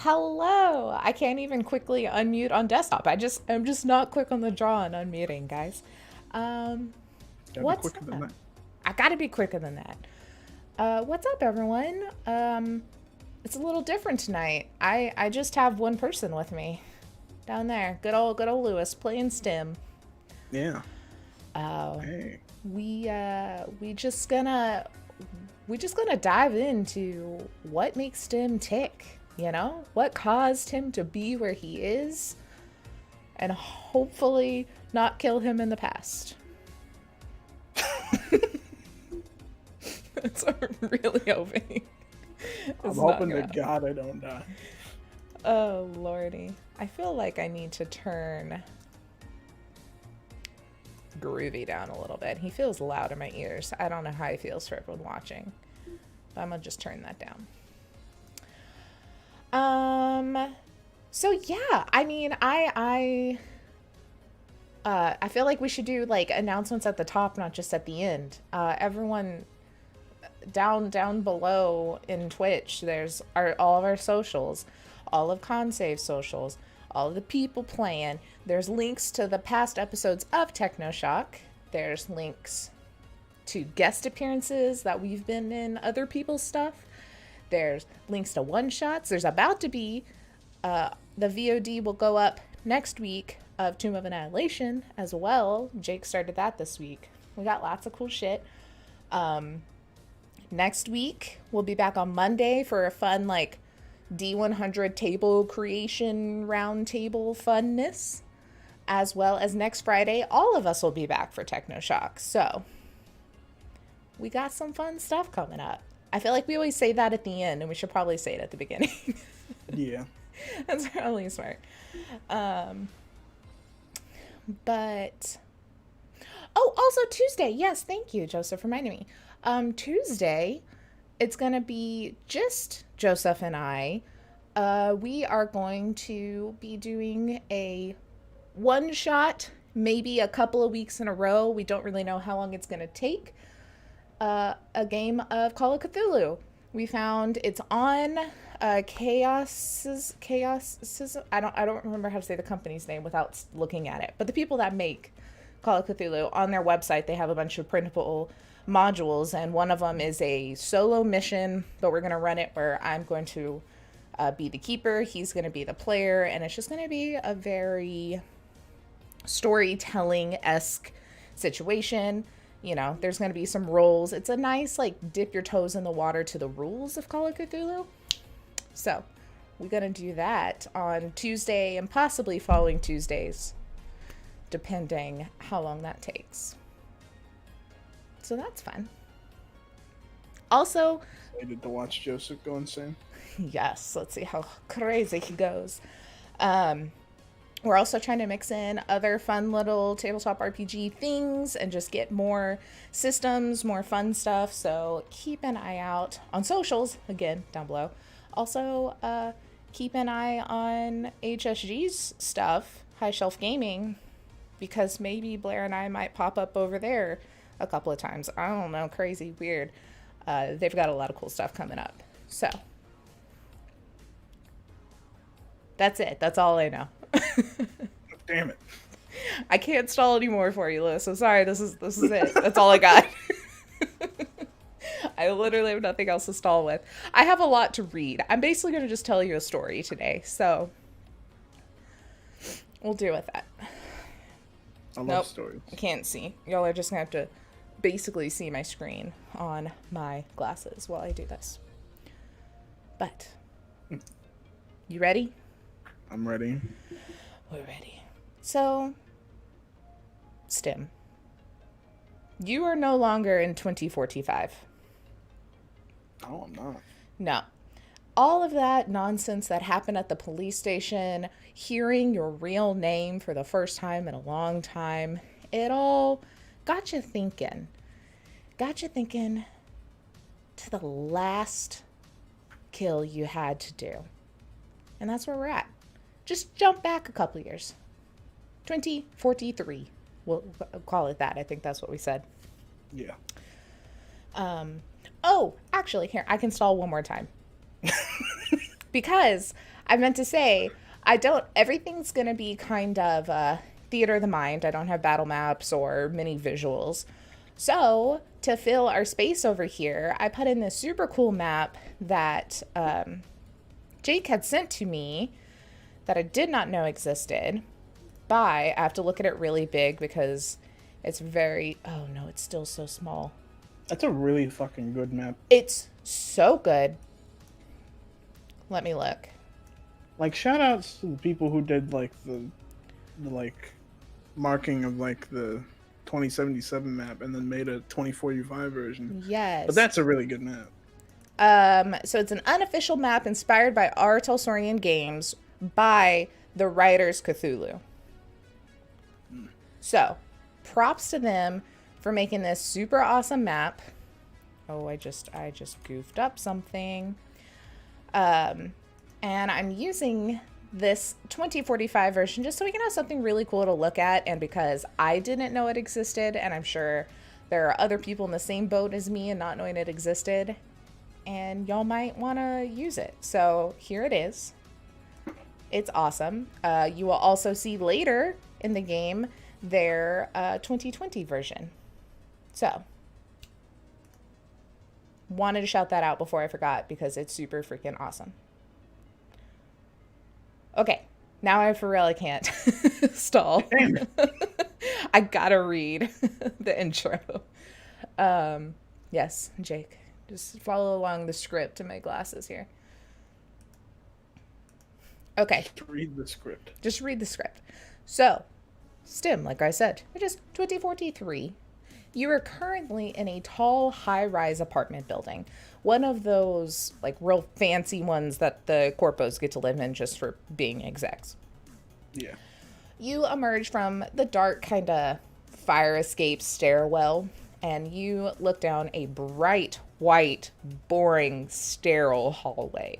Hello. I can't even quickly unmute on desktop. I'm just not quick on the draw on unmuting, guys. Um, Gotta be what's quicker than up? that. I gotta be quicker than that. What's up, everyone? It's a little different tonight. I just have one person with me down there. Good old Lewis playing Stim. Yeah. Uh, Hey. we just gonna dive into what makes Stim tick. You know, what caused him to be where he is, and hopefully not kill him in the past. That's what I'm really hoping. I'm It's not hoping to gonna. God I don't die. Oh lordy, I feel like I need to turn Groovy down a little bit. He feels loud in my ears. I don't know how he feels for everyone watching, but I'm gonna just turn that down. So yeah, I mean, I feel like we should do like announcements at the top, not just at the end. Everyone down below in Twitch, there's all of our socials, all of Consave socials, all of the people playing. There's links to the past episodes of Technoshock. There's links to guest appearances that we've been in other people's stuff. There's links to one shots. There's about to be the VOD will go up next week of Tomb of Annihilation as well. Jake started that this week. We got lots of cool shit. Next week, we'll be back on Monday for a fun, like, D100 table creation round table funness. As well as next Friday, all of us will be back for Technoshock. So, we got some fun stuff coming up. I feel like we always say that at the end, and we should probably say it at the beginning. Yeah. That's probably smart. Um, but oh, also Tuesday. Yes, thank you, Joseph, for reminding me. Tuesday, it's gonna be just Joseph and I. We are going to be doing a one shot, maybe a couple of weeks in a row. We don't really know how long it's gonna take. A game of Call of Cthulhu. We found it's on Chaos. I don't remember how to say the company's name without looking at it. But the people that make Call of Cthulhu, on their website, they have a bunch of printable modules, and one of them is a solo mission. But we're gonna run it where I'm going to be the keeper, he's gonna be the player, and it's just gonna be a very storytelling esque situation. You know, there's going to be some roles. It's a nice, like, dip your toes in the water to the rules of Call of Cthulhu. So, we're going to do that on Tuesday and possibly following Tuesdays, depending how long that takes. So, that's fun. Also, Excited to watch Joseph go insane. yes, let's see how crazy he goes. We're also trying to mix in other fun little tabletop RPG things and just get more systems, more fun stuff. So keep an eye out on socials, again, down below. Also, keep an eye on HSG's stuff, High Shelf Gaming, because maybe Blair and I might pop up over there a couple of times. I don't know, crazy, weird. They've got a lot of cool stuff coming up. So that's it. That's all I know. Damn it. I can't stall anymore for you, Liz. I'm sorry. This is it. That's all I got. I literally have nothing else to stall with. I have a lot to read. I'm basically going to just tell you a story today, so we'll deal with that. I love Nope, stories. I can't see. Y'all are just going to have to basically see my screen on my glasses while I do this. But, you ready? I'm ready. We're ready. So, Stim, you are no longer in 2045. No, I'm not. No. All of that nonsense that happened at the police station, hearing your real name for the first time in a long time, it all got you thinking. Got you thinking to the last kill you had to do. And that's where we're at. Just jump back a couple years. 2043. We'll call it that. I think that's what we said. Yeah. Oh, actually, here, I can stall one more time. Because I meant to say, everything's going to be kind of theater of the mind. I don't have battle maps or mini visuals. So, to fill our space over here, I put in this super cool map that Jake had sent to me that I did not know existed. I have to look at it really big because it's very, oh no, it's still so small. That's a really fucking good map. It's so good. Let me look. Like, shout outs to the people who did like the like marking of like the 2077 map and then made a 2045 version. Yes. But that's a really good map. So it's an unofficial map inspired by R.Talsorian games by the writers Cthulhu. So, props to them for making this super awesome map. Oh, I just goofed up something. And I'm using this 2045 version just so we can have something really cool to look at, and because I didn't know it existed, and I'm sure there are other people in the same boat as me and not knowing it existed, and y'all might want to use it. So here it is. It's awesome. You will also see later in the game their 2020 version. So wanted to shout that out before I forgot because it's super freaking awesome. Okay, now I for real I can't stall. I gotta read the intro. Yes, Jake, just follow along the script in my glasses here. Okay. Just read the script. Just read the script. So, Stim, like I said, which is 2043. You are currently in a tall, high-rise apartment building. One of those, like, real fancy ones that the corpos get to live in just for being execs. Yeah. You emerge from the dark, kind of fire escape stairwell, and you look down a bright, white, boring, sterile hallway.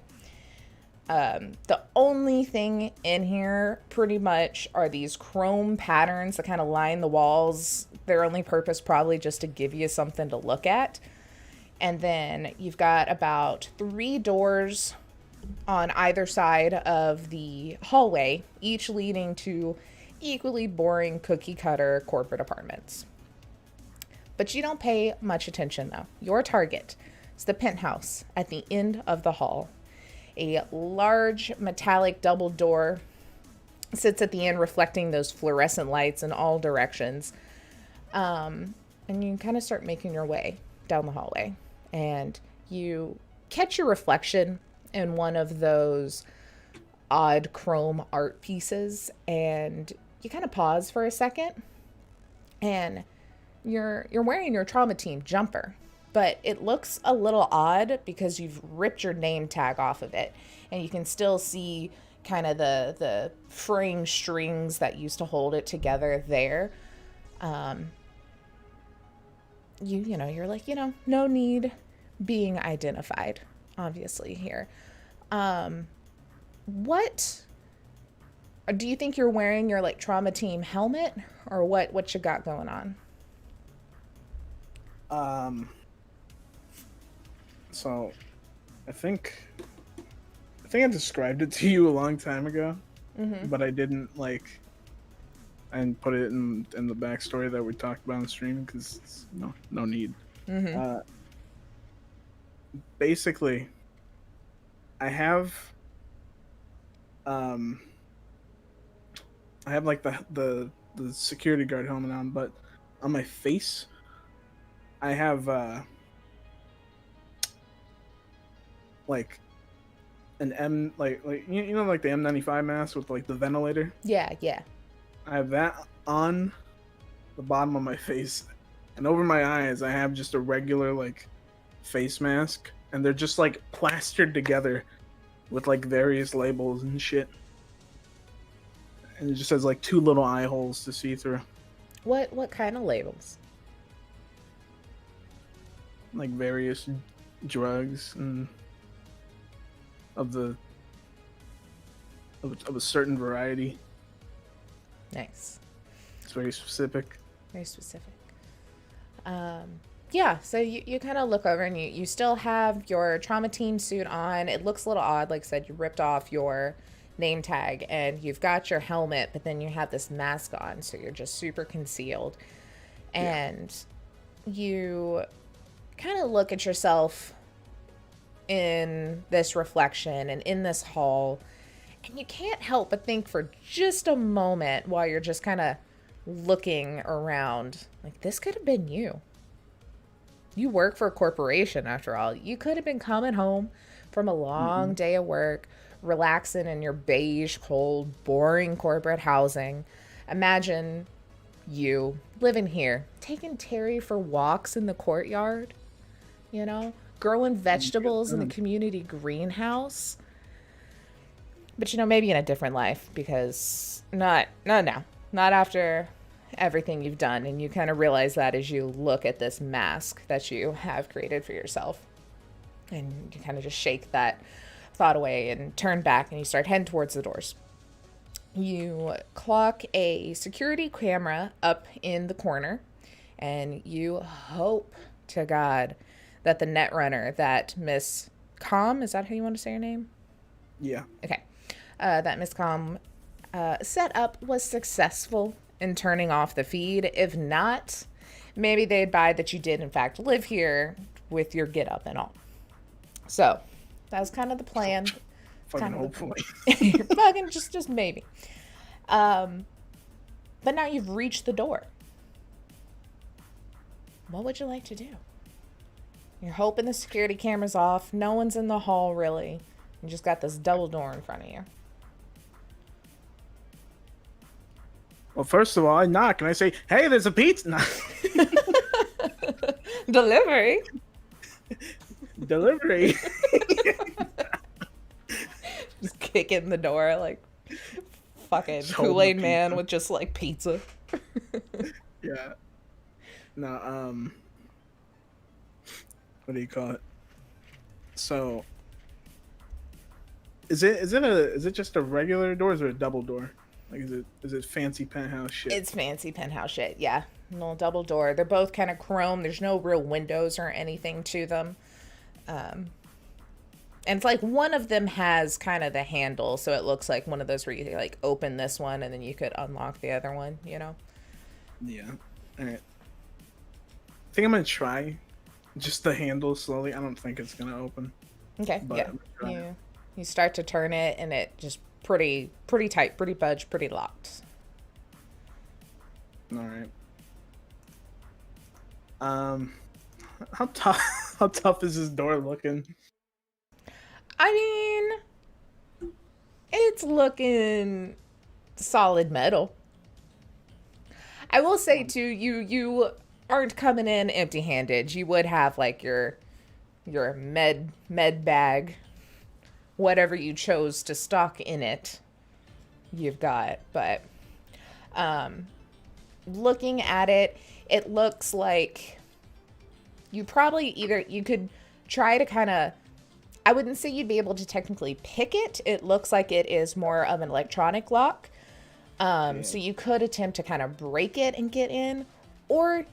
The only thing in here pretty much are these chrome patterns that kind of line the walls. Their only purpose probably just to give you something to look at. And then you've got about 3 doors on either side of the hallway, each leading to equally boring cookie cutter corporate apartments. But you don't pay much attention though. Your target is the penthouse at the end of the hall. A large metallic double door sits at the end, reflecting those fluorescent lights in all directions. And you kind of start making your way down the hallway. And you catch your reflection in one of those odd chrome art pieces. And you kind of pause for a second. And you're wearing your trauma team jumper. But it looks a little odd because you've ripped your name tag off of it. And you can still see kind of the fraying strings that used to hold it together there. You're like, no need being identified, obviously, here. What do you think you're wearing, your like trauma team helmet, or what you got going on? So I think I described it to you a long time ago, but I didn't and put it in the backstory that we talked about on the stream because no need. Basically, I have like the security guard helmet on, but on my face I have like an M like the M95 mask with like the ventilator. Yeah. I have that on the bottom of my face, and over my eyes I have just a regular like face mask, and they're just like plastered together with like various labels and shit. And it just has like 2 little eye holes to see through. What kind of labels? Like various drugs and of a certain variety. Nice. It's very specific. Very specific. Yeah, so you kind of look over and you still have your trauma team suit on. It looks a little odd. Like I said, you ripped off your name tag and you've got your helmet, but then you have this mask on, so you're just super concealed. Yeah. And you kind of look at yourself in this reflection and in this hall, and you can't help but think for just a moment while you're just kind of looking around, like, this could have been you. You work for a corporation, after all. You could have been coming home from a long day of work, relaxing in your beige, cold, boring corporate housing. Imagine you living here, taking Terry for walks in the courtyard, growing vegetables in the community greenhouse. But maybe in a different life, because not now. Not after everything you've done, and you kind of realize that as you look at this mask that you have created for yourself. And you kind of just shake that thought away and turn back, and you start heading towards the doors. You clock a security camera up in the corner, and you hope to God that the netrunner, that Miss Com, is that how you want to say her name? Yeah. Okay. That Miss Com setup was successful in turning off the feed. If not, maybe they'd buy that you did in fact live here with your get up and all. So that was kind of the plan. Fucking hopefully. You're fucking just maybe. But now you've reached the door. What would you like to do? You're hoping the security camera's off. No one's in the hall really. You just got this double door in front of you. Well, first of all, I knock and I say, "Hey, there's a pizza." No. Delivery. Delivery. Just kick in the door like fucking Kool-Aid man with just like pizza. Yeah. No, what do you call it? So is it just a regular door or is it a double door? Like is it fancy penthouse shit? It's fancy penthouse shit, yeah. No double door. They're both kind of chrome. There's no real windows or anything to them. And it's like one of them has kind of the handle, so it looks like one of those where you like open this one and then you could unlock the other one, Yeah. All right. I think I'm gonna try just the handle slowly. I don't think it's gonna open. Okay. But Yeah. You start to turn it and it just pretty tight, pretty budged, pretty locked. All right. How tough is this door looking? I mean, it's looking solid metal. I will say too, you aren't coming in empty-handed. You would have like your med bag, whatever you chose to stock in it. You've got, but looking at it, it looks like you probably you could try to kind of, I wouldn't say you'd be able to technically pick it. It looks like it is more of an electronic lock. So you could attempt to kind of break it and get in, or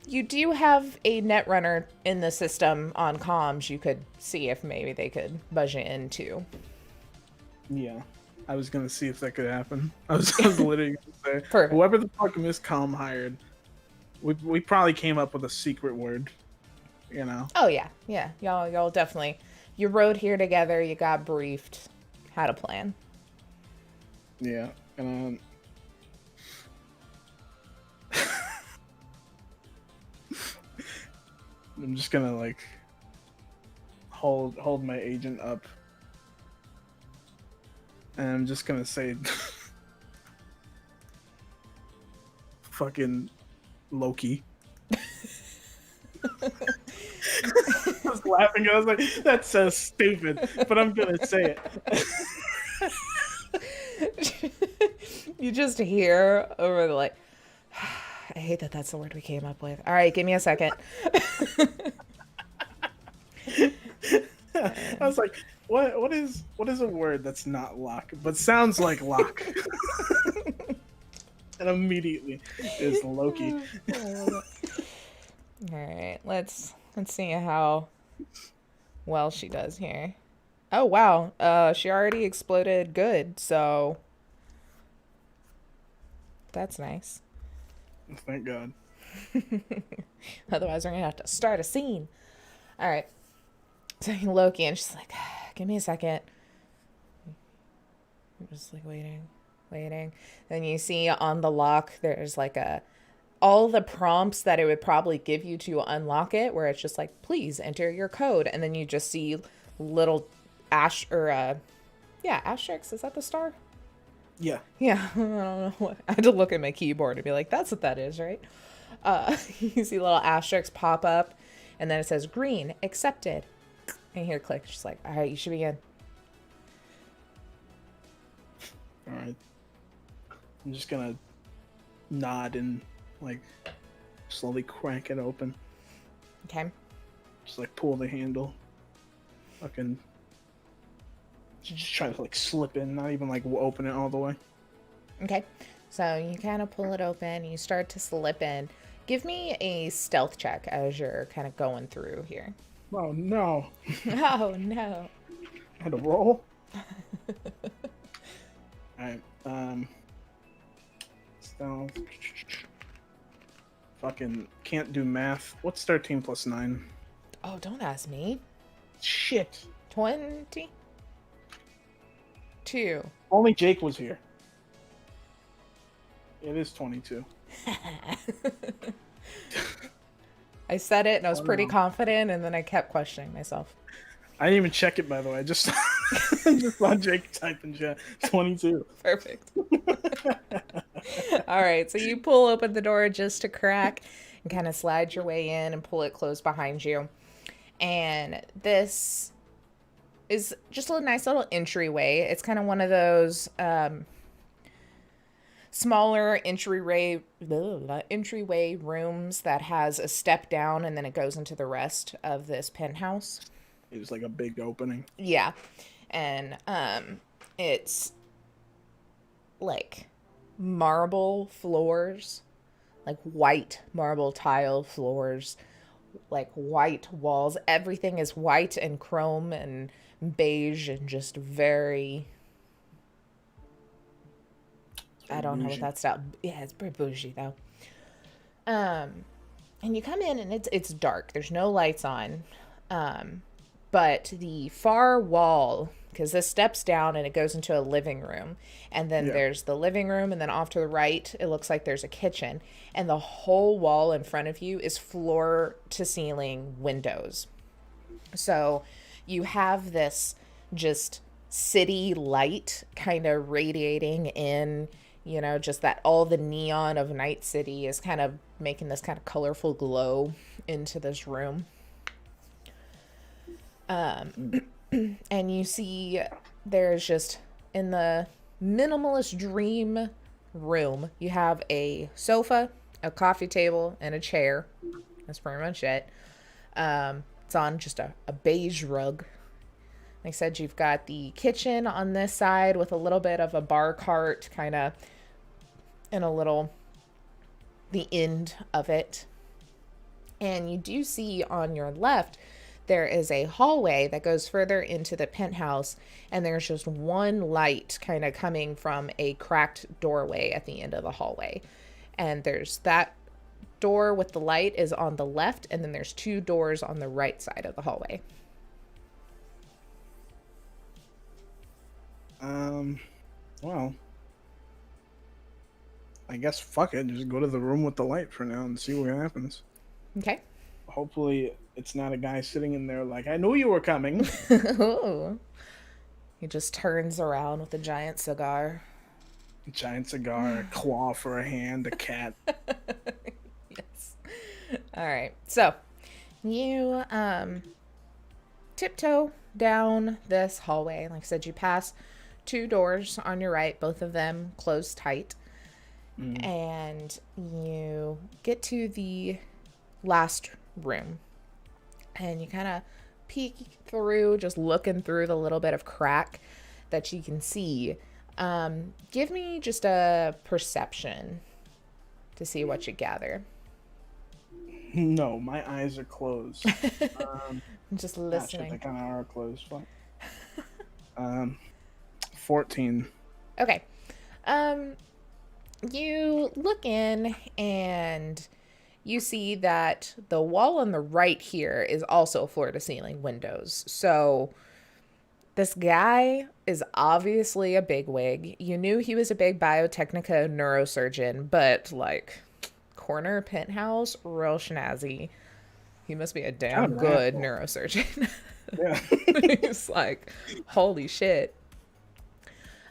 you do have a netrunner in the system on comms. You could see if maybe they could buzz you in too. Yeah, I was gonna see if that could happen. I was literally gonna say, Perfect. whoever the fuck Miss Com hired, we probably came up with a secret word, Oh yeah. Y'all definitely. You rode here together. You got briefed. Had a plan. Yeah, and I'm just gonna like hold my agent up, and I'm just gonna say, "Fucking Loki." I was laughing. I was like, "That's so stupid," but I'm gonna say it. You just hear over the like, I hate that that's the word we came up with. All right, give me a second. I was like, what is a word that's not lock but sounds like lock? And immediately is Loki. All right, let's see how well she does here. Oh wow, she already exploded good, so that's nice. Thank God. Otherwise, we're gonna have to start a scene. All right. So Loki, and she's like, "Give me a second." I'm just like waiting. Then you see on the lock, there's like all the prompts that it would probably give you to unlock it, where it's just like, please enter your code, and then you just see little asterisks. Is that the star? Yeah. Yeah, I don't know. I had to look at my keyboard and be like, that's what that is, right? You see little asterisks pop up, and then it says green, accepted. And here, click. She's like, all right, you should begin. All right. I'm just gonna nod and like slowly crank it open. Okay. Just like pull the handle. Fucking. Just try to like slip in, not even like open it all the way. Okay. So you kind of pull it open. You start to slip in. Give me a stealth check as you're kind of going through here. Oh no. Oh no. I had to roll. Alright, stealth. Fucking can't do math. What's 13 plus 9? Oh, don't ask me. Shit. 22. Only Jake was here. It is 22. I said it and I was pretty confident, and then I kept questioning myself. I didn't even check it, by the way. I just, I just saw Jake type in chat. 22. Perfect. All right, so you pull open the door just to crack and kind of slide your way in and pull it closed behind you. And this is just a nice little entryway. It's kind of one of those smaller entryway rooms that has a step down, and then it goes into the rest of this penthouse. It was like a big opening. Yeah. And it's like marble floors, like white marble tile floors, like white walls. Everything is white and chrome and beige and just very, I don't know what that style. Yeah, it's pretty bougie though. And you come in and it's dark. There's no lights on. But the far wall, because this steps down and it goes into a living room, and then there's the living room, and then off to the right it looks like there's a kitchen, and the whole wall in front of you is floor to ceiling windows. So you have this just city light kind of radiating in, just that all the neon of Night City is kind of making this kind of colorful glow into this room. And you see there's just, in the minimalist dream room, you have a sofa, a coffee table, and a chair. That's pretty much it. It's on just a beige rug. Like I said, you've got the kitchen on this side with a little bit of a bar cart kind of in the end of it. And you do see on your left, there is a hallway that goes further into the penthouse, and there's just one light kind of coming from a cracked doorway at the end of the hallway. And there's that door with the light is on the left, and then there's two doors on the right side of the hallway. Well, I guess fuck it. Just go to the room with the light for now and see what happens. Okay. Hopefully it's not a guy sitting in there like, I knew you were coming. Ooh. He just turns around with a giant cigar. Giant cigar, a claw for a hand, a cat. Yes. All right. So you tiptoe down this hallway. Like I said, you pass two doors on your right, both of them closed tight. And you get to the last room, and you kind of peek through, just looking through the little bit of crack that you can see. Give me just a perception to see what you gather. No, my eyes are closed. I'm just Shit, they listening. kind of are closed. Fuck. Um, 14. Okay. Um, you look in and you see that the wall on the right here is also floor to ceiling windows. So this guy is obviously a bigwig. You knew he was a big biotechnica neurosurgeon, but like corner penthouse, real snazzy. He must be a Kind damn of an good asshole. neurosurgeon. Yeah. He's like, holy shit.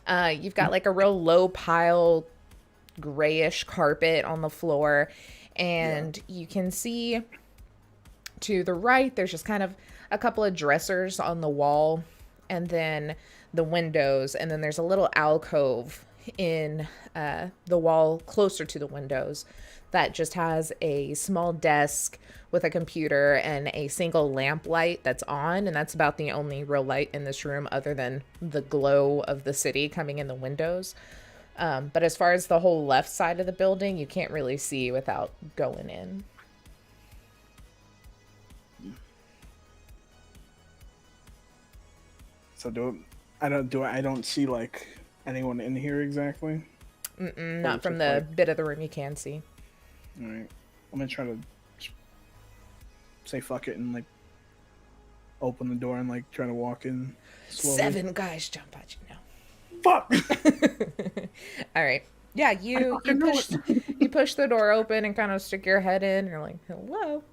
You've got like a real low pile grayish carpet on the floor, Yeah. and you can see to the right there's just kind of a couple of dressers on the wall, and then the windows, and then there's a little alcove in the wall closer to the windows that just has a small desk with a computer and a single lamp light that's on, and that's about the only real light in this room other than the glow of the city coming in the windows. But as far as the whole left side of the building, you can't really see without going in. So I don't see like anyone in here exactly. Or Not it's from just the like, bit of the room you can see. all right, I'm gonna try to say fuck it and like open the door and like try to walk in slowly. 7 guys jump at you now. Fuck. All right. Yeah, I you fucking knew push it. you push the door open and kind of stick your head in. You're like, "Hello."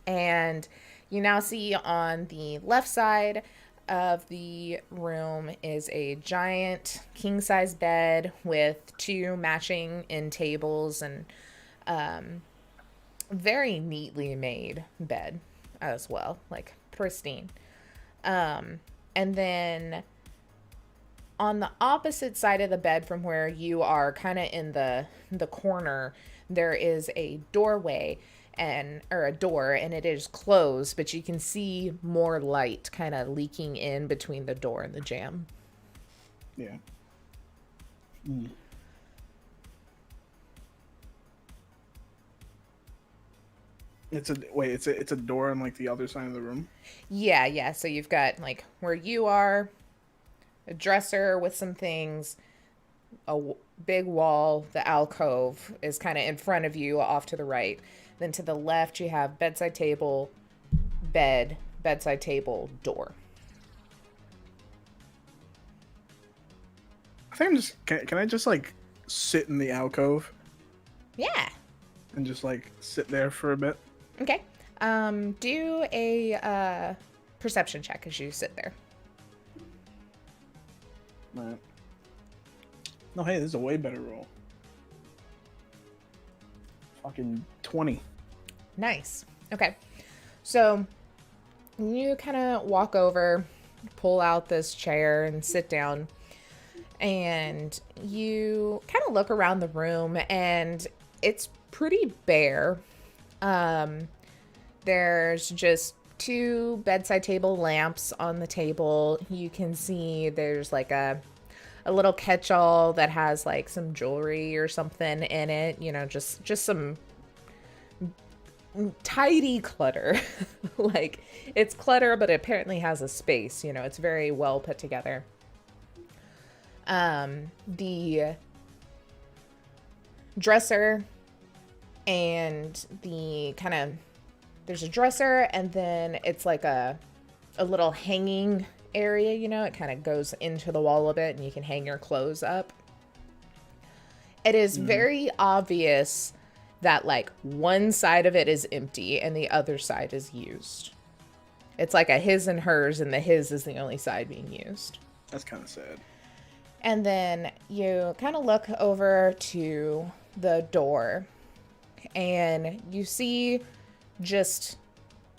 And you now see on the left side of the room is a giant king-size bed with 2 matching end tables and very neatly made bed as well, like pristine. And then on the opposite side of the bed from where you are, kind of in the corner, there is a doorway or a door, and it is closed, but you can see more light kind of leaking in between the door and the jamb. Yeah. Mm. It's a door on like the other side of the room. Yeah. So you've got like where you are, a dresser with some things, big wall, the alcove is kind of in front of you off to the right. Then to the left, you have bedside table, bed, bedside table, door. I think I'm just can I just like sit in the alcove Yeah. and just like sit there for a bit? Okay. Do a perception check as you sit there. Right. No, hey, this is a way better roll. Fucking 20. Nice. Okay. So you kind of walk over, pull out this chair and sit down, and you kind of look around the room, and it's pretty bare. There's just 2 bedside table lamps on the table. You can see there's like a little catch-all that has like some jewelry or something in it, just some tidy clutter. Like, it's clutter, but it apparently has a space, it's very well put together. The dresser and there's a dresser, and then it's like a little hanging area, it kind of goes into the wall a bit and you can hang your clothes up. It is very obvious that like one side of it is empty and the other side is used. It's like a his and hers, and the his is the only side being used. That's kind of sad. And then you kind of look over to the door and you see just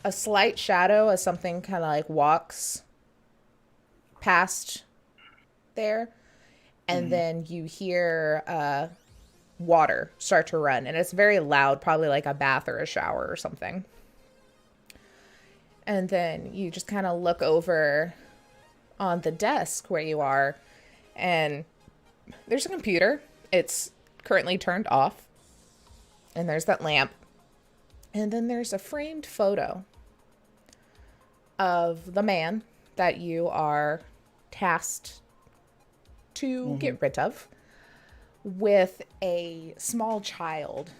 a slight shadow as something kind of like walks past there. And then you hear water start to run, and it's very loud, probably like a bath or a shower or something. And then you just kind of look over on the desk where you are, and there's a computer. It's currently turned off, and there's that lamp. And then there's a framed photo of the man that you are tasked to get rid of, with a small child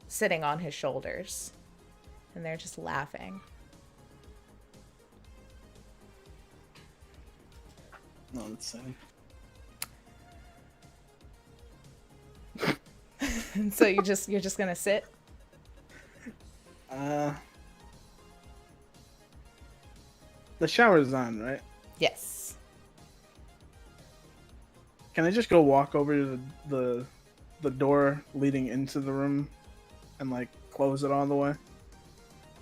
sitting on his shoulders. And they're just laughing. No, that's sad. And so you're just gonna sit? The shower's on, right? Yes. Can I just go walk over to the door leading into the room and like close it all the way?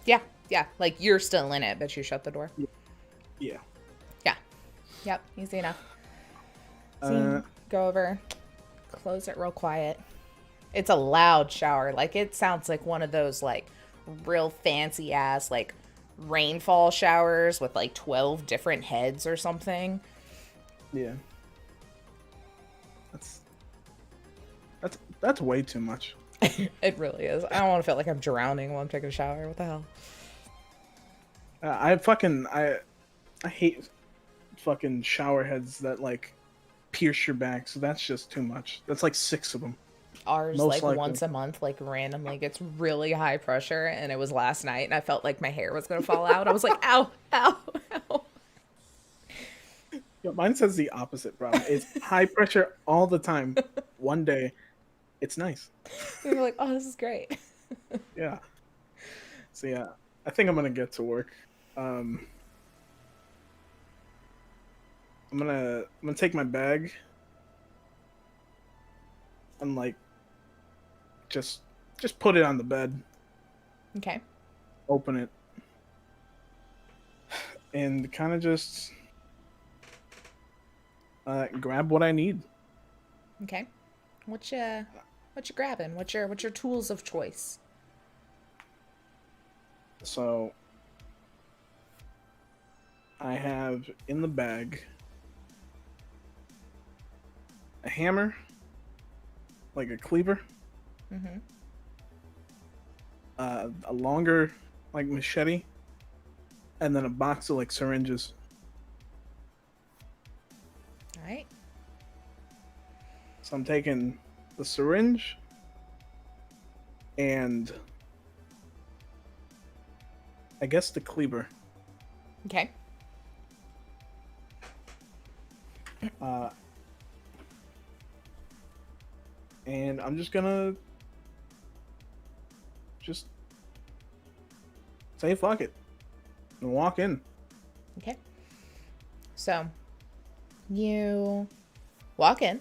Yeah. Like you're still in it, but you shut the door. Yeah. Yeah. Yep. Easy enough. So go over, close it real quiet. It's a loud shower. Like it sounds like one of those like real fancy ass like rainfall showers with like 12 different heads or something. Yeah. That's way too much. It really is. I don't want to feel like I'm drowning while I'm taking a shower. What the hell? I hate fucking shower heads that like pierce your back. So that's just too much. That's like 6 of them. Ours Most like likely. once a month like randomly gets really high pressure, and it was last night, and I felt like my hair was gonna fall out. I was like, ow, ow, ow. Yeah, mine says the opposite, bro. It's high pressure all the time. One day, it's nice. And you're like, oh, this is great. Yeah. So yeah, I think I'm gonna get to work. I'm gonna take my bag and like just put it on the bed, Okay. open it, and kind of just grab what I need. Okay. What you grabbing? What's your tools of choice? So I have in the bag a hammer, like a cleaver, Mm-hmm. a longer like machete, and then a box of like syringes. All right. So I'm taking the syringe and I guess the cleaver. Okay. And I'm just gonna say fuck it and walk in. Okay. So you walk in,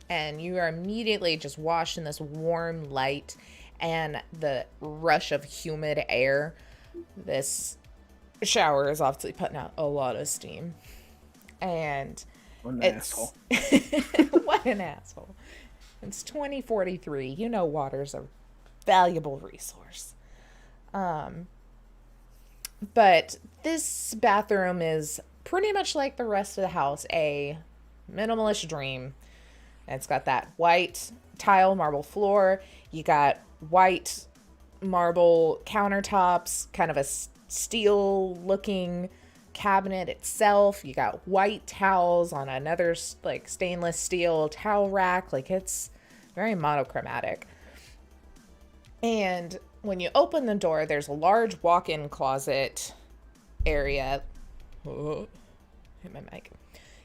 and you are immediately just washed in this warm light and the rush of humid air. This shower is obviously putting out a lot of steam. And What an it's asshole. what an asshole. It's 2043. You know water's a valuable resource. But this bathroom is pretty much like the rest of the house, a minimalist dream. It's got that white tile marble floor. You got white marble countertops, kind of a steel looking cabinet itself. You got white towels on another like stainless steel towel rack. Like it's very monochromatic. And when you open the door, there's a large walk-in closet area. Oh, hit my mic.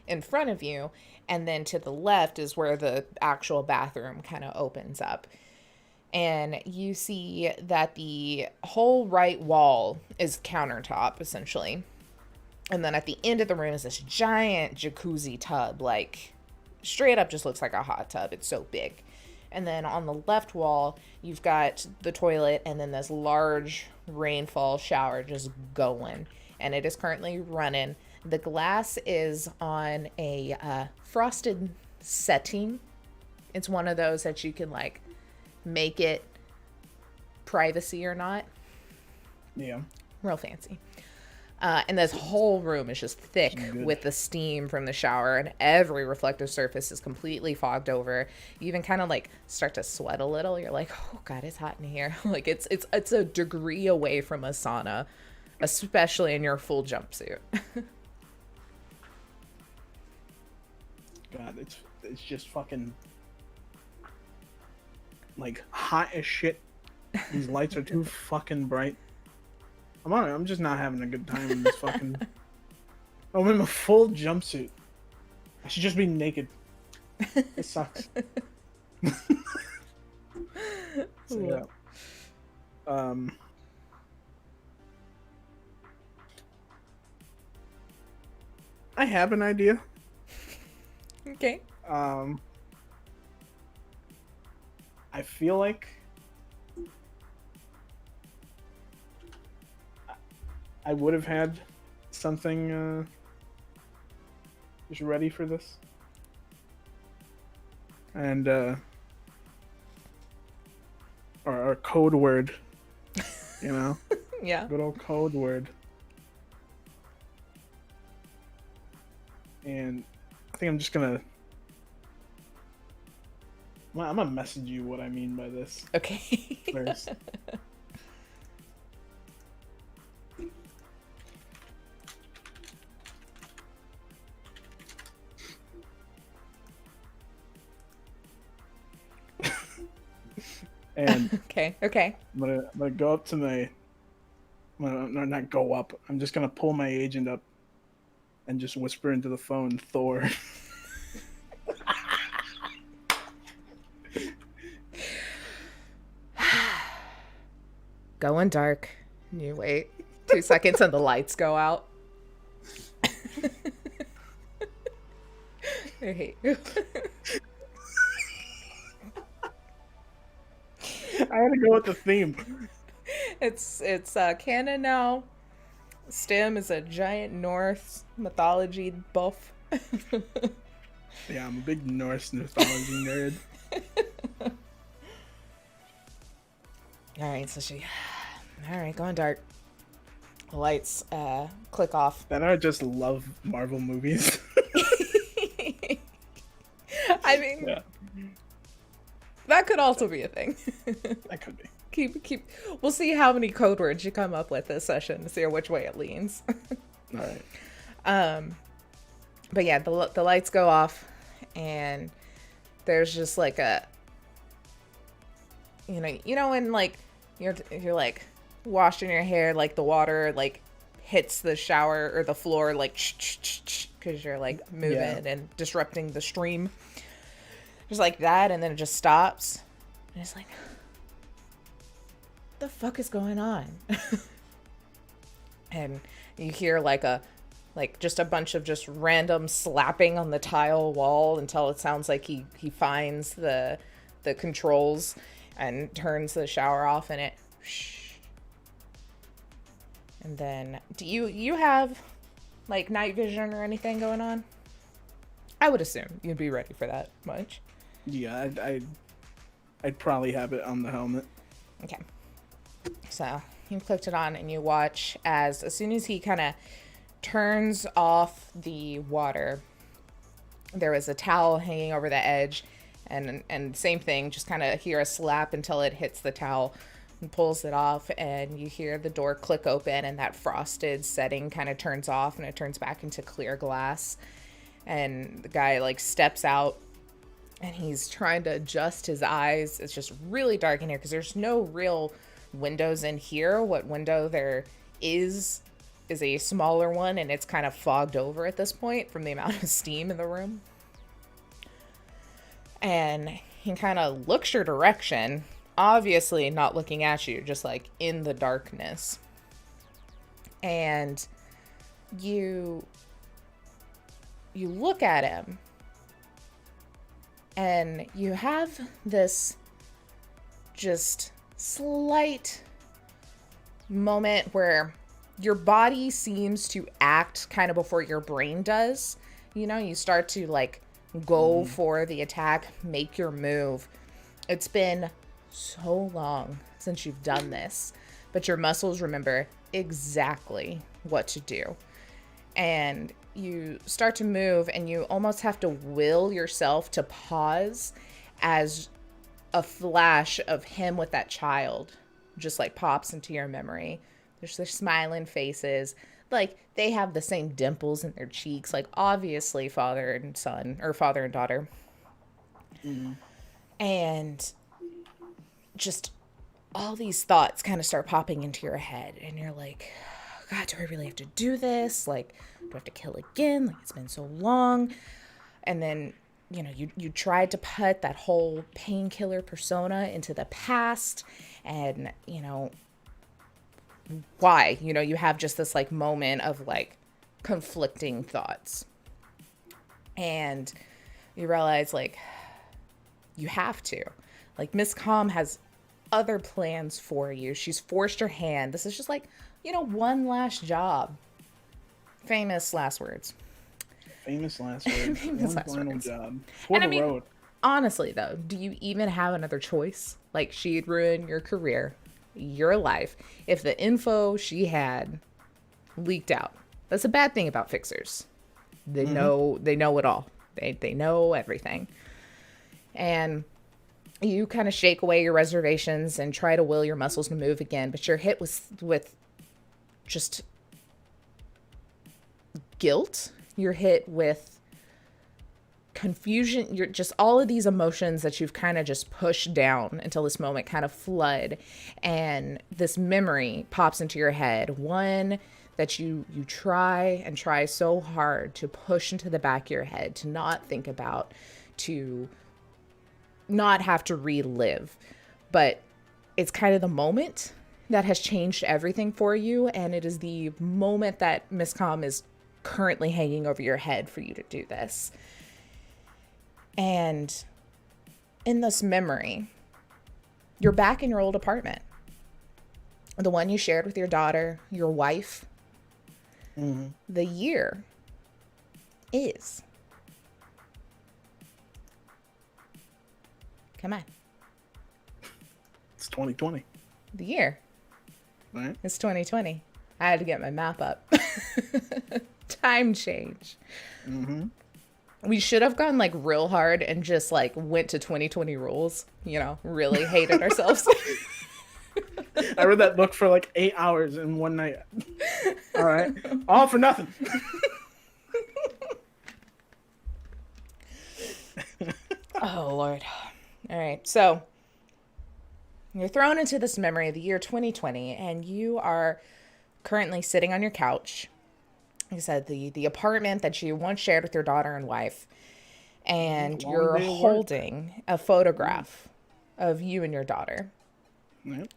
In front of you, and then to the left is where the actual bathroom kind of opens up. And you see that the whole right wall is countertop, essentially. And then at the end of the room is this giant jacuzzi tub, like straight up just looks like a hot tub. It's so big. And then on the left wall, you've got the toilet and then this large rainfall shower just going. And it is currently running. The glass is on a frosted setting. It's one of those that you can like make it privacy or not. Yeah. Real fancy. And this whole room is just thick with the steam from the shower, and every reflective surface is completely fogged over. You even kind of like start to sweat a little. You're like, oh god, it's hot in here. Like it's a degree away from a sauna, especially in your full jumpsuit. God, it's just fucking like hot as shit. These lights are too fucking bright. I'm just not having a good time in this fucking. I'm in a full jumpsuit. I should just be naked. It sucks. So, yeah. I have an idea. Okay. I feel like I would have had something just ready for this. And or a code word, you know? Yeah. Good old code word. And I think I'm just gonna message you what I mean by this. Okay. First. And okay. I'm gonna go up to my. I'm gonna not go up. I'm just gonna pull my agent up, and just whisper into the phone, Thor. Going dark. You wait 2 seconds and the lights go out. I hate you. I had to go with the theme. It's canon now. Stim is a giant Norse mythology buff. Yeah, I'm a big Norse mythology nerd. Alright, so alright, going dark. The lights click off. Then I just love Marvel movies. I mean, yeah. That could also be a thing. That could be. Keep. We'll see how many code words you come up with this session to see which way it leans. All right. But yeah, the lights go off, and there's just like a, you know when like you're like washing your hair, like the water like hits the shower or the floor like because you're like moving and disrupting the stream. Just like that, and then it just stops. And it's like, what the fuck is going on? And you hear like just a bunch of just random slapping on the tile wall until it sounds like he finds the controls and turns the shower off, and it and then do you have like night vision or anything going on? I would assume you'd be ready for that much. Yeah, I'd probably have it on the helmet. Okay. So you clicked it on, and you watch as soon as he kind of turns off the water, there was a towel hanging over the edge, and same thing, just kind of hear a slap until it hits the towel and pulls it off, and you hear the door click open, and that frosted setting kind of turns off, and it turns back into clear glass, and the guy like steps out, and he's trying to adjust his eyes. It's just really dark in here because there's no real windows in here. What window there is a smaller one, and it's kind of fogged over at this point from the amount of steam in the room. And he kind of looks your direction, obviously not looking at you, just like in the darkness. And you look at him, and you have this just slight moment where your body seems to act kind of before your brain does. You know, you start to like go for the attack, make your move. It's been so long since you've done this, but your muscles remember exactly what to do. And you start to move, and you almost have to will yourself to pause as a flash of him with that child just like pops into your memory. There's their smiling faces. Like, they have the same dimples in their cheeks. Like, obviously, father and son, or father and daughter. Mm-hmm. And just all these thoughts kind of start popping into your head. And you're like, God, do I really have to do this? Like, do I have to kill again? Like, it's been so long. And then, you know, you tried to put that whole painkiller persona into the past. And, you know, why? You know, you have just this like moment of like conflicting thoughts. And you realize like you have to. Like, Miss Calm has other plans for you. She's forced your hand. This is just like, you know, one last job. Famous last words. Famous last words. Famous One last final words. job. For And I the mean, road. honestly though, do you even have another choice? Like, she'd ruin your career, your life, if the info she had leaked out. That's a bad thing about fixers. They know it all. They know everything. And you kind of shake away your reservations and try to will your muscles to move again, but you're hit with just guilt. You're hit with confusion. You're just all of these emotions that you've kind of just pushed down until this moment kind of flood, and this memory pops into your head, one that you try so hard to push into the back of your head, to not think about, to not have to relive. But it's kind of the moment that has changed everything for you, and it is the moment that Miss Calm is currently hanging over your head for you to do this. And in this memory, you're back in your old apartment, the one you shared with your daughter, your wife. The year is, come on, It's 2020. the year Right? is 2020. I had to get my map up. Time change. We should have gone like real hard and just like went to 2020 rules, you know, really hated ourselves. I read that book for like 8 hours in one night. All right. All for nothing. Oh, Lord. All right. So you're thrown into this memory of the year 2020, and you are currently sitting on your couch. Like I said, the apartment that you once shared with your daughter and wife, and Long you're day of work. holding a photograph of you and your daughter. Right?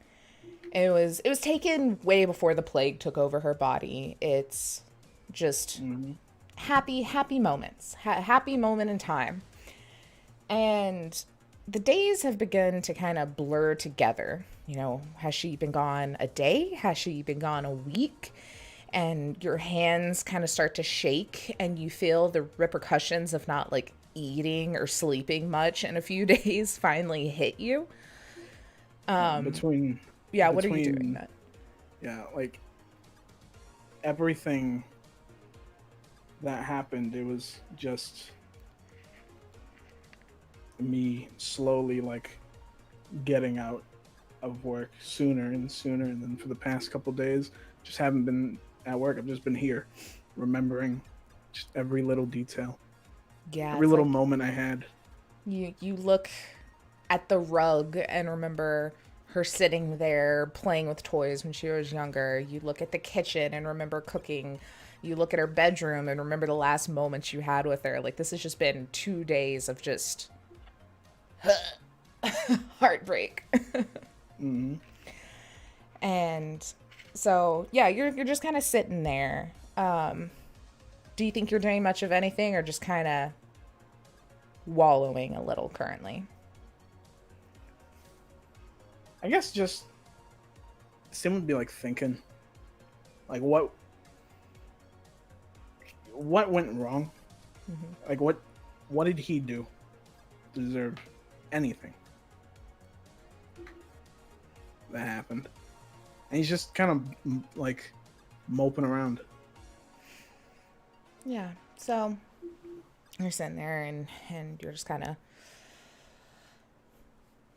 It was taken way before the plague took over her body. It's just happy moments, happy moment in time. And the days have begun to kind of blur together. You know, has she been gone a day? Has she been gone a week? And your hands kind of start to shake, and you feel the repercussions of not like eating or sleeping much in a few days finally hit you. Between What are you doing, Matt? Yeah, like everything that happened, it was just me slowly like getting out of work sooner and sooner, and then for the past couple days just haven't been at work. I've just been here remembering just every little detail, Yeah, every it's little like moment I had. you look at the rug and remember her sitting there playing with toys when she was younger. You look at the kitchen and remember cooking. You look at her bedroom and remember the last moments you had with her. Like, this has just been 2 days of just heartbreak. And so, yeah, you're just kind of sitting there. Do you think you're doing much of anything, or just kind of wallowing a little currently? I guess just Stim would be like thinking, like what went wrong? Like what did he do to deserve anything that happened? And he's just kind of like moping around. Yeah. So you're sitting there and you're just kind of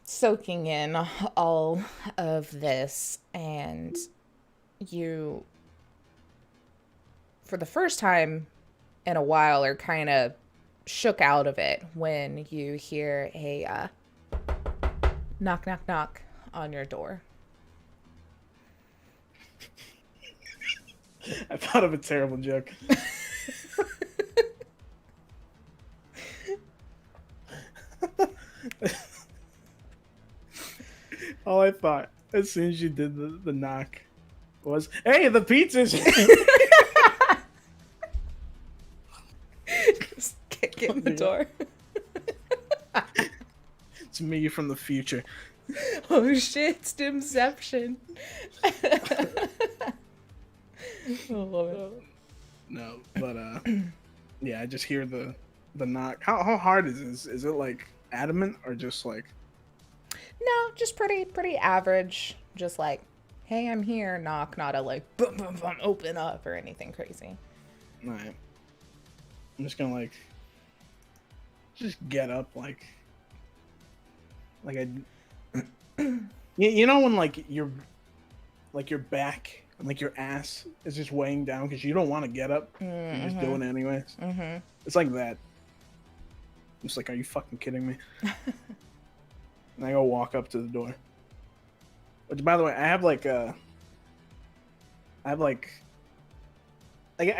soaking in all of this, and you, for the first time in a while, are kind of shook out of it when you hear a knock, knock, knock on your door. I thought of a terrible joke. All I thought as soon as you did the knock was, "Hey, the pizza's here." Just kick in the door. It's me from the future. Oh shit, Stimception. I love it. No, but yeah, I just hear the knock. How hard is this? Is it like adamant or just like? No, just pretty average. Just like, hey, I'm here, knock, not a like boom boom boom open up or anything crazy. All right. I'm just gonna like just get up like I you know when like your back and like your ass is just weighing down because you don't want to get up, you're just doing it anyways. It's like that. I'm just like, are you fucking kidding me? And I go walk up to the door. Which, by the way, I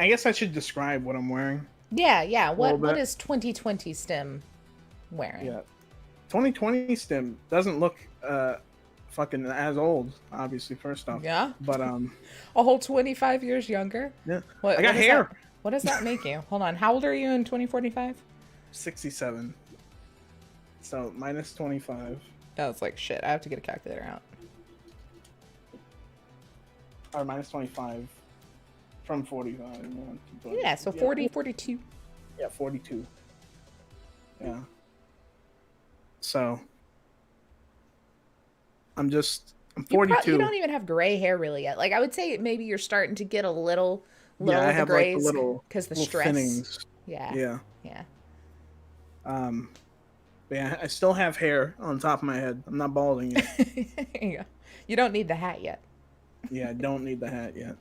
guess I should describe what I'm wearing. Yeah. What is 2020 Stim wearing? Yeah. 2020 Stim doesn't look fucking as old, obviously, first off. Yeah. But a whole 25 years younger? Yeah. I got hair. What does that make you? Hold on. How old are you in 2045? 67. So minus 25. I was like, shit, I have to get a calculator out. Or minus 25 from 45. Yeah, so 40, 42. Yeah, 42. Yeah. So I'm 42. You don't even have gray hair really yet. Like, I would say maybe you're starting to get a little of I the have grays like the because the little stress. thinnings. Yeah. But yeah, I still have hair on top of my head. I'm not balding yet. You don't need the hat yet. Yeah, I don't need the hat yet.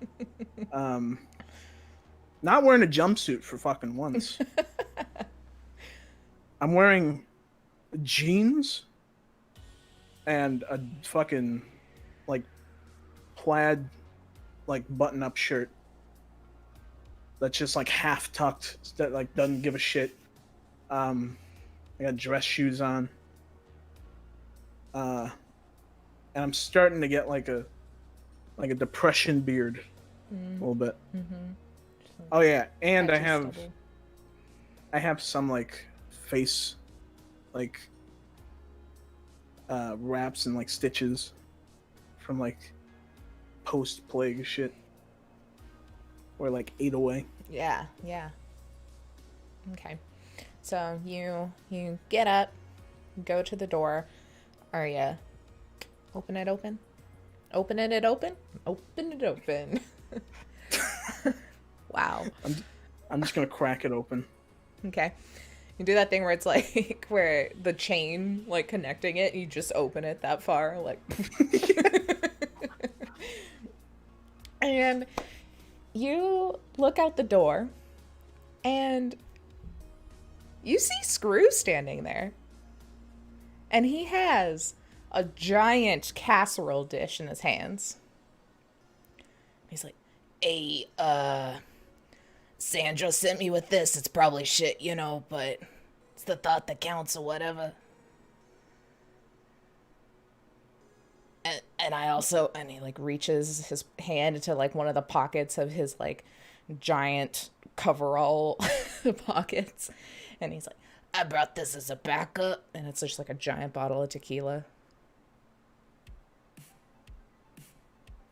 Not wearing a jumpsuit for fucking once. I'm wearing jeans and a fucking like plaid like button-up shirt that's just like half tucked, that like doesn't give a shit. I got dress shoes on. And I'm starting to get like a depression beard a little bit. Oh yeah, and I have some like face like wraps and like stitches from like post-plague shit or like ate away. Yeah. Okay. So you get up, go to the door. Are you open it open? Opening it open? Open it open. Wow. I'm just gonna crack it open. Okay. You do that thing where it's like where the chain like connecting it, you just open it that far, like and you look out the door and you see Screw standing there. And he has a giant casserole dish in his hands. He's like, hey, Sandra sent me with this. It's probably shit, you know, but it's the thought that counts or whatever. And I also, and he like reaches his hand into like one of the pockets of his like giant coverall pockets. And he's like, I brought this as a backup. And it's just like a giant bottle of tequila.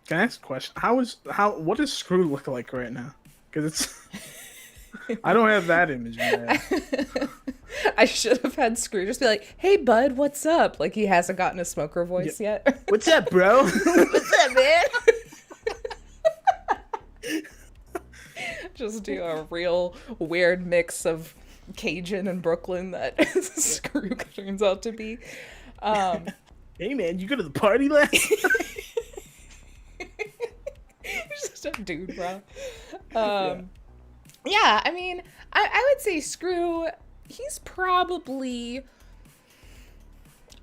Can I ask a question? What does Screw look like right now? Because it's, I don't have that image in my head. I should have had Screw just be like, hey, bud, what's up? Like he hasn't gotten a smoker voice yet. What's up, bro? What's up, man? Just do a real weird mix of Cajun and Brooklyn that Screw turns out to be. Hey man, you go to the party last night? He's just a dude, bro. Yeah. Yeah, I mean, I would say Screw, he's probably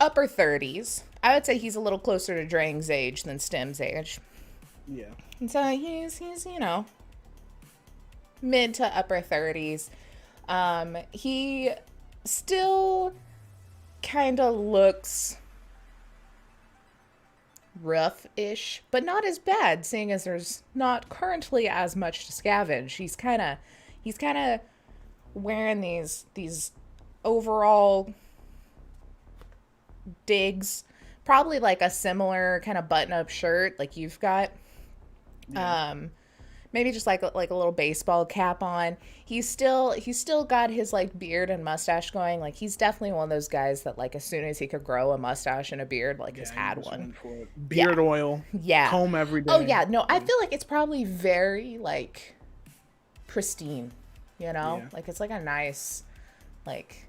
upper 30s. I would say he's a little closer to Drang's age than Stim's age. Yeah. And so he's you know, mid to upper 30s. He still kind of looks rough-ish, but not as bad, seeing as there's not currently as much to scavenge. He's kind of wearing these overall digs, probably like a similar kind of button-up shirt like you've got. Yeah. Maybe just like a little baseball cap on. He's still got his like beard and mustache going. Like he's definitely one of those guys that like as soon as he could grow a mustache and a beard, like has had just one. went for it. Beard oil. Yeah. Comb every day. Oh yeah, no, I feel like it's probably very like pristine, you know? Yeah. Like it's like a nice like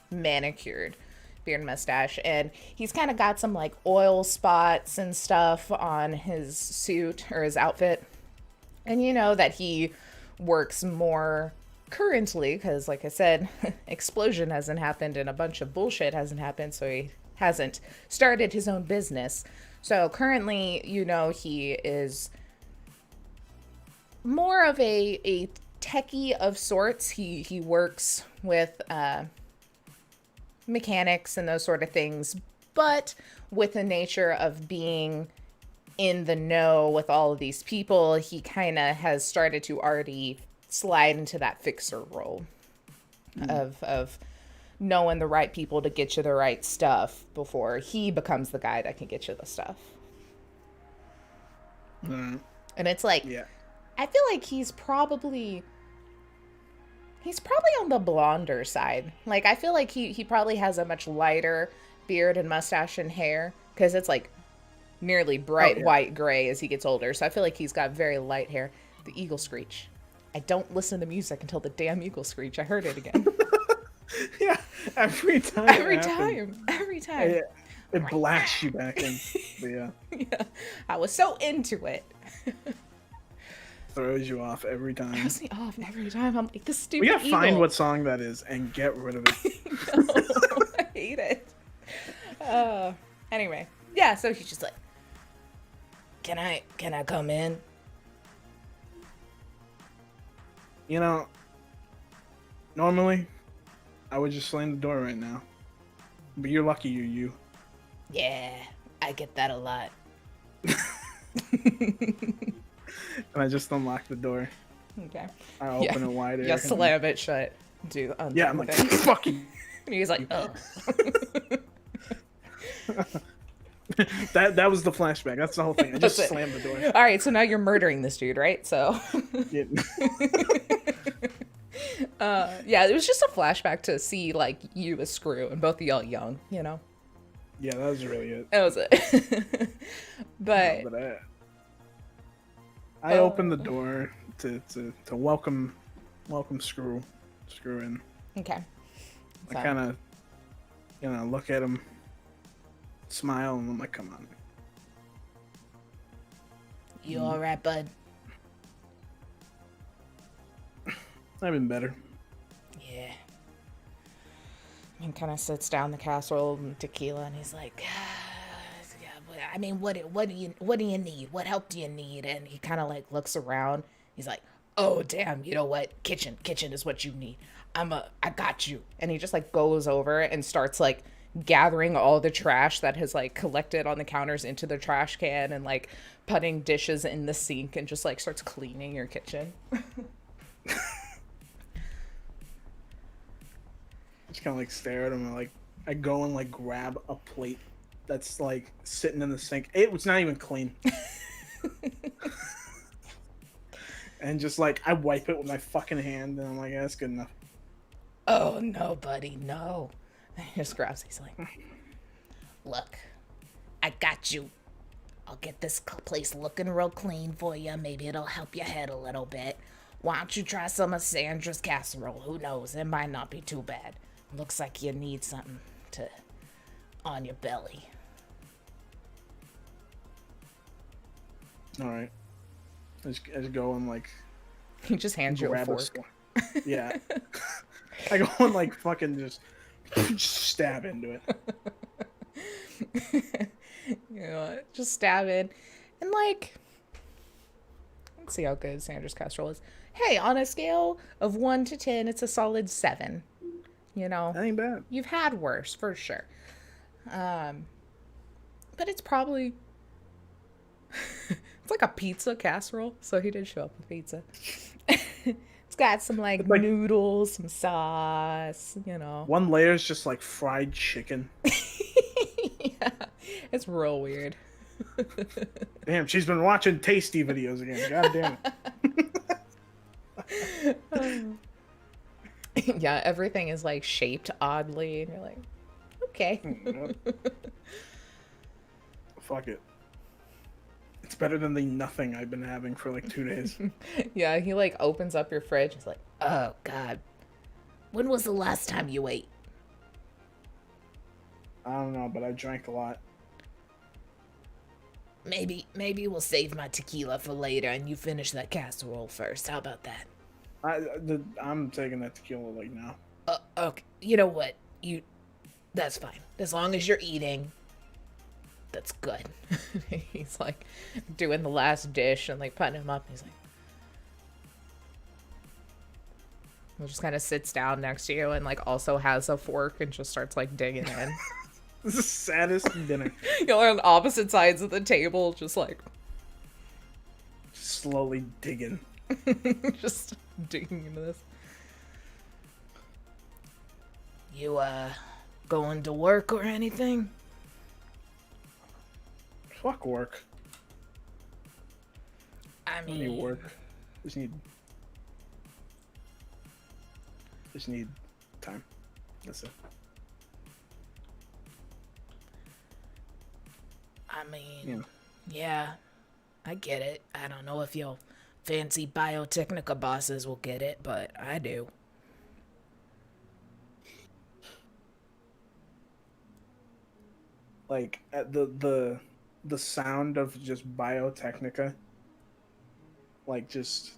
manicured beard and mustache, and he's kind of got some like oil spots and stuff on his suit or his outfit. And you know that he works more currently because, like I said, explosion hasn't happened and a bunch of bullshit hasn't happened, so he hasn't started his own business. So currently, you know, he is more of a techie of sorts. He works with mechanics and those sort of things, but with the nature of being in the know with all of these people, he kind of has started to already slide into that fixer role of knowing the right people to get you the right stuff before he becomes the guy that can get you the stuff. And it's like, Yeah. I feel like he's probably on the blonder side. Like I feel like he probably has a much lighter beard and mustache and hair because it's like nearly bright white gray as he gets older. So I feel like he's got very light hair. The eagle screech. I don't listen to the music until the damn eagle screech. I heard it again. Yeah, every time. Every time. It blasts you back in. But yeah. Yeah. I was so into it. Throws you off every time. Throws me off every time. I'm like, this stupid We gotta eagle. find what song that is and get rid of it. No, I hate it. Anyway. Yeah, so he's just like, Can I come in? You know, normally I would just slam the door right now. But you're lucky you're you. Yeah, I get that a lot. And I just unlock the door. Okay. I open it wider. You slam it shut. Yeah, I'm like, fuck you. And he's like, oh. That was the flashback. That's the whole thing. I just slammed the door. All right, so now you're murdering this dude, right? So. Yeah. Yeah, it was just a flashback to see like you as Screw and both of y'all young, you know. Yeah, that was really it. That was it. But I opened the door to welcome Screw in. Okay. I kind of, look at him, smile, and I'm like, come on. You all right, bud? I've been better. Yeah. And kind of sits down the casserole and tequila, and he's like, I mean, what do you need? What help do you need? And he kind of like looks around. He's like, oh damn, you know what? Kitchen is what you need. I got you. And he just like goes over and starts like gathering all the trash that has like collected on the counters into the trash can and like putting dishes in the sink and just like starts cleaning your kitchen. Just kind of like stare at him and like I go and like grab a plate that's like sitting in the sink. It was not even clean. And just like I wipe it with my fucking hand and I'm like, yeah, that's good enough. Oh no, buddy, no. He just grabs it. He's like, look, I got you. I'll get this place looking real clean for you. Maybe it'll help your head a little bit. Why don't you try some of Sandra's casserole? Who knows? It might not be too bad. Looks like you need something to on your belly. All right. I just go and like He just hands you a grab fork. Yeah. I go and like fucking just stab into it. You know, just stab in. And like, let's see how good Sandra's casserole is. Hey, on a scale of 1 to 10, it's a solid 7. You know, That ain't bad. you've had worse for sure. But it's probably it's like a pizza casserole, so he did show up with pizza. It's got some like noodles, some sauce, you know. One layer is just like fried chicken. Yeah, it's real weird. Damn, she's been watching tasty videos again. God damn it. Yeah, everything is like shaped oddly, and you're like, okay. Fuck it. It's better than the nothing I've been having for like 2 days. Yeah, he like opens up your fridge. He's like, oh god, when was the last time you ate? I don't know, but I drank a lot. Maybe we'll save my tequila for later, and you finish that casserole first. How about that? I'm taking that tequila like now. Okay. You know what? That's fine. As long as you're eating, that's good. He's like doing the last dish and like putting him up. He's like, he just kind of sits down next to you and like also has a fork and just starts like digging in. This is the saddest dinner. You're on opposite sides of the table, just like Slowly digging. just digging into this. You going to work or anything? Fuck work. I I don't mean, need work. Just need time. That's it. I mean, yeah, I get it. I don't know if your fancy Biotechnica bosses will get it, but I do. Like the sound of just Biotechnica, like just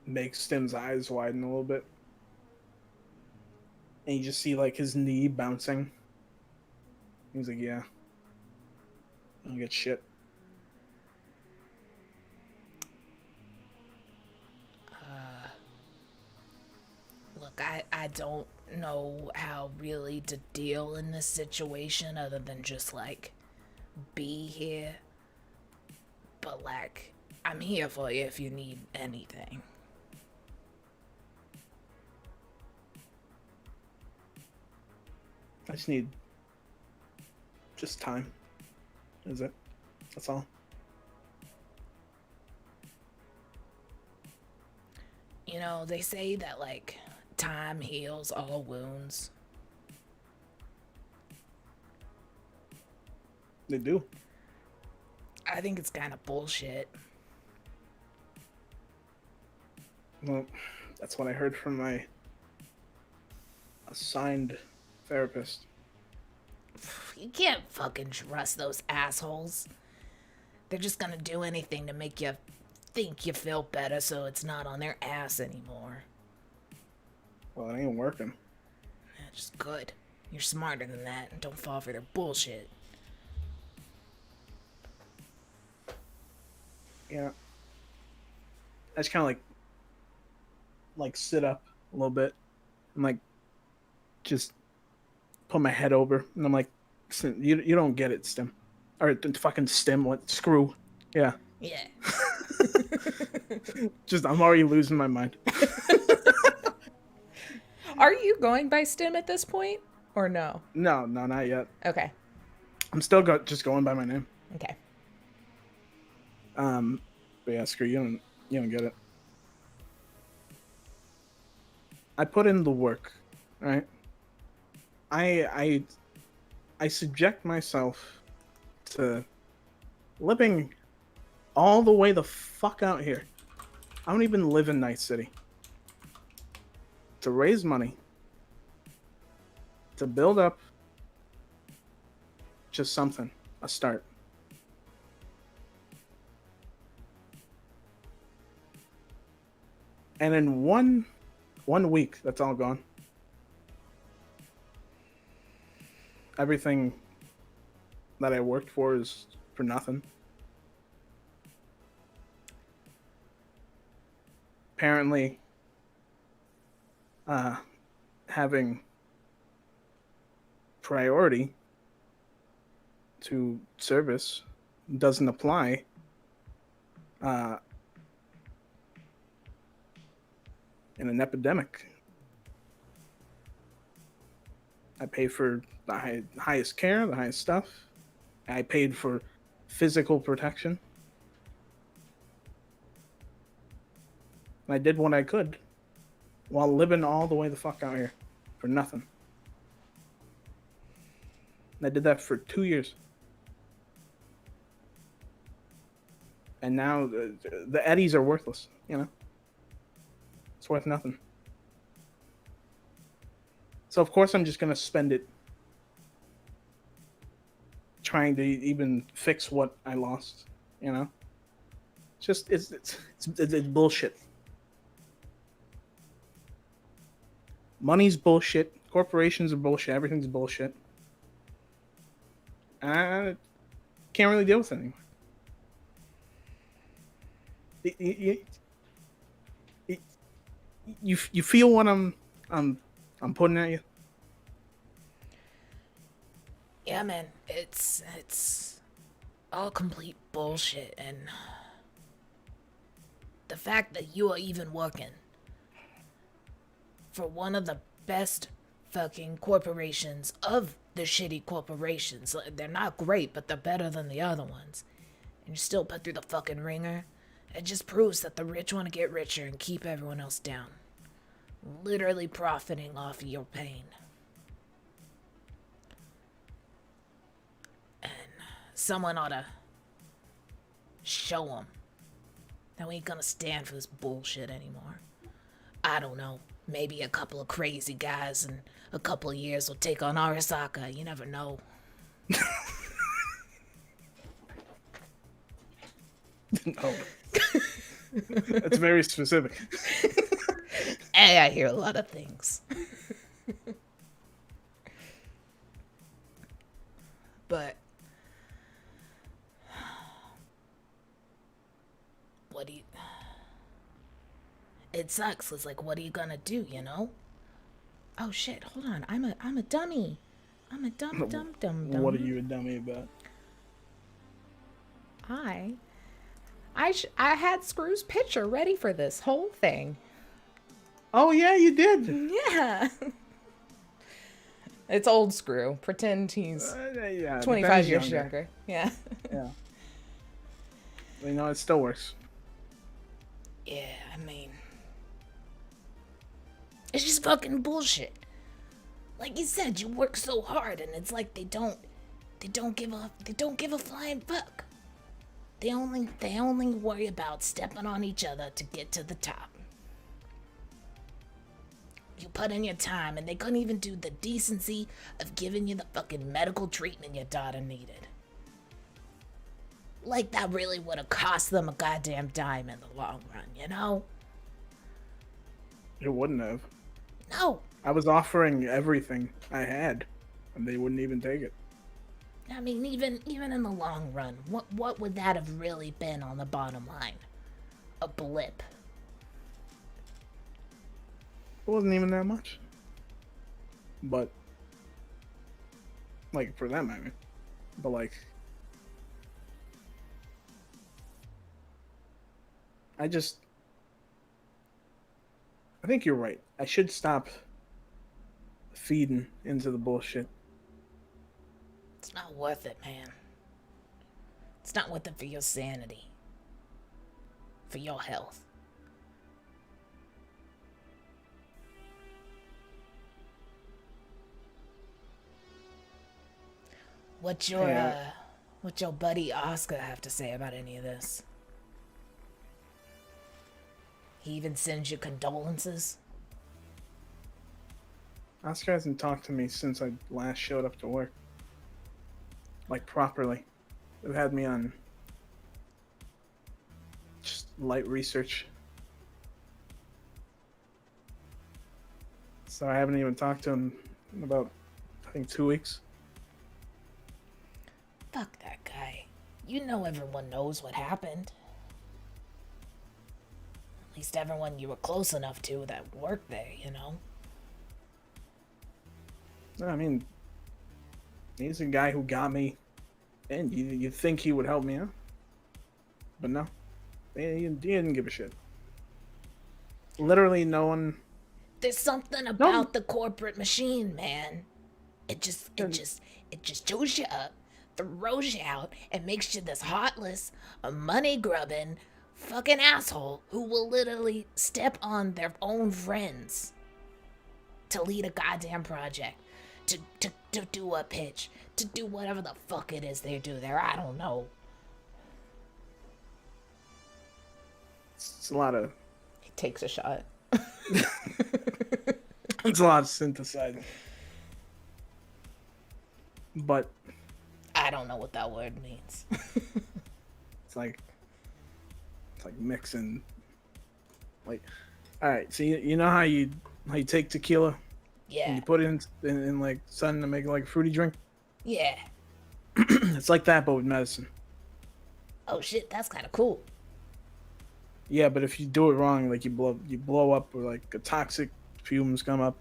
makes Stim's eyes widen a little bit, and you just see like his knee bouncing. He's like, "Yeah, I don't get shit." Look, I don't know how really to deal in this situation other than just like be here. But like, I'm here for you if you need anything. I just need just time. Is it? That's all. You know, they say that like time heals all wounds. They do. I think it's kind of bullshit. Well, that's what I heard from my assigned therapist. You can't fucking trust those assholes. They're just gonna do anything to make you think you feel better so it's not on their ass anymore. Well, it ain't working. That's just good. You're smarter than that and don't fall for their bullshit. Yeah. I just kind of like sit up a little bit and like just put my head over and I'm like, you don't get it, Stim, or fucking Stim. What? Screw. Yeah. Yeah. Just I'm already losing my mind. Are you going by Stim at this point? Or no? No, not yet. Okay. I'm still just going by my name. Okay. But yeah, screw you. You don't get it. I put in the work, right? I subject myself to living all the way the fuck out here I don't even live in Night City. To raise money, to build up just something, a start. And in one week, that's all gone. Everything that I worked for is for nothing. Apparently, having priority to service doesn't apply in an epidemic. I pay for the highest care, the highest stuff. I paid for physical protection. I did what I could while living all the way the fuck out here for nothing. And I did that for 2 years. And now the eddies are worthless, you know? It's worth nothing. So of course I'm just going to spend it trying to even fix what I lost, you know? It's bullshit. Money's bullshit. Corporations are bullshit. Everything's bullshit. I can't really deal with it anymore. You feel what I'm putting at you? Yeah, man. It's all complete bullshit, and the fact that you are even working for one of the best fucking corporations of the shitty corporations. They're not great, but they're better than the other ones. And you're still put through the fucking ringer. It just proves that the rich want to get richer and keep everyone else down. Literally profiting off of your pain. And someone ought to show them that we ain't gonna stand for this bullshit anymore. I don't know. Maybe a couple of crazy guys in a couple of years will take on Arasaka. You never know. No. That's very specific. Hey, I hear a lot of things. But what do you... It sucks. It's like, what are you gonna do, you know? Oh shit, hold on. I'm a dummy. I'm a dumb. What are you a dummy about? I had Screw's picture ready for this whole thing. Oh yeah, you did. Yeah. It's old Screw. Pretend he's 25 years younger. Yeah. Yeah. You know, it still works. Yeah, I mean, it's just fucking bullshit. Like you said, you work so hard, and it's like they don't give a flying fuck. They only worry about stepping on each other to get to the top. You put in your time, and they couldn't even do the decency of giving you the fucking medical treatment your daughter needed. Like that really would have cost them a goddamn dime in the long run, you know? It wouldn't have. No. I was offering everything I had, and they wouldn't even take it. I mean, even in the long run, what would that have really been on the bottom line? A blip. It wasn't even that much. But, like, for them, I mean. But, like, I think you're right. I should stop feeding into the bullshit. It's not worth it, man. It's not worth it for your sanity. For your health. What's your buddy Oscar have to say about any of this? He even sends you condolences. Oscar hasn't talked to me since I last showed up to work. Like, properly. They've had me on just light research. So I haven't even talked to him in about, I think, 2 weeks. Fuck that guy. You know everyone knows what happened. At least everyone you were close enough to that worked there, you know? I mean, he's a guy who got me, and you think he would help me out. But no. He didn't give a shit. Literally no one... There's something about the corporate machine, man. It just shows you up, throws you out, and makes you this heartless, money-grubbing, fucking asshole who will literally step on their own friends to lead a goddamn project, to do a pitch, to do whatever the fuck it is they do there. I don't know. It's a lot of... He takes a shot. It's a lot of synthesizing. But I don't know what that word means. it's like mixing. Like, all right, so you know how you take tequila Yeah. and you put it in like something to make it like a fruity drink? Yeah. It's like that, but with medicine. Oh shit, that's kind of cool. Yeah, but if you do it wrong, like you blow up, or like a toxic fumes come up.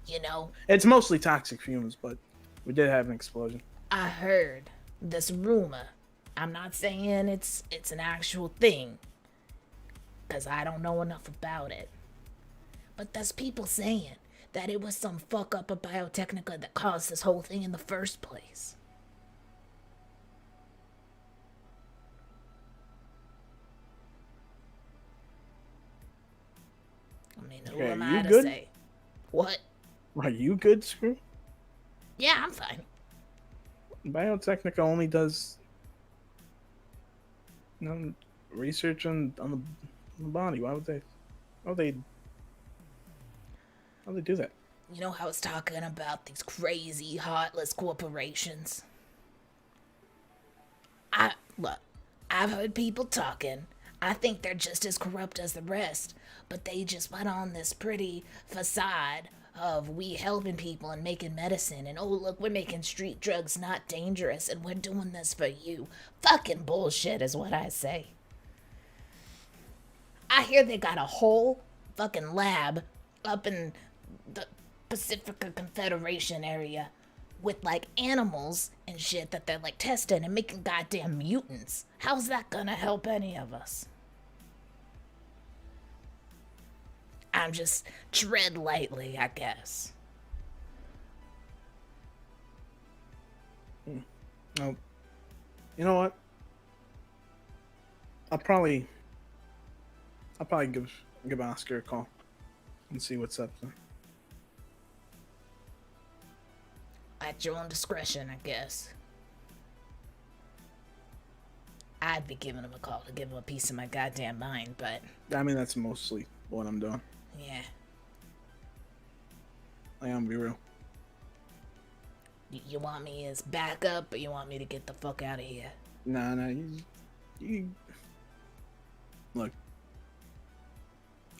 You know, It's mostly toxic fumes, but we did have an explosion. I heard this rumor. I'm not saying it's an actual thing, because I don't know enough about it. But there's people saying that it was some fuck up of Biotechnica that caused this whole thing in the first place. I mean, who Okay, am you I to good? say? What? Are you good, Screw? Yeah, I'm fine. Biotechnica only does research on the body. Why would they do that? You know how it's talking about these crazy, heartless corporations? I've heard people talking. I think they're just as corrupt as the rest, but they just put on this pretty facade of we helping people and making medicine, and oh look, we're making street drugs not dangerous, and we're doing this for you. Fucking bullshit is what I say. I hear they got a whole fucking lab up in the Pacific Confederation area with like animals and shit that they're like testing and making goddamn mutants. How's that gonna help any of us? I'm just tread lightly, I guess. No. You know what? I'll probably give Oscar a call and see what's up. At your own discretion, I guess. I'd be giving him a call to give him a piece of my goddamn mind, but... I mean, that's mostly what I'm doing. yeah. I am be real. You want me as backup, or you want me to get the fuck out of here? Nah, you look.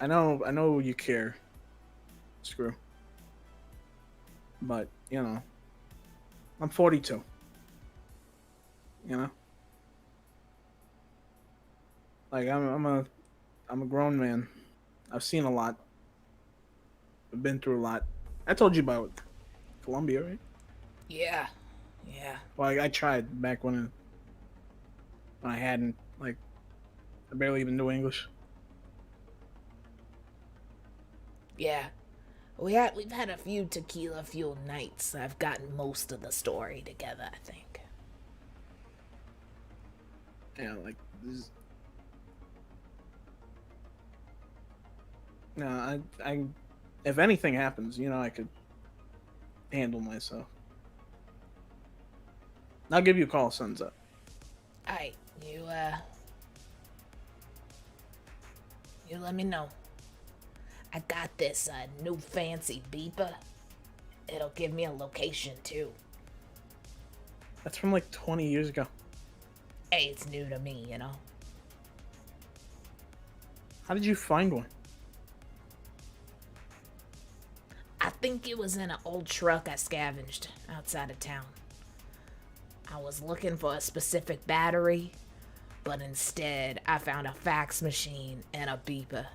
I know you care, Screw. But you know, I'm 42. You know, like I'm a grown man. I've seen a lot. I've been through a lot. I told you about Colombia, right? Yeah. Well, I tried back when I hadn't, like, I barely even knew English. Yeah. We've had a few tequila fueled nights. I've gotten most of the story together, I think. Yeah, like this. No, I if anything happens, you know, I could handle myself. I'll give you a call, sun's up. Alright, you You let me know. I got this new fancy beeper. It'll give me a location too. That's from like 20 years ago. Hey, it's new to me, you know. How did you find one? I think it was in an old truck I scavenged outside of town. I was looking for a specific battery, but instead I found a fax machine and a beeper.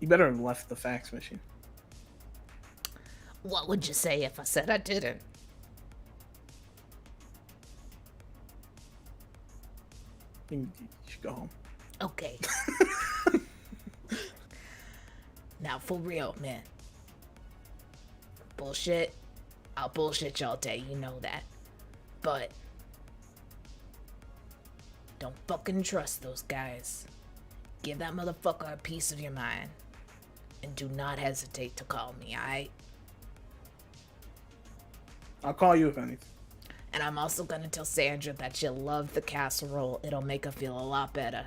You better have left the fax machine. What would you say if I said I didn't? You should go home. Okay. Now, for real, man. Bullshit. I'll bullshit y'all day, you know that. But don't fucking trust those guys. Give that motherfucker a piece of your mind. And do not hesitate to call me, alright? I'll call you if anything. And I'm also gonna tell Sandra that you love the casserole. It'll make her feel a lot better.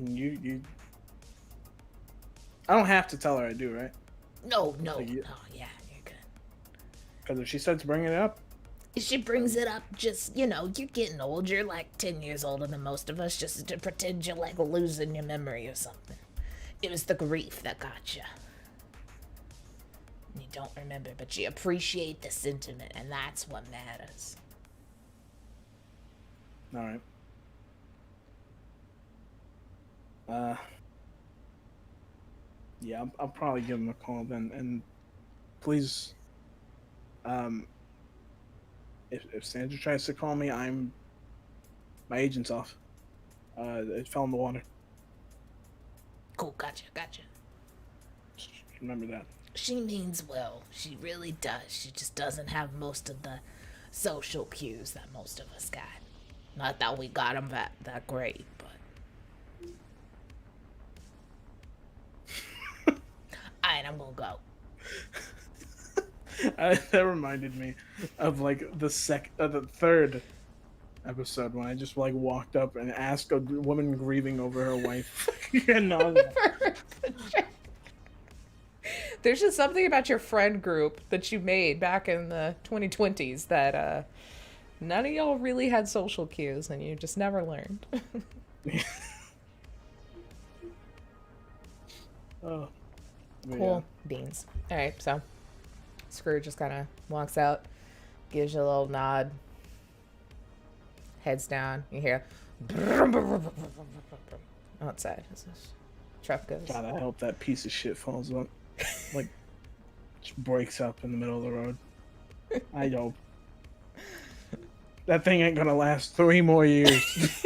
You I don't have to tell her I do, right? No. Like you- Oh, yeah, you're good. Because if she starts bringing it up, She brings it up just, you know, you're getting old. You're like 10 years older than most of us, just to pretend you're like losing your memory or something. It was the grief that got you. You don't remember, but you appreciate the sentiment, and that's what matters. all right. Yeah, I'll probably give him a call then. And please, if Sandra tries to call me, my agent's off. It fell in the water. Cool, gotcha. Just remember that. She means well. She really does. She just doesn't have most of the social cues that most of us got. Not that we got them that great, but... Alright, I'm gonna go. That reminded me of like the third episode when I just like walked up and asked a woman grieving over her wife. No. There's just something about your friend group that you made back in the 2020s that none of y'all really had social cues and you just never learned. Oh, Cool beans. All right, so Scrooge just kind of walks out, gives you a little nod, heads down. You hear outside as this truck goes. God, I hope that piece of shit falls up. Like, just breaks up in the middle of the road. I hope. That thing ain't gonna last 3 more years.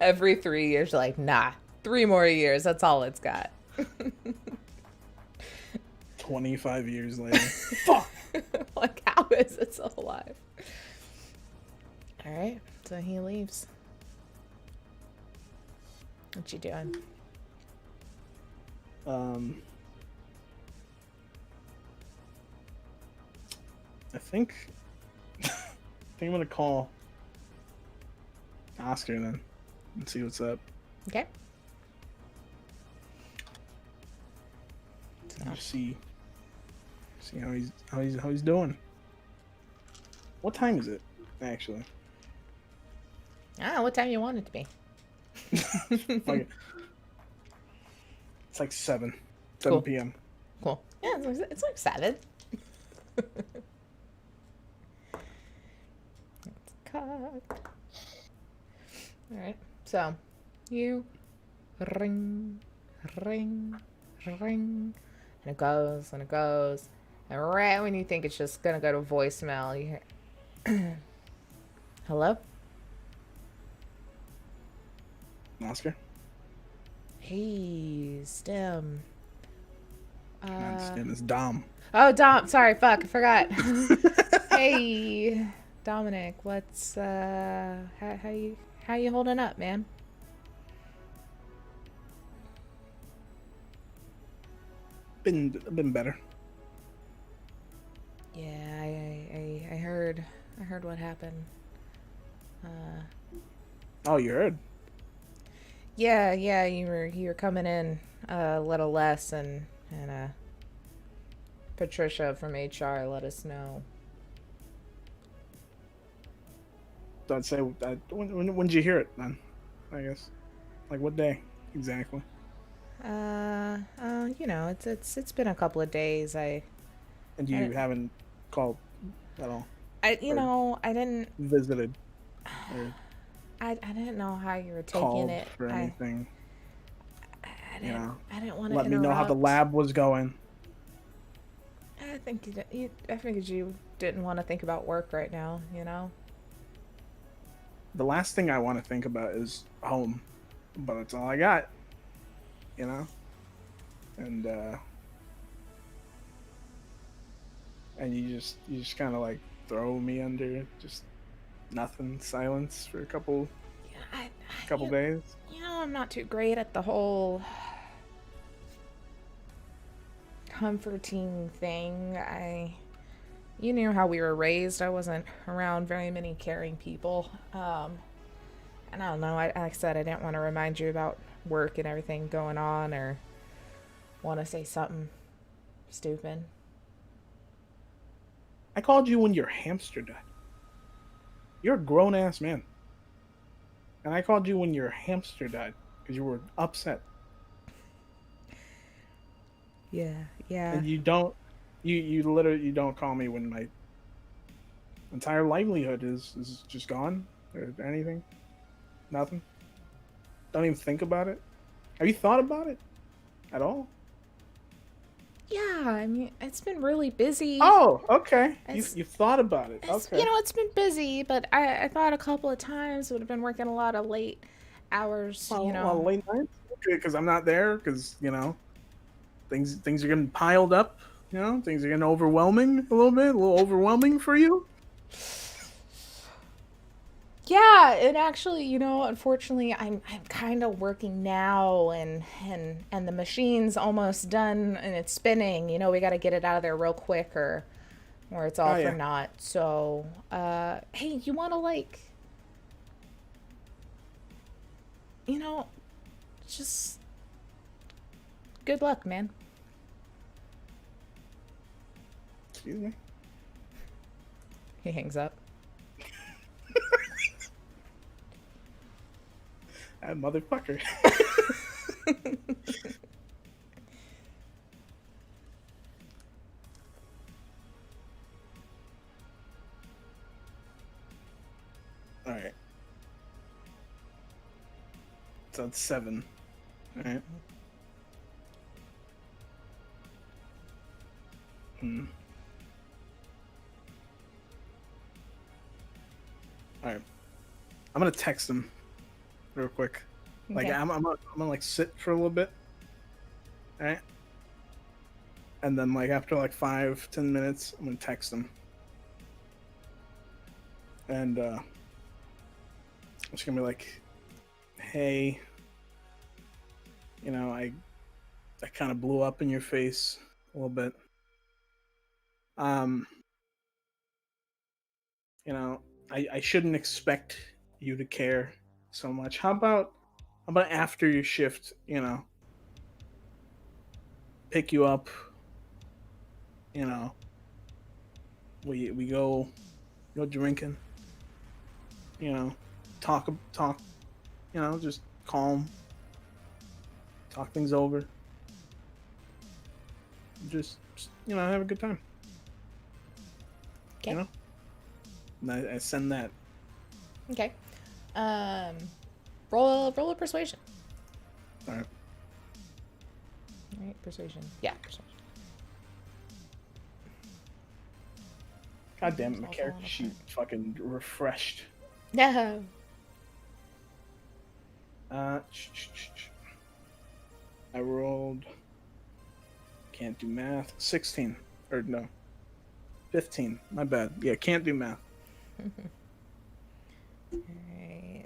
Every 3 years, you're like, nah, 3 more years. That's all it's got. 25 years later. Fuck! Like, how is it still alive? All right, so he leaves. What you doing? I think I'm gonna call Oscar then and see what's up. Okay. Just see how he's doing. What time is it, actually? What time you want it to be? Like, it's like 7 Cool. p.m. Cool. Yeah, it's like 7. It's cocked. All right. So, you ring, ring, ring, and it goes and it goes, and right when you think it's just gonna go to voicemail, you hear, "Hello? Oscar? Hey, Stim. Stim is Dom. Oh, Dom. Sorry, fuck, I forgot. Hey, Dominic. What's how you holding up, man? Been better. Yeah, I heard. I heard what happened. Uh, Oh, you heard? yeah, you were coming in a little less, and Patricia from HR let us know. So I'd say when did you hear it then? I guess like what day exactly? It's been a couple of days. And I you didn't, haven't called at all or I didn't, visited or I didn't know how you were taking called it. for anything? You know, I didn't want to let me know how the interrupt. lab was going. I figured you didn't want to think about work right now. You know. The last thing I want to think about is home, but that's all I got. You know, and and you just kind of like throw me under just nothing, silence for a Yeah, couple you, days. I'm not too great at the whole comforting thing. You knew how we were raised. I wasn't around very many caring people. And I don't know. Like I said, I didn't want to remind you about work and everything going on, or want to say something stupid. I called you when your hamster died. You're a grown ass man, and I called you when your hamster died because you were upset, Yeah, yeah. and you literally you don't call me when my entire livelihood is just gone or anything, nothing. Don't even think about it. Have you thought about it at all? Yeah, I mean, it's been really busy. Oh, okay. You It's you thought about it. Okay. it's been busy, but I thought a couple of times would have been working a lot of late hours, Well, late nights. Okay, because I'm not there. Because things are getting piled up. Things are getting overwhelming a little bit. A little overwhelming for you. Yeah, and actually, unfortunately, I'm kind of working now, and the machine's almost done and it's spinning. We got to get it out of there real quick, or it's all Oh for yeah. naught. So, hey, you want to you know, just good luck, man. Excuse me. He hangs up. That motherfucker. All right. So it's 7. All right. Hmm. All right. I'm gonna text him real quick. Like Okay. I'm gonna like sit for a little bit. All right. And then like after like 5-10 minutes, I'm gonna text him. And I'm just gonna be like, hey, I kind of blew up in your face a little bit. Um, you know, I shouldn't expect you to care so much. How about after your shift, pick you up, you know, we go drinking, you know, talk, just calm, talk things over, just have a good time, you Okay. know. And I send that. Okay. Um, roll a persuasion. All right. All right, persuasion. Yeah, persuasion. God damn it, It's my all character falling apart. sheet fucking refreshed. No. Uh, I rolled. Can't do math. 16 or no, 15. My bad. Yeah, can't do math. All right.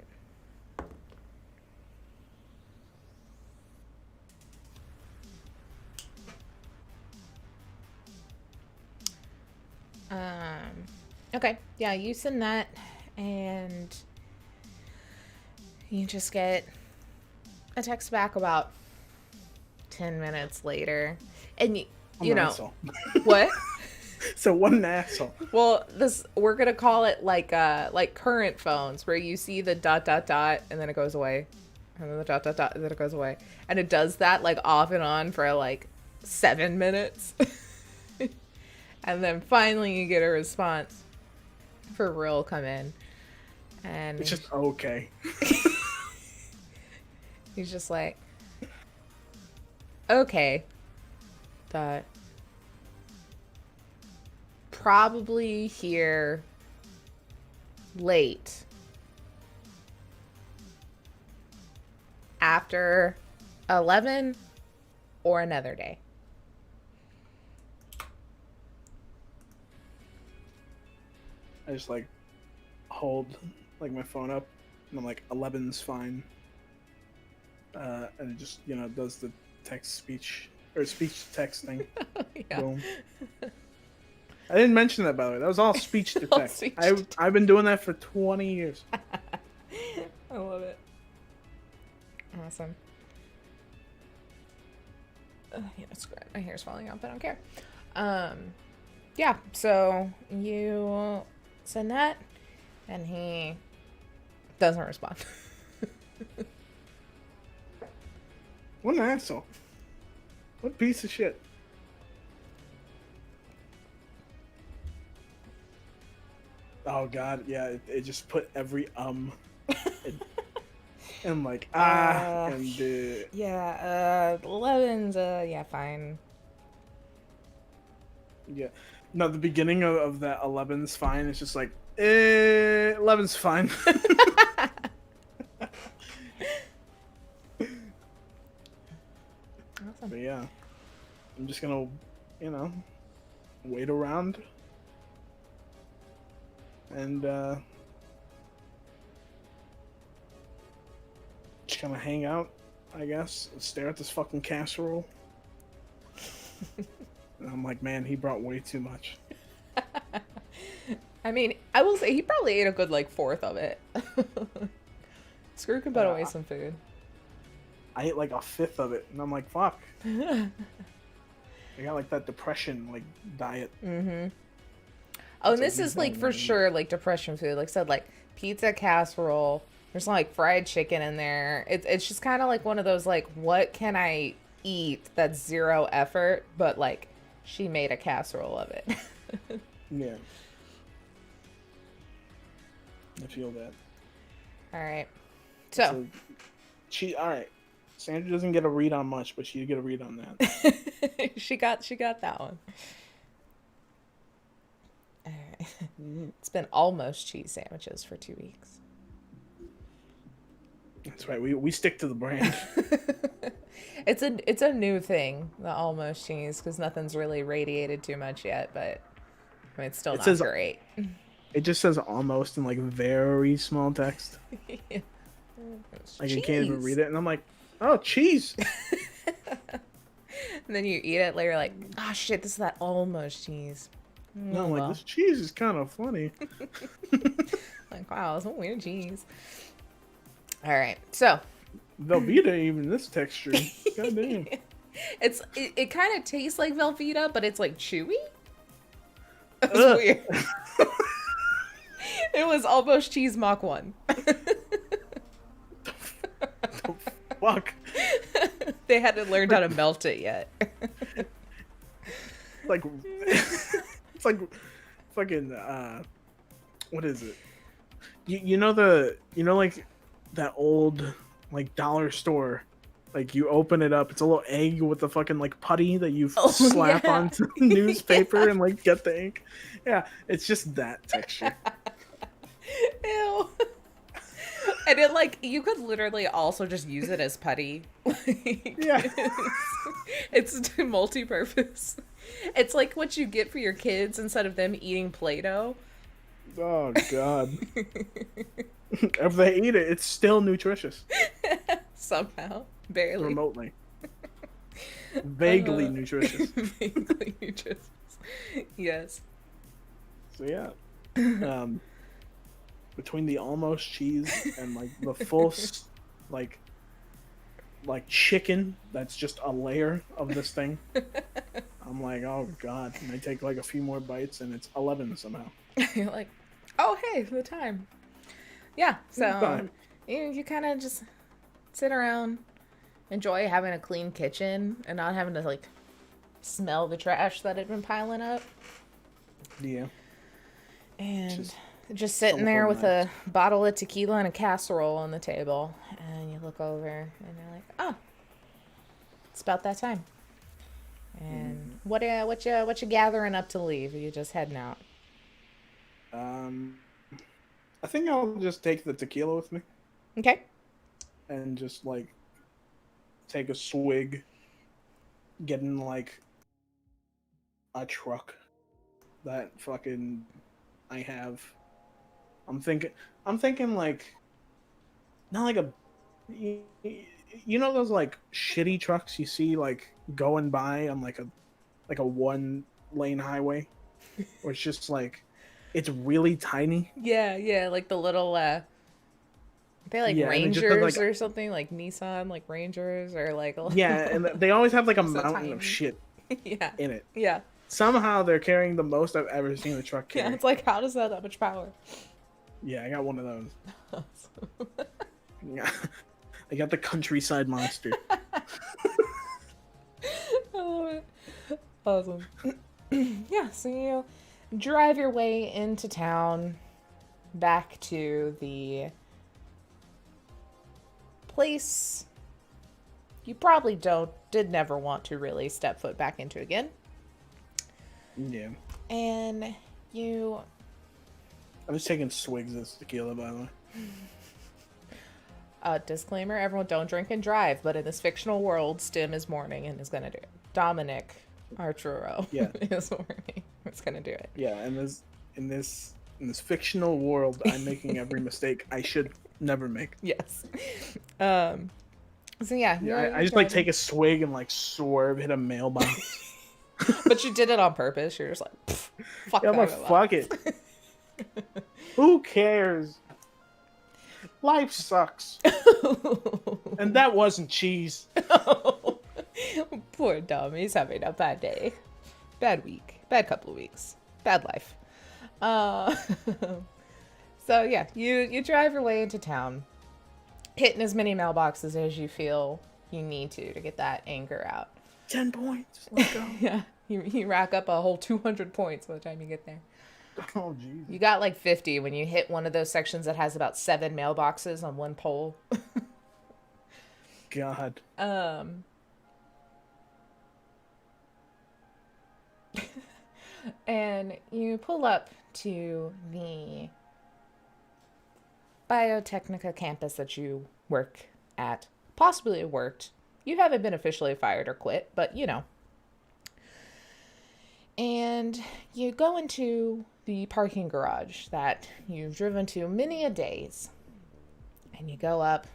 Okay, yeah, you send that, and you just get a text back about 10 minutes later, and you know Asshole. what? So what an asshole. Well, we're gonna call it like current phones, where you see the dot dot dot and then it goes away, and then the dot dot dot and then it goes away, and it does that like off and on for like 7 minutes, and then finally you get a response for real come in, and It's just okay. he's just like, okay, dot. Probably here late after 11 or another day. I just like hold like my phone up and I'm like 11's fine. And it just, does the text speech or speech to text thing. Yeah. Boom. I didn't mention that, by the way. That was all speech to All text. speech to I've been doing that for 20 years. I love it. Awesome. Yeah, screw it. My hair's falling out, but I don't care. Yeah, so you send that, and he doesn't respond. What an asshole. What a piece of shit. Oh god, yeah, it just put every and like and yeah, 11's yeah, fine. yeah. No, the beginning of that 11's fine. It's just like 11's fine. Awesome. But yeah, I'm just gonna, wait around and just gonna hang out, I guess, and stare at this fucking casserole. And I'm like, man, he brought way too much. I mean, I will say he probably ate a good like fourth of it. Screw can put away some food. I ate like a fifth of it, and I'm like, fuck. I got like that depression like diet. Mm-hmm. Oh, and this is like for sure like depression food. Like I said, like pizza casserole. There's like fried chicken in there. It's just kind of like one of those like, what can I eat that's zero effort, but like she made a casserole of it. Yeah. I feel that. All right. So all right. Sandra doesn't get a read on much, but she get a read on that. she got that one. All right. It's been almost cheese sandwiches for 2 weeks. That's right. We stick to the brand. It's a new thing, the almost cheese, because nothing's really radiated too much yet, but I mean, it's still not great. It just says almost in like very small text. Yeah. Like I can't even read it, and I'm like, oh, cheese. And then you eat it later, like, oh shit, this is that almost cheese. No, I'm like, this cheese is kind of funny. Like, wow, some weird cheese. All right, so Velveeta, even this texture. God damn. It kind of tastes like Velveeta, but it's like chewy. That was weird. It was almost cheese Mach 1. Fuck. They hadn't learned how to melt it yet. Like, it's like fucking, what is it? You know like that old, like, dollar store, like, you open it up, it's a little egg with the fucking, like, putty that you slap onto the newspaper and, like, get the ink. Yeah, it's just that texture. Ew. And it, like, you could literally also just use it as putty. Like, yeah. It's multi-purpose. It's like what you get for your kids instead of them eating Play-Doh. Oh, God. If they eat it, it's still nutritious. Somehow. Barely. Remotely. Vaguely nutritious. Vaguely nutritious. Yes. So yeah, um, between the almost cheese and like the full like chicken that's just a layer of this thing, I'm like, oh god. And I take like a few more bites, and it's 11 somehow. You're like, oh hey, the time. Yeah. It's So time. you kind of just sit around, enjoy having a clean kitchen and not having to like smell the trash that had been piling up. Yeah. And just sitting there with a bottle of tequila and a casserole on the table, and you look over and you're like, oh, it's about that time. And what you gathering up to leave? Are you just heading out? I think I'll just take the tequila with me Okay. and just like take a swig, get in like a truck that fucking I have. I'm thinking like not like a you know those like shitty trucks you see like going by on like a one lane highway where it's just like it's really tiny. Yeah, like the little they like Yeah, and it just has Rangers like or something, like Nissan like Rangers or like yeah, and they always have like a so mountain tiny. of shit Yeah. in it. Yeah. Somehow they're carrying the most I've ever seen a truck carry. Yeah, it's like how does that have much power? Yeah, I got one of those. Yeah. I got the countryside monster. Oh, awesome. Yeah, so you drive your way into town back to the place you probably did never want to really step foot back into again. Yeah. And you I'm just taking swigs of this tequila, by the way. disclaimer, everyone don't drink and drive, but in this fictional world, Stim is mourning and is gonna do it. Dominic Arturo is mourning. It's gonna do it. Yeah, and in this fictional world, I'm making every mistake I should never make. Yes. So yeah, I just like take a swig and like swerve, hit a mailbox. But you did it on purpose. You're just like, fuck Yeah, that. I'm like, fuck it. Who cares? Life sucks. And that wasn't cheese. Poor Dom. He's having a bad day. Bad week. Bad couple of weeks. Bad life. So yeah, you drive your way into town, hitting as many mailboxes as you feel you need to get that anger out. 10 points. Let's go. Yeah, you rack up a whole 200 points by the time you get there. Oh, jeez. You got like 50 when you hit one of those sections that has about 7 mailboxes on one pole. God. And you pull up to the Biotechnica campus that you work at. Possibly worked. You haven't been officially fired or quit, but you know. And you go into the parking garage that you've driven to many a days. And you go up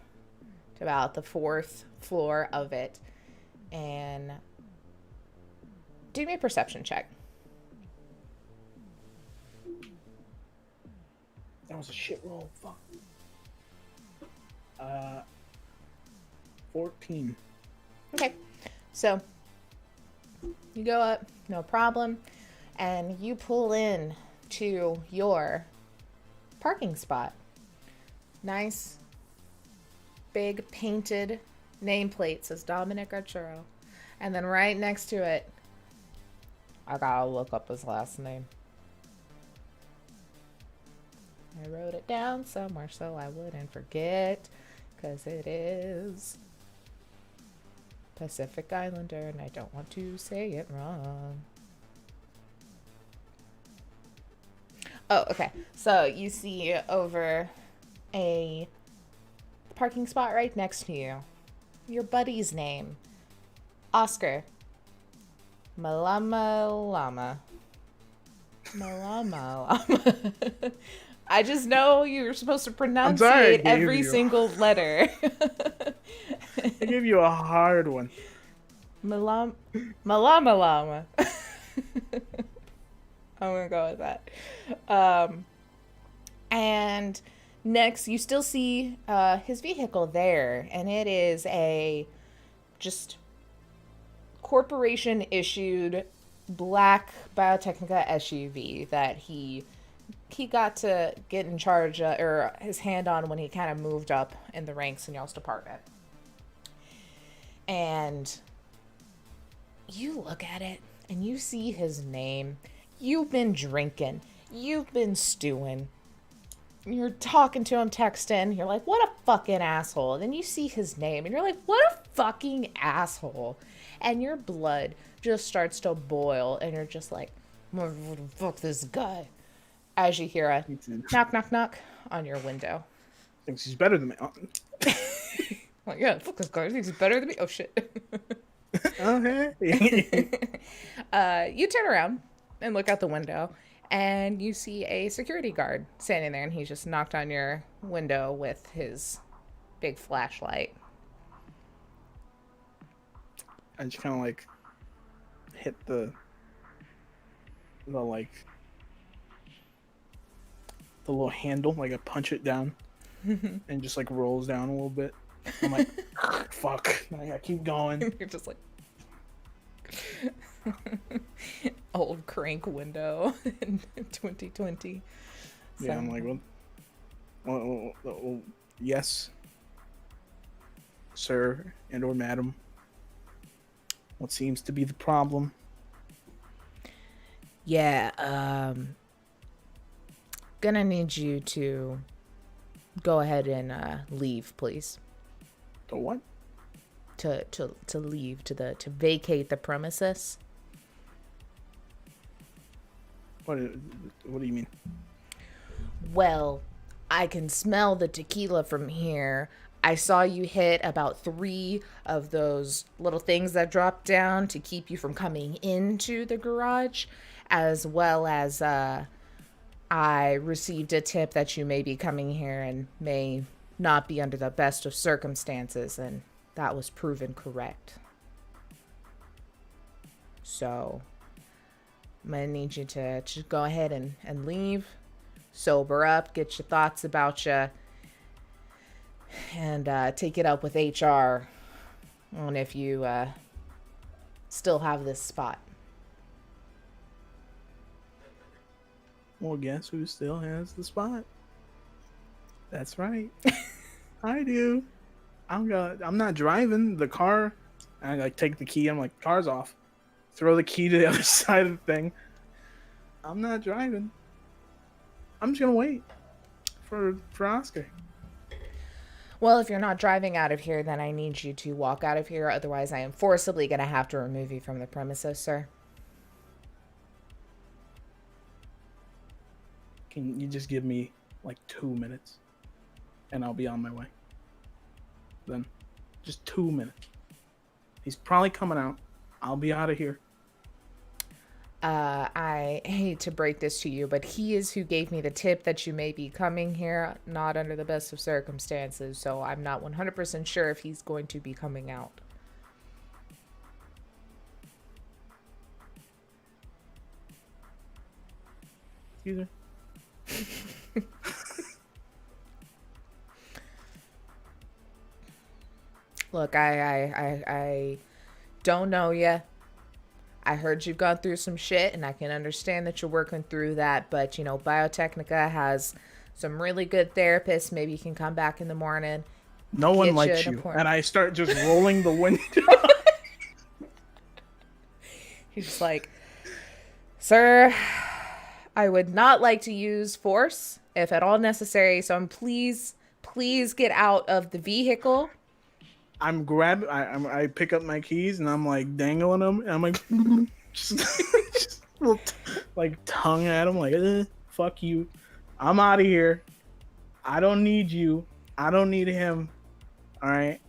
to about the 4th floor of it. And do me a perception check. That was a shit roll. Fuck. 14. Okay. So you go up, no problem. And you pull in to your parking spot. Nice, big painted nameplate says Dominic Arturo. And then right next to it, I gotta look up his last name. I wrote it down somewhere so I wouldn't forget, because it is Pacific Islander and I don't want to say it wrong. Oh, okay. So you see over a parking spot right next to you, your buddy's name, Oscar Malama Lama. Malama Lama. I just know you're supposed to pronunciate every single letter. I gave you a hard one. Malama Lama. I'm gonna go with that. Um, and next, you still see his vehicle there, and it is a just corporation issued black Biotechnica SUV that he got to get in charge or his hand on when he kind of moved up in the ranks in y'all's department. And you look at it and you see his name. You've been drinking. You've been stewing. You're talking to him, texting. You're like, what a fucking asshole. And then you see his name and you're like, what a fucking asshole. And your blood just starts to boil and you're just like, fuck this guy. As you hear a knock, knock, knock on your window. Thinks he's better than me. Like, yeah, fuck this guy. He thinks he's better than me. Oh, shit. Okay. You turn around and look out the window, and you see a security guard standing there, and he just knocked on your window with his big flashlight. I just kind of like hit the like the little handle, like I punch it down, and just like rolls down a little bit. I'm like, fuck, I gotta keep going. You're just like old crank window in 2020. So. Yeah, I'm like, well, yes, sir and or madam. What seems to be the problem? Yeah, gonna need you to go ahead and leave, please. The what? To leave, to vacate the premises. What do you mean? Well, I can smell the tequila from here. I saw you hit about 3 of those little things that drop down to keep you from coming into the garage, as well as I received a tip that you may be coming here and may not be under the best of circumstances, and that was proven correct. So I'm gonna need you to just go ahead and leave, sober up, get your thoughts about you, and take it up with HR on if you still have this spot. Well, guess who still has the spot? That's right. I do. I'm not driving the car. I like take the key. I'm like, car's off. Throw the key to the other side of the thing. I'm not driving. I'm just gonna wait for Oscar. Well, if you're not driving out of here, then I need you to walk out of here. Otherwise, I am forcibly gonna have to remove you from the premises, sir. Can you just give me like 2 minutes? And I'll be on my way. Then, just 2 minutes. He's probably coming out. I'll be out of here. I hate to break this to you, but he is who gave me the tip that you may be coming here, not under the best of circumstances, so I'm not 100% sure if he's going to be coming out. Excuse me? Look, I don't know ya. I heard you've gone through some shit, and I can understand that you're working through that, but, you know, Biotechnica has some really good therapists. Maybe you can come back in the morning. No one likes you. And I start just rolling the window. He's just like, sir, I would not like to use force, if at all necessary, so please get out of the vehicle. I pick up my keys and I'm like dangling them and I'm like just little like tongue at him like fuck you, I'm out of here, I don't need you, I don't need him, all right,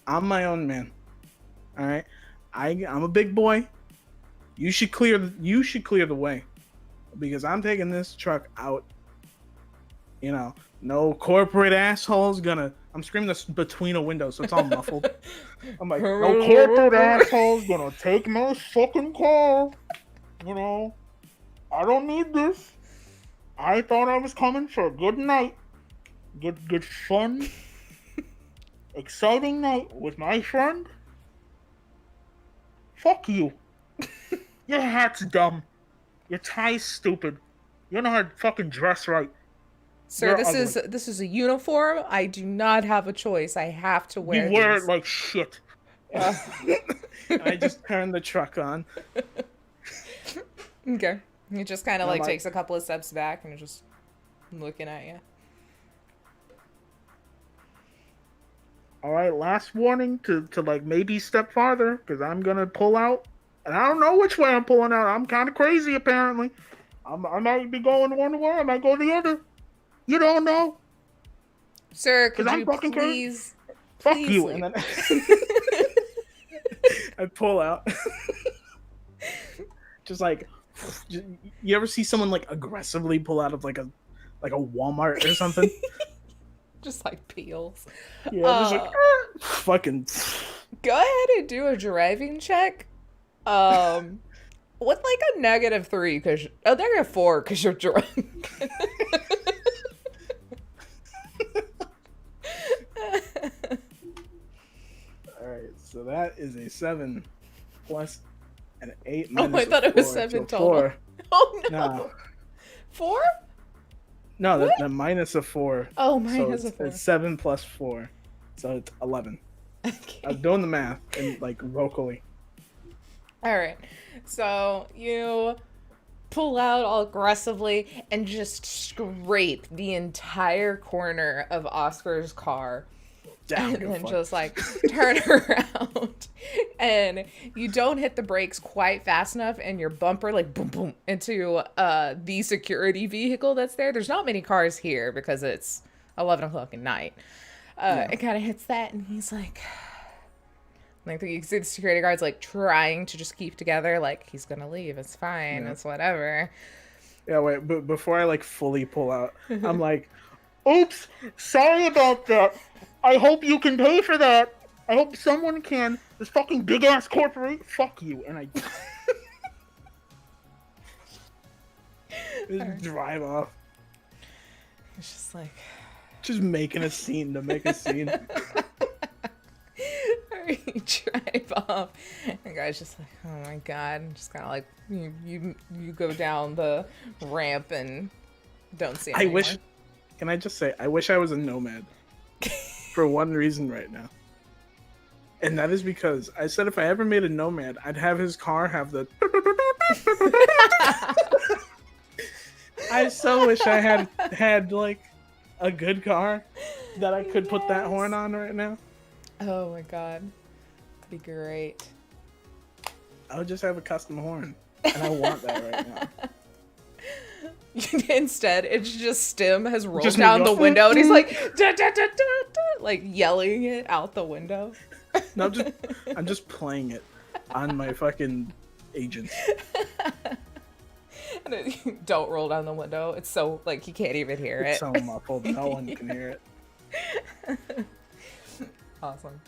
I'm my own man, all right, I'm a big boy, you should clear the way because I'm taking this truck out, you know, no corporate asshole's gonna. I'm screaming this between a window, so it's all muffled. I'm like, no corporate asshole's gonna take my fucking car. You know, I don't need this. I thought I was coming for a good night. Good fun. Exciting night with my friend. Fuck you. Your hat's dumb. Your tie's stupid. You don't know how to fucking dress right. Sir, this is a uniform. I do not have a choice. I have to wear You wear these. it like shit. I just turned the truck on. Okay. He just kind of I'm like takes a couple of steps back and is just looking at you. All right, last warning to like maybe step farther because I'm gonna pull out, and I don't know which way I'm pulling out. I'm kind of crazy apparently. I might be going one way, I might go the other. You don't know. Sir, could I'm you fucking please, Fuck please you. leave? And then I pull out. Just like, you ever see someone like aggressively pull out of like a Walmart or something? Just like peels. Yeah, just like fucking. Go ahead and do a driving check. With like a -3 because -4 because you're drunk. All right, so that is a 7 plus an 8 Oh, I thought it was 7 total. 4. Oh no. No. 4? No, the minus a 4. Oh, minus so a 4. It's 7 plus 4, so it's 11. Okay. I was doing the math and like vocally. All right. So you pull out all aggressively and just scrape the entire corner of Oscar's car. Down, And then just like turn around, and you don't hit the brakes quite fast enough, and your bumper like boom boom into the security vehicle that's there. There's not many cars here because it's 11 o'clock at night. It kind of hits that, and he's like you can see the security guard's like trying to just keep together, like he's gonna leave. It's fine. It's whatever. Yeah, wait, but before I like fully pull out, I'm like, oops, sorry about that. I hope you can pay for that. I hope someone can. This fucking big ass corporate, fuck you. And I just drive off. It's just like just making a scene to make a scene. You drive off, and the guy's just like, oh my god, and just kind of like you go down the ramp and don't see him anymore. Can I just say, I wish I was a nomad for one reason right now, and that is because I said if I ever made a nomad, I'd have his car have the. I so wish I had like a good car that I could put that horn on right now. Oh my god. That'd be great. I would just have a custom horn. And I want that right now. Instead, it's just Stim has rolled down the window and he's like, da, da, da, da, da, like yelling it out the window. No, I'm just playing it on my fucking agent. Don't roll down the window. It's so, like, you can't even hear it. It's so muffled. No one can hear it. Awesome.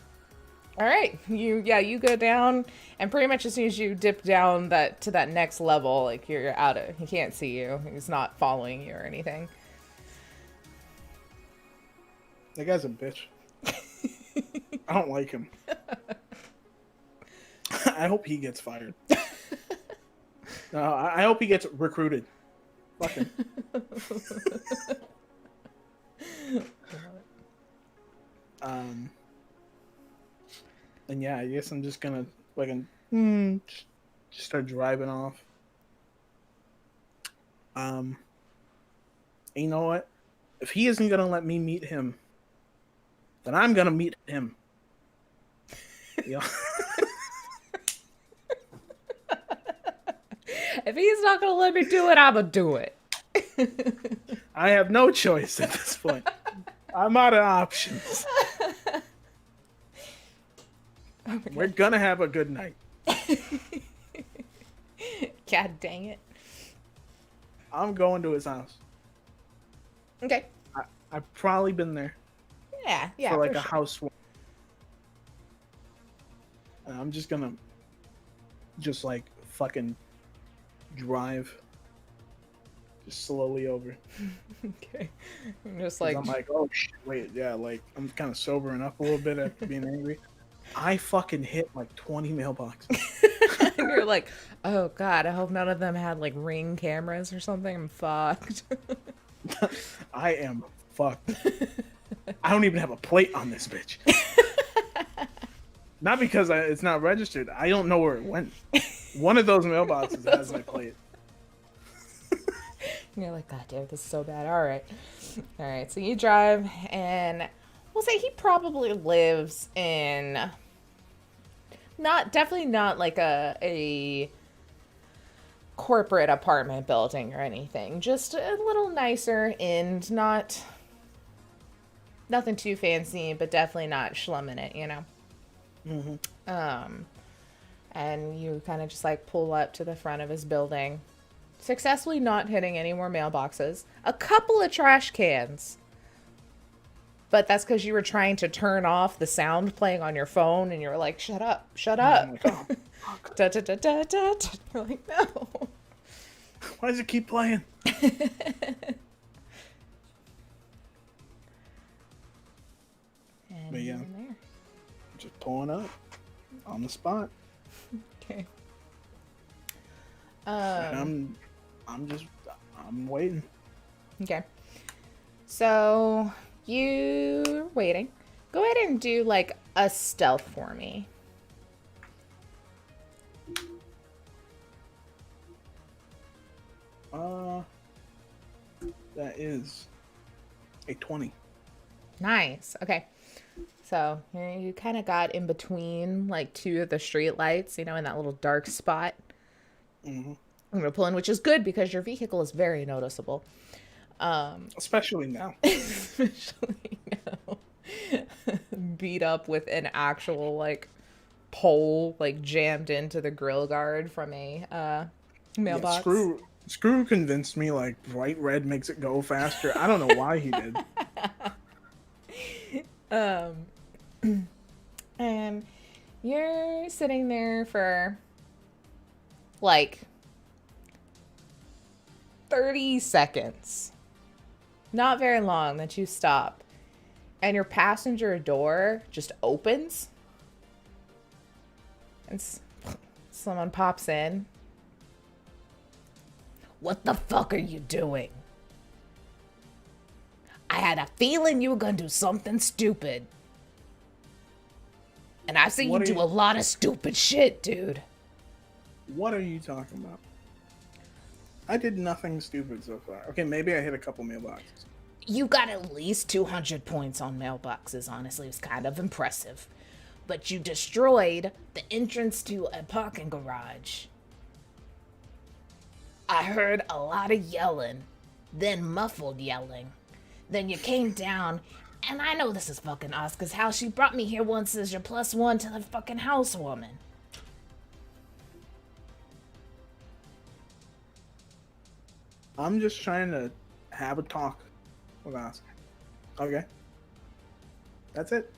All right, you go down, and pretty much as soon as you dip down to that next level, like you're out of. He can't see you. He's not following you or anything. That guy's a bitch. I don't like him. I hope he gets fired. No, I hope he gets recruited. Fuck him. And yeah, I guess I'm just gonna fucking just start driving off. And you know what? If he isn't gonna let me meet him, then I'm gonna meet him. Yeah. If he's not gonna let me do it, I'm gonna do it. I have no choice at this point. I'm out of options. We're gonna have a good night. God dang it. I'm going to his house. Okay. I've probably been there. Yeah, for like for a sure. house. And I'm just gonna like fucking drive just slowly over. Okay. I'm just 'Cause like, I'm like, oh shit, wait, yeah, like I'm kind of sobering up a little bit after being angry. I fucking hit like 20 mailboxes. and you're like, oh god, I hope none of them had like Ring cameras or something. I'm fucked. I am fucked. I don't even have a plate on this bitch. Not because it's not registered. I don't know where it went. One of those mailboxes has my plate. And you're like, god damn, this is so bad. All right. So you drive, and we'll say he probably lives in definitely not like a corporate apartment building or anything. Just a little nicer and nothing too fancy, but definitely not schlumming it, you know. Mm-hmm. And you kind of just like pull up to the front of his building, successfully not hitting any more mailboxes. A couple of trash cans. But that's because you were trying to turn off the sound playing on your phone, and you were like, shut up, shut up. I'm like, oh, fuck. Da, da, da, da, da. You're like, no. Why does it keep playing? And But yeah. in there. Just pulling up on the spot. Okay. And I'm waiting. Okay. So you're waiting. Go ahead and do like a stealth for me. That is a 20. Nice. Okay. So you kind of got in between like two of the street lights, you know, in that little dark spot. Mm-hmm. I'm gonna pull in, which is good because your vehicle is very noticeable. Especially now. Especially now. Beat up with an actual like pole like jammed into the grill guard from a mailbox. Yeah, Screw convinced me like bright red makes it go faster. I don't know why he did. And you're sitting there for like 30 seconds. Not very long that you stop. And your passenger door just opens. And someone pops in. What the fuck are you doing? I had a feeling you were gonna do something stupid. And I've seen you do a lot of stupid shit, dude. What are you talking about? I did nothing stupid so far. Okay, maybe I hit a couple mailboxes. You got at least 200 points on mailboxes, honestly. It was kind of impressive. But you destroyed the entrance to a parking garage. I heard a lot of yelling, then muffled yelling. Then you came down, and I know this is fucking Oscar's house. She brought me here once as your +1 to the fucking housewoman. I'm just trying to have a talk with Oscar. Okay. That's it.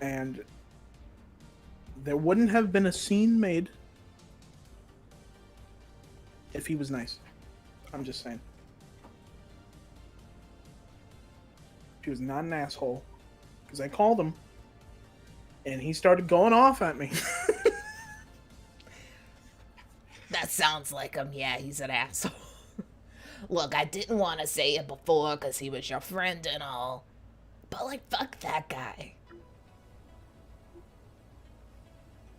And there wouldn't have been a scene made if he was nice. I'm just saying. He was not an asshole. Because I called him. And he started going off at me. That sounds like him. Yeah, he's an asshole. Look, I didn't want to say it before because he was your friend and all. But, like, fuck that guy.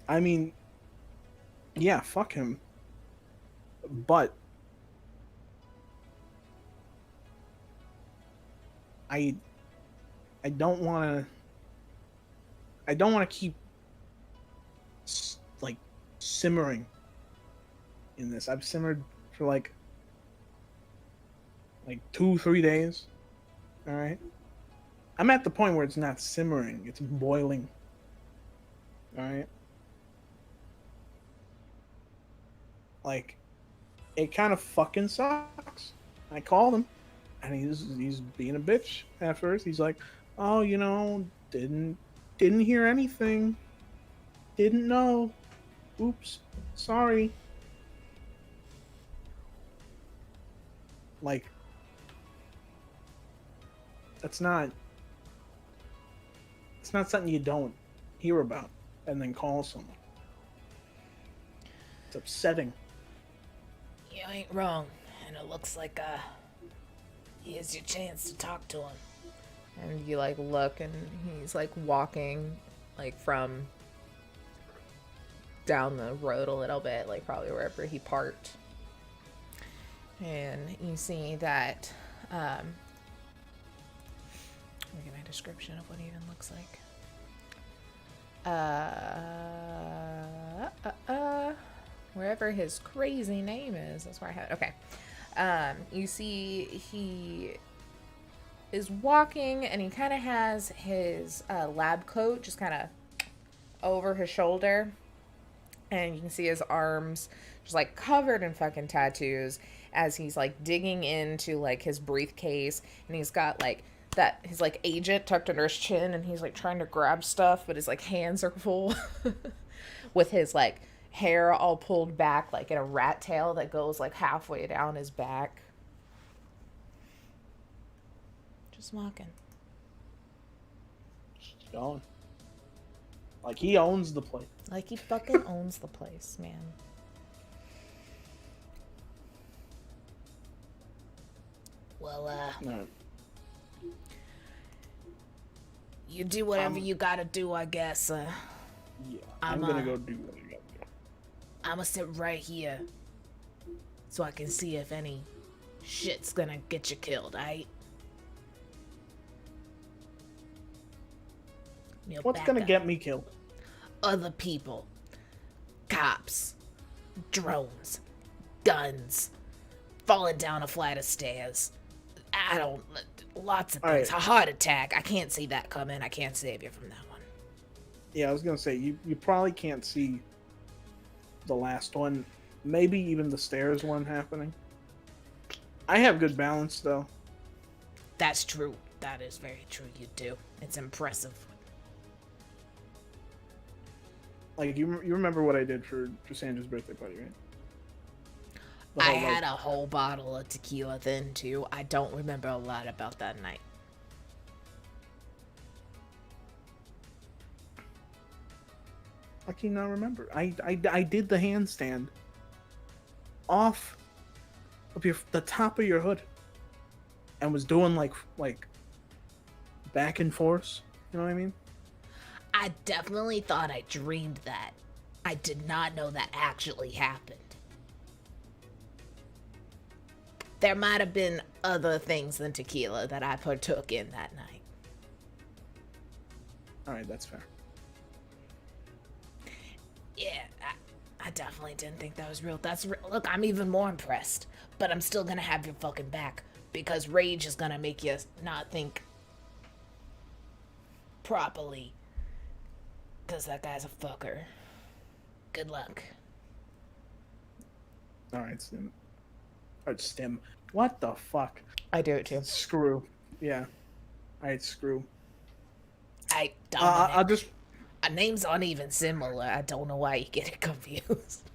I mean, yeah, fuck him. But I don't want to keep like simmering in this. I've simmered for like 2-3 days. All right. I'm at the point where it's not simmering, it's boiling. All right. Like, it kind of fucking sucks. I called him, and he's being a bitch at first. He's like, "Oh, you know, didn't hear anything, didn't know, oops, sorry." Like, that's not. It's not something you don't hear about and then call someone. It's upsetting. You ain't wrong, and it looks like here's your chance to talk to him. And you like look, and he's like walking, like from down the road a little bit, like probably wherever he parked. And you see that. Let me get my description of what he even looks like. Wherever his crazy name is, that's where I had it. Okay. You see he is walking, and he kind of has his lab coat just kind of over his shoulder, and you can see his arms just like covered in fucking tattoos as he's like digging into like his briefcase, and he's got like that his like agent tucked under his chin, and he's like trying to grab stuff, but his like hands are full with his like hair all pulled back like in a rat tail that goes like halfway down his back. Just walking. Just going. Like he owns the place. Like he fucking owns the place, man. Well, No. you do whatever you gotta do, I guess. Yeah, I'm gonna go do what I gotta do. I'm gonna sit right here so I can see if any shit's gonna get you killed, aight? What's gonna get me killed? Other people. Cops. Drones. Guns. Falling down a flight of stairs. Lots of things. Right. A heart attack. I can't see that coming. I can't save you from that one. Yeah, I was gonna say you probably can't see the last one, maybe even the stairs one happening. I have good balance though. That's true. That is very true. You do. It's impressive. Like you remember what I did for Sandra's birthday party, right? I had a whole bottle of tequila then too. I don't remember a lot about that night. How can you not remember? I did the handstand off of the top of your hood and was doing like back and forth. You know what I mean? I definitely thought I dreamed that. I did not know that actually happened. There might have been other things than tequila that I partook in that night. All right, that's fair. Yeah, I definitely didn't think that was real. Look, I'm even more impressed. But I'm still gonna have your fucking back. Because rage is gonna make you not think properly. Because that guy's a fucker. Good luck. Alright, Stim. Or Stim. What the fuck? I do it too. Screw. Yeah. Alright, screw. Dominic. I'll just... Our names aren't even similar. I don't know why you get it confused.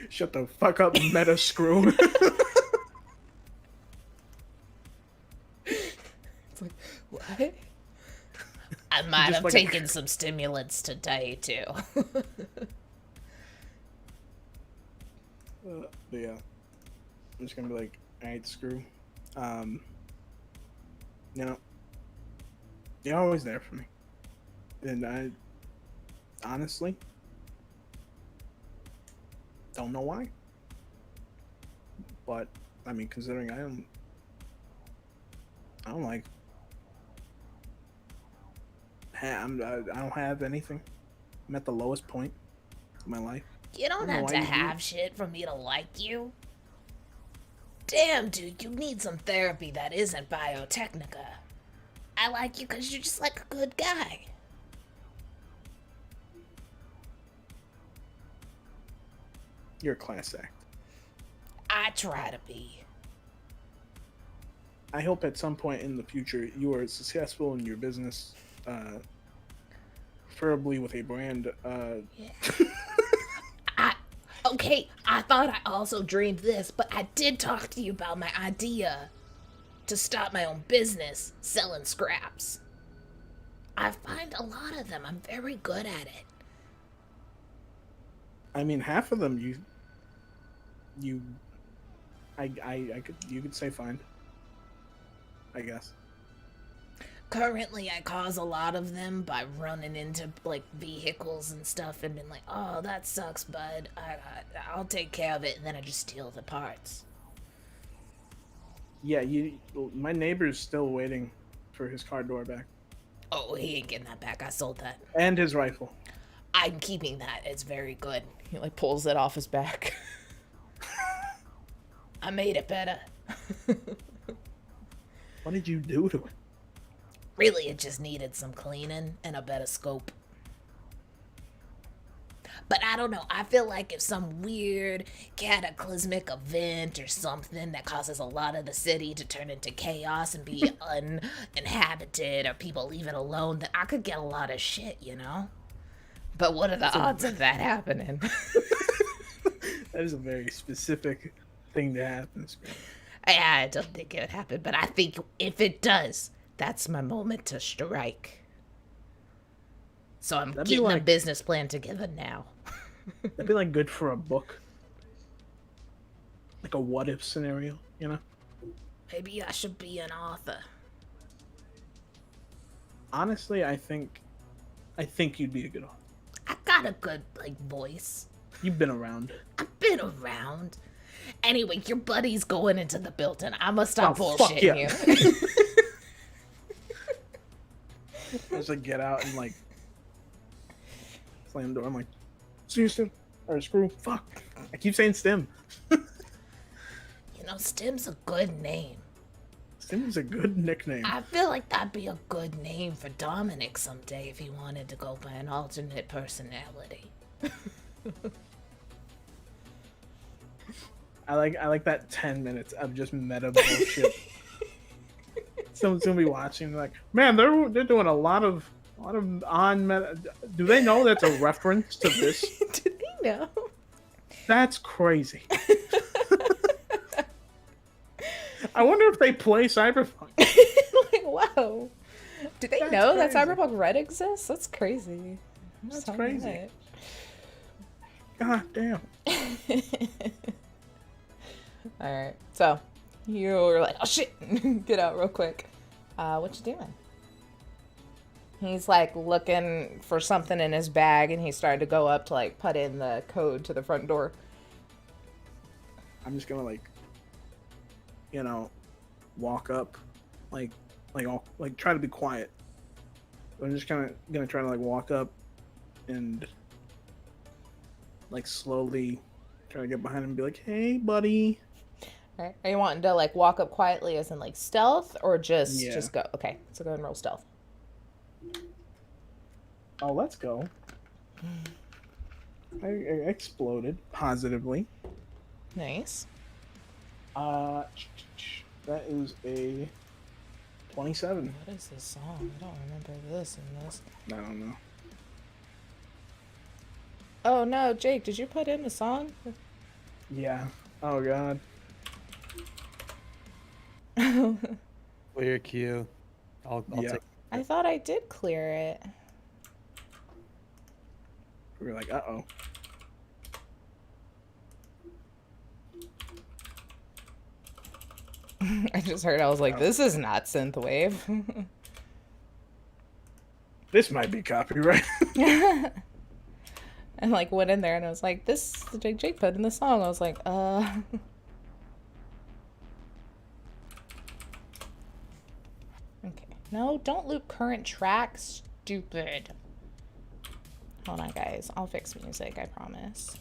Shut the fuck up, meta screw. It's like, what? I might have taken some stimulants today, too. But yeah. I'm just gonna be like, alright, screw. You know, you're always there for me. And I honestly don't know why. But I mean, considering I don't like I don't have anything. I'm at the lowest point of my life. You don't have to have shit for me to like you. Damn, dude, you need some therapy that isn't Biotechnica. I like you because you're just like a good guy. You're a class act. I try to be. I hope at some point in the future you are successful in your business, preferably with a brand. Yeah. Okay, I thought I also dreamed this, but I did talk to you about my idea to start my own business selling scraps. I find a lot of them. I'm very good at it. I mean, half of them you could say fine. I guess. Currently, I cause a lot of them by running into like vehicles and stuff and being like, "Oh, that sucks, bud. I'll take care of it," and then I just steal the parts. Yeah, my neighbor's still waiting for his car door back. Oh, he ain't getting that back. I sold that. And his rifle. I'm keeping that. It's very good. He like pulls it off his back. I made it better. What did you do to it? Really, it just needed some cleaning and a better scope. But I don't know. I feel like if some weird cataclysmic event or something that causes a lot of the city to turn into chaos and be uninhabited or people leave it alone, then I could get a lot of shit, you know? But what are the odds of that happening? That is a very specific thing to happen. I don't think it would happen, but I think if it does, that's my moment to strike. So I'm getting a business plan together now. That'd be like good for a book. Like a what if scenario, you know? Maybe I should be an author. Honestly, I think you'd be a good author. I got a good voice. You've been around. I've been around. Anyway, your buddy's going into the building. I must stop bullshitting you. I just get out and slam the door. I'm like, see you, Stim. Or screw. Fuck. I keep saying Stim. Stim's a good name. Stim is a good nickname. I feel like that'd be a good name for Dominic someday if he wanted to go by an alternate personality. I like that 10 minutes of just meta bullshit. Someone's gonna be watching, like, man, they're doing a lot of on meta. Do they know that's a reference to this? Do they know? That's crazy. I wonder if they play Cyberpunk. Wow. Do they know that Cyberpunk Red exists? That's crazy. That's crazy. God damn. Alright, so you were like, oh shit, get out real quick. What you doing? He's looking for something in his bag and he started to go up to put in the code to the front door. I'm just gonna walk up, try to be quiet. I'm just gonna try to walk up and slowly try to get behind him and be like, hey buddy. Alright. Are you wanting to walk up quietly as in stealth or just go? Okay, so go ahead and roll stealth. Oh, let's go. I exploded positively. Nice. That is a 27. What is this song? I don't remember this in this. I don't know. Oh no, Jake, did you put in a song? Yeah. Oh god. Clear queue. I'll take it. I thought I did clear it. We were like, uh-oh. I just heard, I was like, this is not synthwave. This might be copyright. And went in there and I was like, this Jake put in the song. I was like, Okay. No, don't loop current track, stupid. Hold on, guys. I'll fix music, I promise.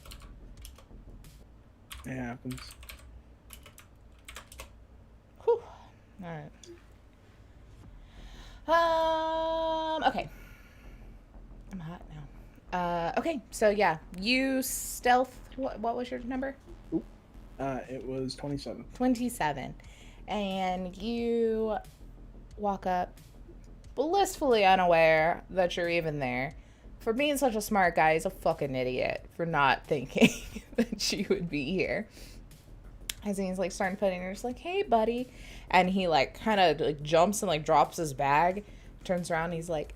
It happens. Whew. Alright. Okay. I'm hot now. Okay, so yeah. You stealth, what was your number? Ooh. It was 27. 27. And you walk up, blissfully unaware that you're even there. for being such a smart guy, he's a fucking idiot for not thinking that she would be here. As he's like starting putting her, just like, hey, buddy. And he like kind of like jumps and like drops his bag, turns around, and he's like,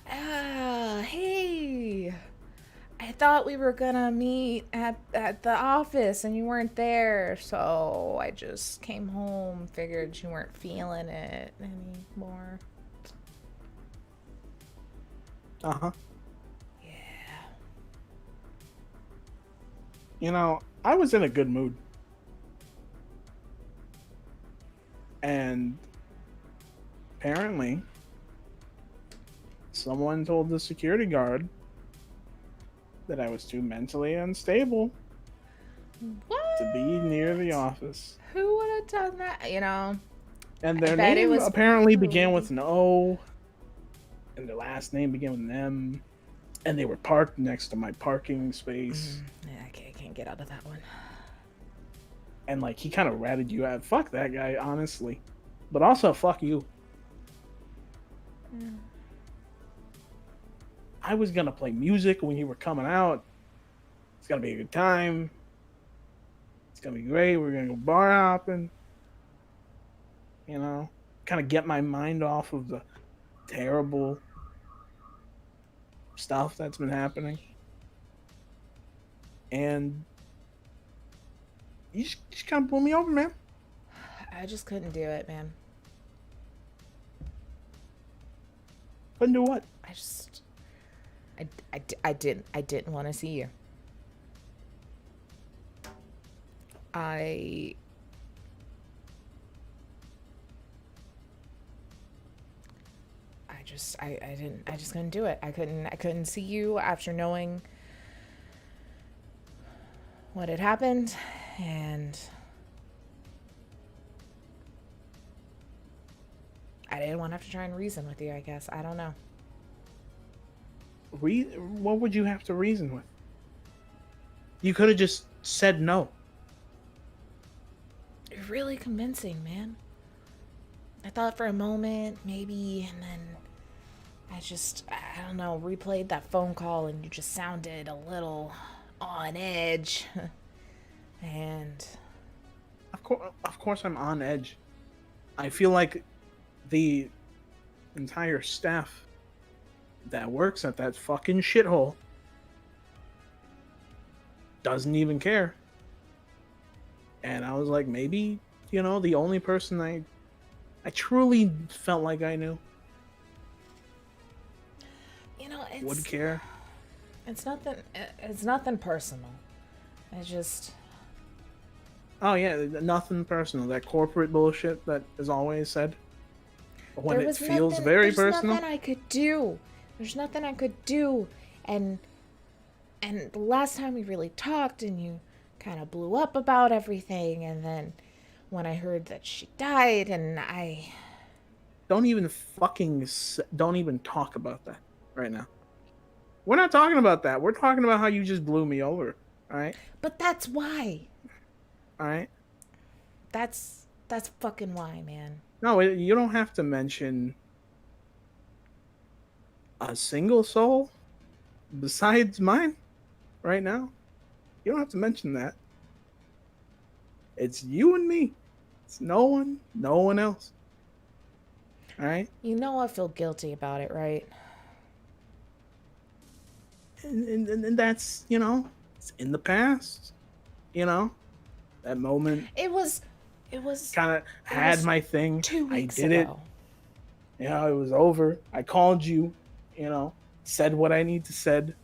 hey, I thought we were gonna meet at the office and you weren't there, so I just came home, figured you weren't feeling it anymore. Uh-huh. Yeah. You know, I was in a good mood. And apparently, someone told the security guard that I was too mentally unstable What? to be near the office. Who would have done that? You know? And their bet it name was apparently probably- began with an O, and their last name began with an M, and they were parked next to my parking space. Yeah, I can't get out of that one. And like he kind of ratted you out. Fuck that guy, honestly, but also fuck you. Yeah. I was gonna play music when you were coming out. It's gonna be a good time. It's gonna be great. We're gonna go bar hopping. You know, kind of get my mind off of the terrible stuff that's been happening. And you just kind of blew me over, man. I just couldn't do it, man. Couldn't do what? I didn't want to see you. I just couldn't do it. I couldn't see you after knowing what had happened, and I didn't want to have to try and reason with you, I guess. I don't know. What would you have to reason with? You could have just said no. You're really convincing, man. I thought for a moment, maybe, and then I don't know, replayed that phone call and you just sounded a little on edge. And Of course I'm on edge. I feel like the entire staff that works at that fucking shithole doesn't even care. And I was like, maybe, you know, the only person I truly felt like I knew would care. It's nothing personal. It's just, Oh yeah, nothing personal. That corporate bullshit that is always said. But when it feels very personal. There's nothing I could do. There's nothing I could do. And the last time we really talked and you kind of blew up about everything, and then when I heard that she died, and Don't even talk about that right now. We're not talking about that. We're talking about how you just blew me over. All right. But that's why. All right. That's fucking why, man. No, you don't have to mention a single soul besides mine right now. You don't have to mention that. It's you and me. It's no one else. All right? You know I feel guilty about it, right? And that's, you know, it's in the past. You know, that moment It was kind of had my thing. 2 weeks I did ago. it. You know, it was over. I called you, you know, said what I need to said.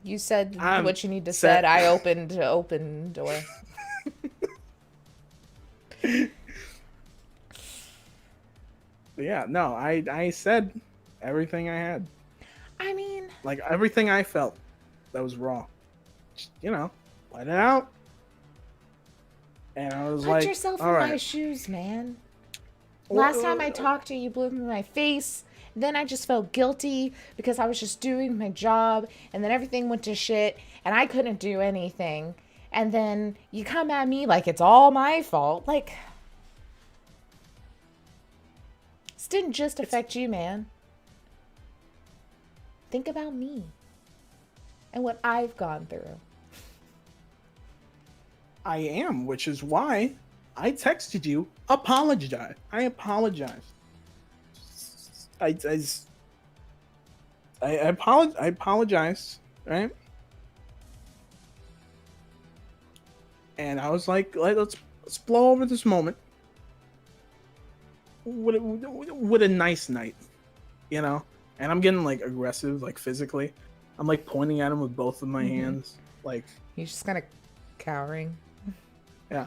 You said I'm what you need to set. said. I opened to open door. Yeah, no, I said everything I had. I mean, Like everything I felt that was wrong. Just, you know, let it out. And I was put like, yourself in all my right. shoes, man. Last time I talked to you, you blew up in my face. Then I just felt guilty because I was just doing my job, and then everything went to shit, and I couldn't do anything. And then you come at me like it's all my fault. Like, This didn't just affect you, man. Think about me and what I've gone through. I am, which is why I texted you. Apologize. I apologize. I apologize, right? And I was like, let's blow over this moment with a nice night, you know? And I'm getting like aggressive, like physically. I'm like pointing at him with both of my hands. Like, He's just kind of cowering. yeah.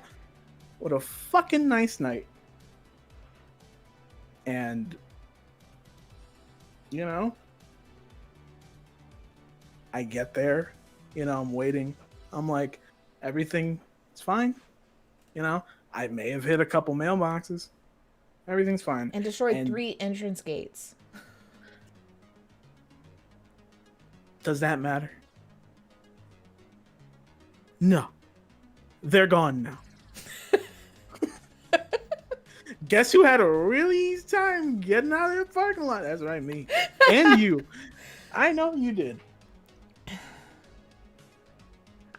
What a fucking nice night. And, you know, I get there, you know, I'm waiting. I'm like, everything is fine. You know, I may have hit a couple mailboxes. Everything's fine. And destroyed 3 entrance gates. Does that matter? No. They're gone now. Guess who had a really easy time getting out of the parking lot? That's right, me. And you. I know you did.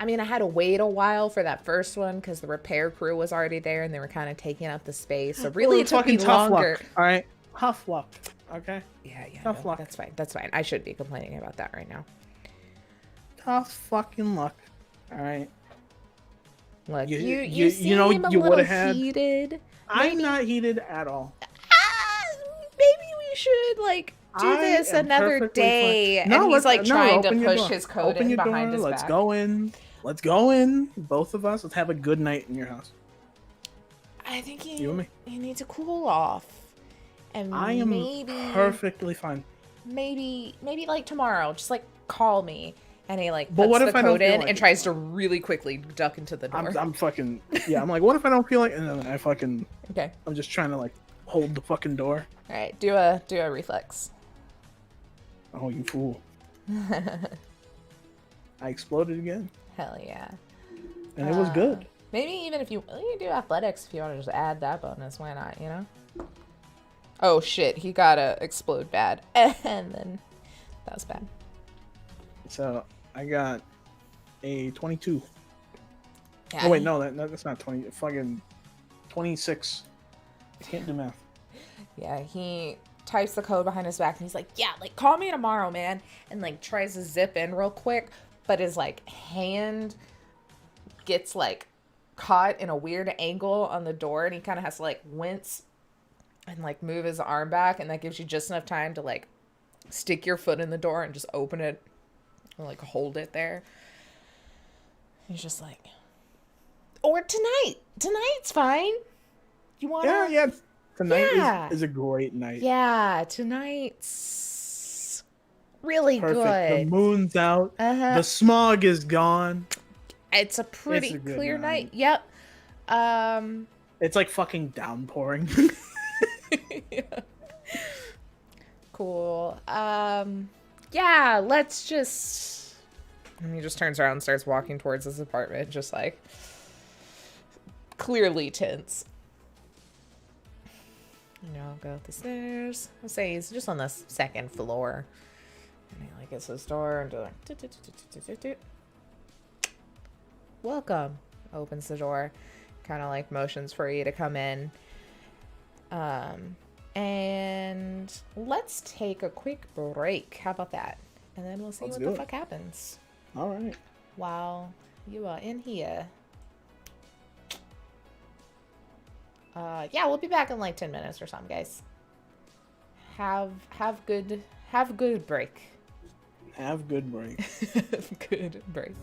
I mean, I had to wait a while for that first one because the repair crew was already there and they were kind of taking up the space. So really, it took me longer. Luck, all right, tough luck. Okay. Yeah, tough luck. That's fine. That's fine. I should be complaining about that right now. Tough fucking luck. All right. Look, you seem a little heated. I'm not heated at all. Maybe we should like do this another day. No, and he's like trying to push door. his coat open in your behind door. his Let's back. go in. Let's go in. Both of us. Let's have a good night in your house. I think you and me. You need to cool off. And I am perfectly fine. Maybe like tomorrow, just like call me. And he like but puts what the if I don't code feel in like and tries to really quickly duck into the door. I'm fucking yeah. I'm like, what if I don't feel like? And then I fucking okay. I'm just trying to like hold the fucking door. All right, do a reflex. Oh, you fool! I exploded again. Hell yeah! And it was good. Maybe even if you do athletics, if you want to just add that bonus, why not? You know. Oh shit! He gotta explode bad, and then that was bad. So I got a 22. Yeah, oh wait, no, that's not 20. Fucking 26. I can't do math. Yeah, he types the code behind his back and he's like, yeah, like call me tomorrow, man. And like tries to zip in real quick, but his like hand gets like caught in a weird angle on the door and he kind of has to like wince and like move his arm back. And that gives you just enough time to like stick your foot in the door and just open it and like hold it there. He's just like, or tonight's fine. You want to? Yeah. Tonight is a great night. Yeah, tonight's really Perfect. good. The moon's out. The smog is gone. It's a pretty clear night. Yep. It's like fucking downpouring. Yeah. Cool. Yeah, let's just... And he just turns around and starts walking towards his apartment, just like clearly tense. You know, go up the stairs. I'll say he's just on the second floor. And he like gets his door and like welcome. Opens the door. Kind of like motions for you to come in. And let's take a quick break. How about that? And then we'll see what the fuck happens. All right. While you are in here. Yeah, we'll be back in like 10 minutes or something, guys. Have good break. Have good break. Good break.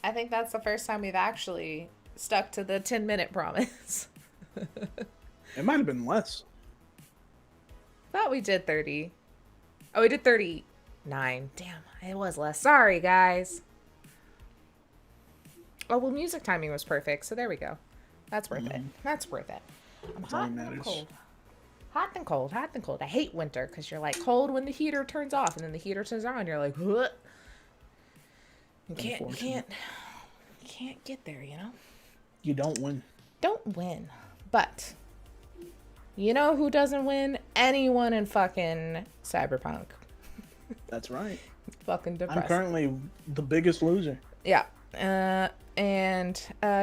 I think that's the first time we've actually stuck to the 10-minute promise. It might have been less. Thought we did 30. Oh, we did 39. Damn, it was less. Sorry, guys. Oh, well, music timing was perfect, so there we go. That's worth it. That's worth it. I'm That's all hot that and matters. cold. Hot and cold, hot and cold. I hate winter because you're like cold when the heater turns off, and then the heater turns on. You're like, what? You can't get there, you know? You don't win. Don't win. But you know who doesn't win? Anyone in fucking Cyberpunk. That's right. Fucking depressing. I'm currently the biggest loser. Yeah. And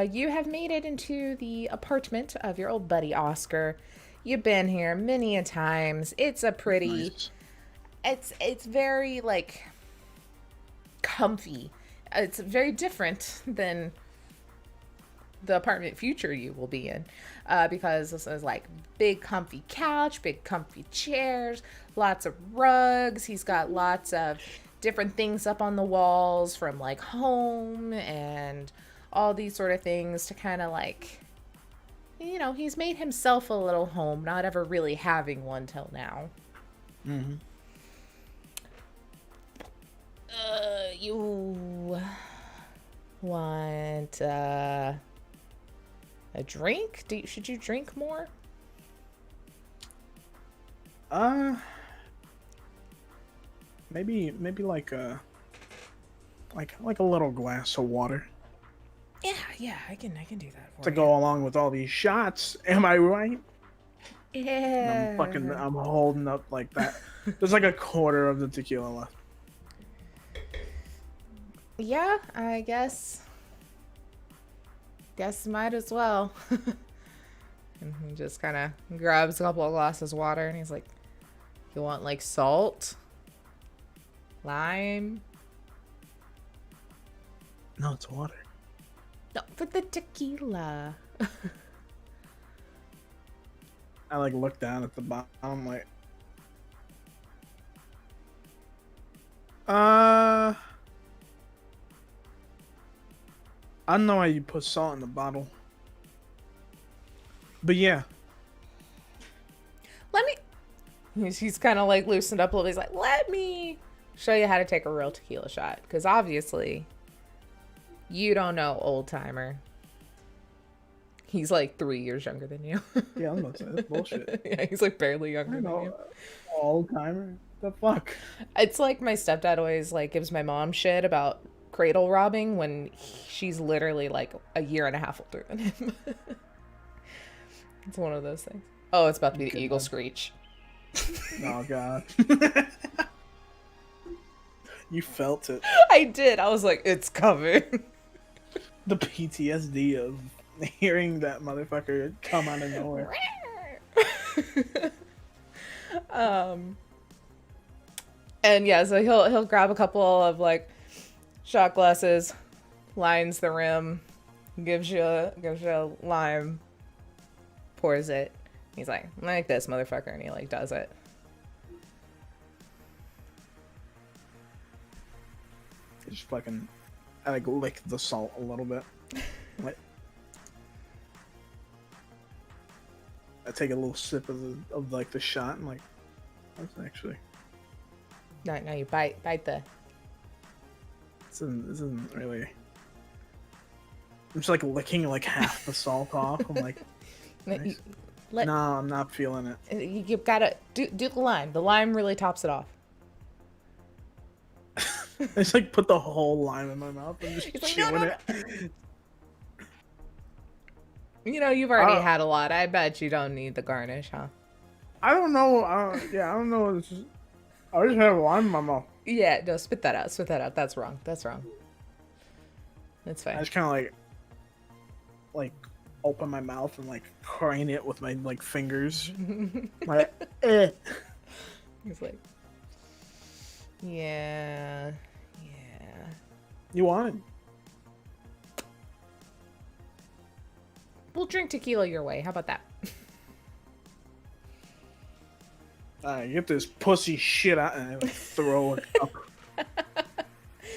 you have made it into the apartment of your old buddy Oscar. You've been here many a times. It's a pretty it's very like comfy. It's very different than the apartment future you will be in, because this is like big comfy couch, big comfy chairs, lots of rugs. He's got lots of different things up on the walls from like home and all these sort of things to kind of like, you know, he's made himself a little home, not ever really having one till now. Mm-hmm. You want a drink? Should you drink more? Maybe like a little glass of water Yeah, I can do that for to you. go along with all these shots. Am I right? Yeah. I'm holding up like that. There's like a quarter of the tequila left. Yeah, I guess. Guess might as well. And he just kind of grabs a couple of glasses of water and he's like, you want like salt? Lime? No, it's water. No, for the tequila. I like look down at the bottom. I'm like, I don't know why you put salt in the bottle, but yeah. Let me. He's kind of like loosened up a little. He's like, let me show you how to take a real tequila shot, because obviously you don't know, old timer. He's like 3 years younger than you. Yeah, I'm about to say that's bullshit. Yeah, he's like barely younger than you. Old timer. The fuck. It's like my stepdad always like gives my mom shit about cradle robbing when she's literally like a year and a half older than him. It's one of those things. Oh, it's about to be the eagle screech. Oh god. You felt it. I did. I was like, it's coming. The PTSD of hearing that motherfucker come out of nowhere. And yeah, so he'll grab a couple of like shot glasses, lines the rim, gives you a lime, pours it. He's like this, motherfucker, and he like does it. Just fucking, I like lick the salt a little bit. Like, I take a little sip of like the shot and like, that's actually. No, you bite the. This isn't really. I'm just like licking like half the salt off. I'm like, nice. No, I'm not feeling it. You've got to do the lime. The lime really tops it off. I just like put the whole lime in my mouth and just He's like, chewing no. it. You know, you've already had a lot. I bet you don't need the garnish, huh? I don't know. I don't know. I just have lime in my mouth. Yeah, no, spit that out. Spit that out. That's wrong. That's fine. I just kind of like open my mouth and like crane it with my like fingers. Like, eh. He's like, yeah. You want it? We'll drink tequila your way. How about that? Get this pussy shit out and I like throw it up.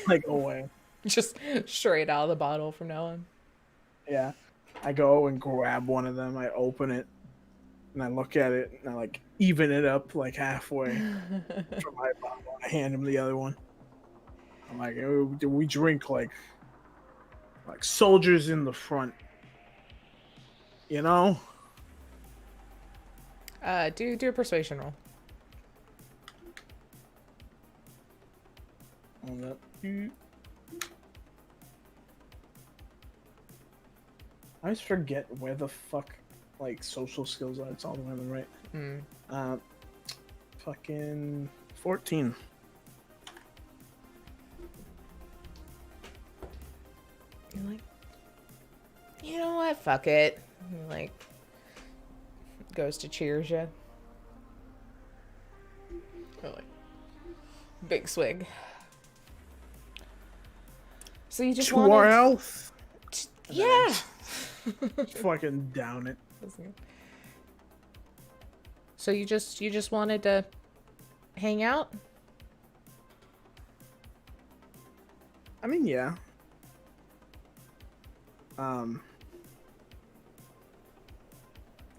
Like away. Just straight out of the bottle from now on. Yeah. I go and grab one of them. I open it, and I look at it, and I like even it up like halfway from my bottle. I hand him the other one. I'm like, "Oh, we drink like soldiers in the front, you know." Do a persuasion roll. On that. I always forget where the fuck like social skills are. It's all the way on the right. Fucking 14. You're like, you know what? Fuck it. And, like, goes to cheers you. Or like, big swig. So you just To our health. Yeah. Fucking down it. So you just wanted to hang out? I mean, yeah. I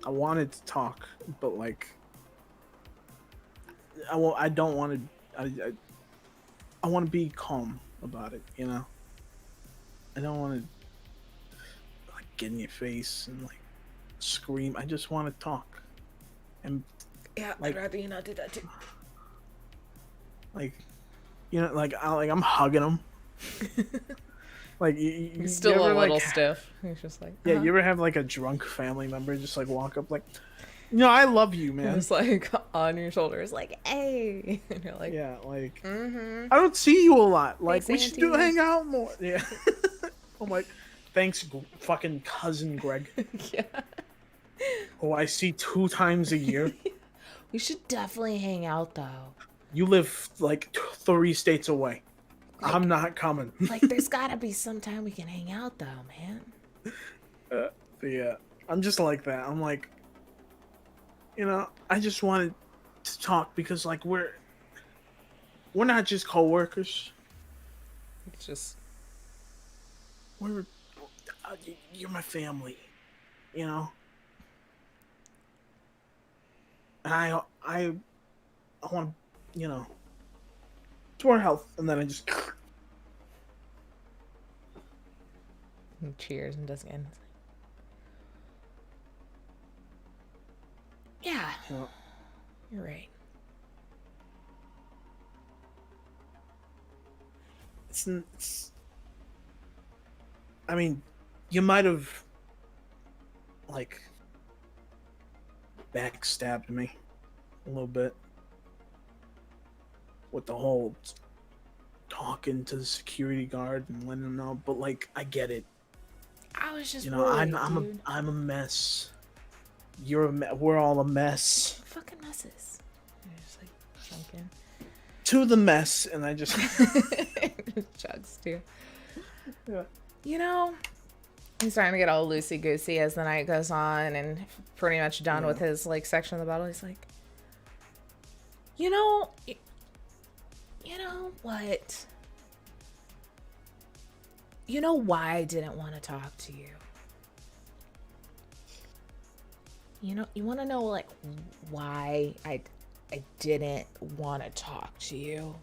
wanted to talk, but like, I don't want to. I want to be calm about it. You know. I don't want to like get in your face and like scream. I just want to talk. And Yeah, like, I'd rather you not do that too. Like, you know, like I'm hugging him. Like He's still you ever, a little like, stiff. He's just like, yeah. You ever have like a drunk family member just like walk up like, no, I love you, man. It's like on your shoulders, like, hey, and you're like, Yeah, like mm-hmm. I don't see you a lot. Like Thanks, we should do Auntie. hang out more. Yeah. I'm like, thanks, fucking cousin Greg, Yeah. who I see 2 times a year. We should definitely hang out though. You live like 3 states away. Like, I'm not coming. Like, there's gotta be some time we can hang out though, man. Yeah, I'm just like that. I'm like, you know, I just wanted to talk because like we're not just coworkers. It's just, We're you're my family, you know. And I want, you know, to our health, and then I just and cheers and does again. Yeah, you know, you're right. it's I mean, you might have like backstabbed me a little bit with the whole talking to the security guard and letting them know, but like I get it. I was just You know, worried, I'm dude. a mess. You're we're all a mess. Fucking messes. You're just like sunken. To the mess, and I just Chugs too. yeah. You know, he's starting to get all loosey goosey as the night goes on, and pretty much done with his like section of the battle. He's like, you know what? You know why I didn't want to talk to you? You know, you want to know like why I didn't want to talk to you?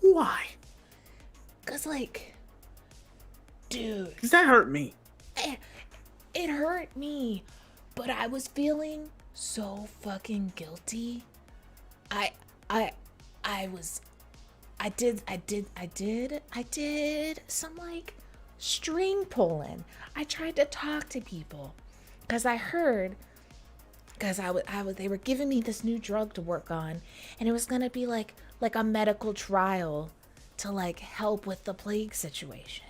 Why? Cause like, dude, Because that hurt me. it hurt me, but I was feeling so fucking guilty. I did some like string pulling. I tried to talk to people because I heard, because they were giving me this new drug to work on, and it was gonna be like a medical trial to like help with the plague situation.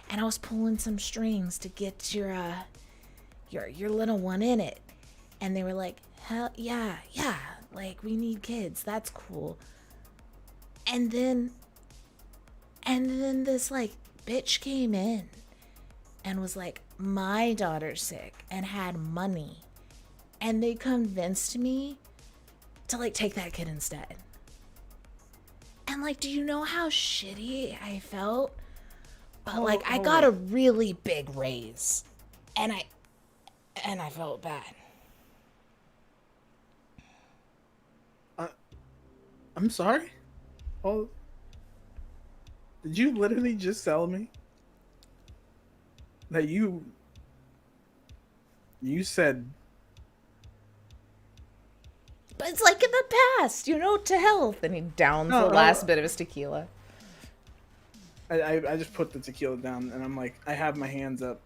And I was pulling some strings to get your little one in it. And they were like, hell yeah, like we need kids, that's cool. And then this like bitch came in and was like, my daughter's sick, and had money. And they convinced me to like take that kid instead. And like, do you know how shitty I felt? But like, I hold got on. a really big raise, and I felt bad. I'm sorry. Oh, did you literally just tell me that you said? But it's like in the past, you know, to health. And he downs No, the last bit of his tequila. I just put the tequila down and I'm like, I have my hands up.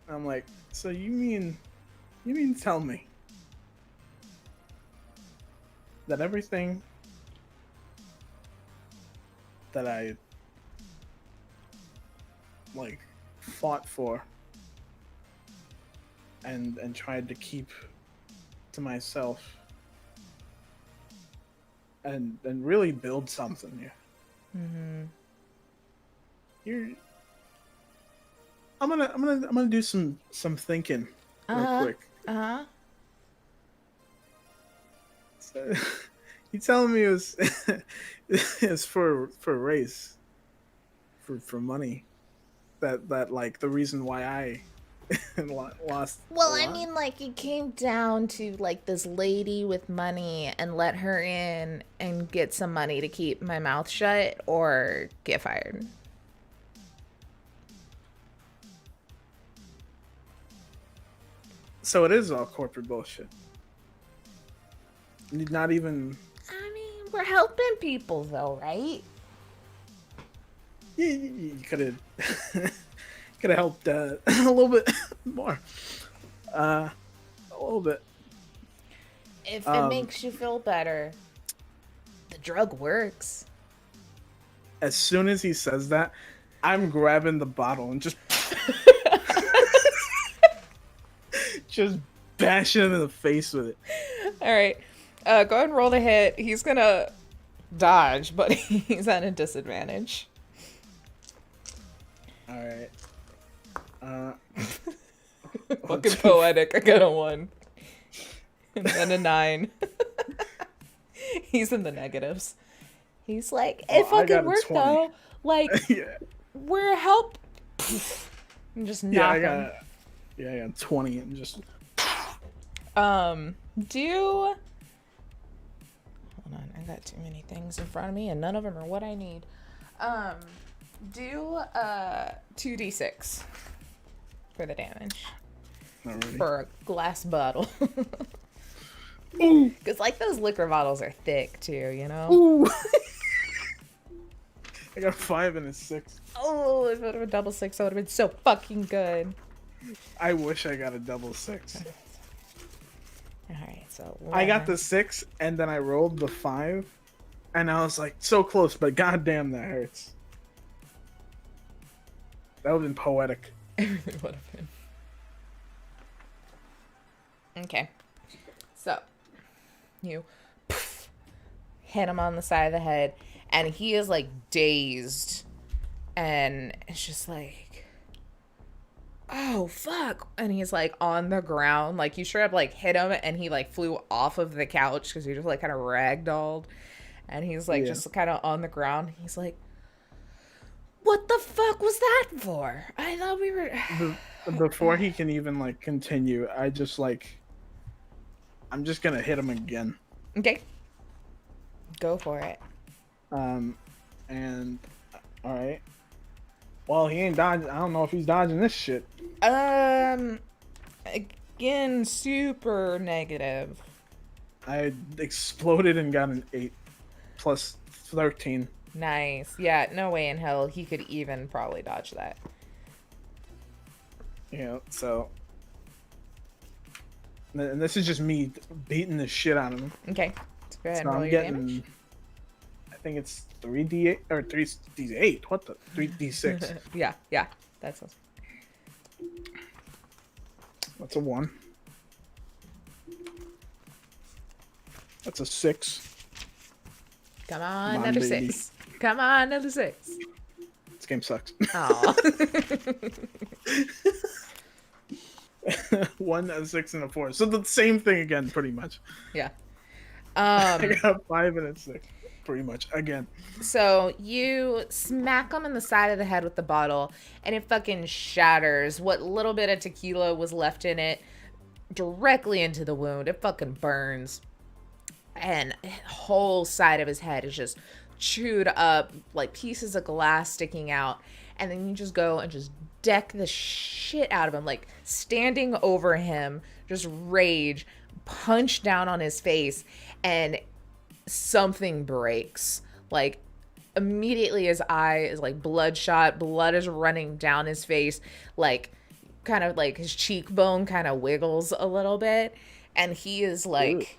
And I'm like, so you mean tell me that everything that I like fought for and tried to keep to myself and really build something here. Mm-hmm. I'm gonna do some thinking real quick. Uh-huh. So, you telling me it was it's for race, for money, that like the reason why I lost. Well, a I lot? mean, like, it came down to, like, this lady with money and let her in and get some money to keep my mouth shut or get fired. So it is all corporate bullshit. Not even. I mean, we're helping people, though, right? You could have could have helped a little bit more. A little bit. If it makes you feel better, the drug works. As soon as he says that, I'm grabbing the bottle and just just bashing him in the face with it. All right. Go ahead and roll the hit. He's gonna dodge, but he's at a disadvantage. All right. Fucking poetic. I got a 1. And then a 9. He's in the negatives. He's like, it Well, I got fucking a worked 20. though. Like, Yeah. we're help. And just knock I him. got 20 and just. Do. Hold on, I got too many things in front of me, and none of them are what I need. Do 2d6 for the damage Already. for a glass bottle. Ooh. Because like those liquor bottles are thick too, you know. Ooh. I got 5 and a 6. Oh, if it would have been double 6, that would have been so fucking good. I wish I got a double 6. All right, so I got the 6 and then I rolled the 5, and I was like so close, but goddamn, that hurts. That would have been poetic. Everything would have been. Okay, so you hit him on the side of the head, and he is like dazed, and it's just like, oh fuck, and he's like on the ground, like you straight up like hit him, and he like flew off of the couch because he just like kind of ragdolled, and he's like just kind of on the ground. He's like, what the fuck was that for? I thought we were. Before he can even like continue, I'm just gonna hit him again. Okay, go for it. And all right. Well, he ain't dodging. I don't know if he's dodging this shit. Again, super negative. I exploded and got an 8 plus 13. Nice. Yeah, no way in hell he could even probably dodge that. Yeah, so. And this is just me beating the shit out of him. Okay, so go ahead and So roll I'm your getting, damage. I think it's 3d8 or 3d8. What the 3d6? Yeah, that's awesome. That's a 1. That's a 6. Come on, Come on, another baby. 6. Come on, another 6. This game sucks. Aw. 1, a 6, and a 4. So the same thing again, pretty much. Yeah. I got a 5 and a 6. pretty much. Again. So you smack him in the side of the head with the bottle, and it fucking shatters what little bit of tequila was left in it directly into the wound. It fucking burns. And the whole side of his head is just chewed up, like pieces of glass sticking out. And then you just go and just deck the shit out of him, like standing over him, just rage, punch down on his face, and something breaks. Like immediately his eye is like bloodshot, blood is running down his face, like kind of like his cheekbone kind of wiggles a little bit, and he is like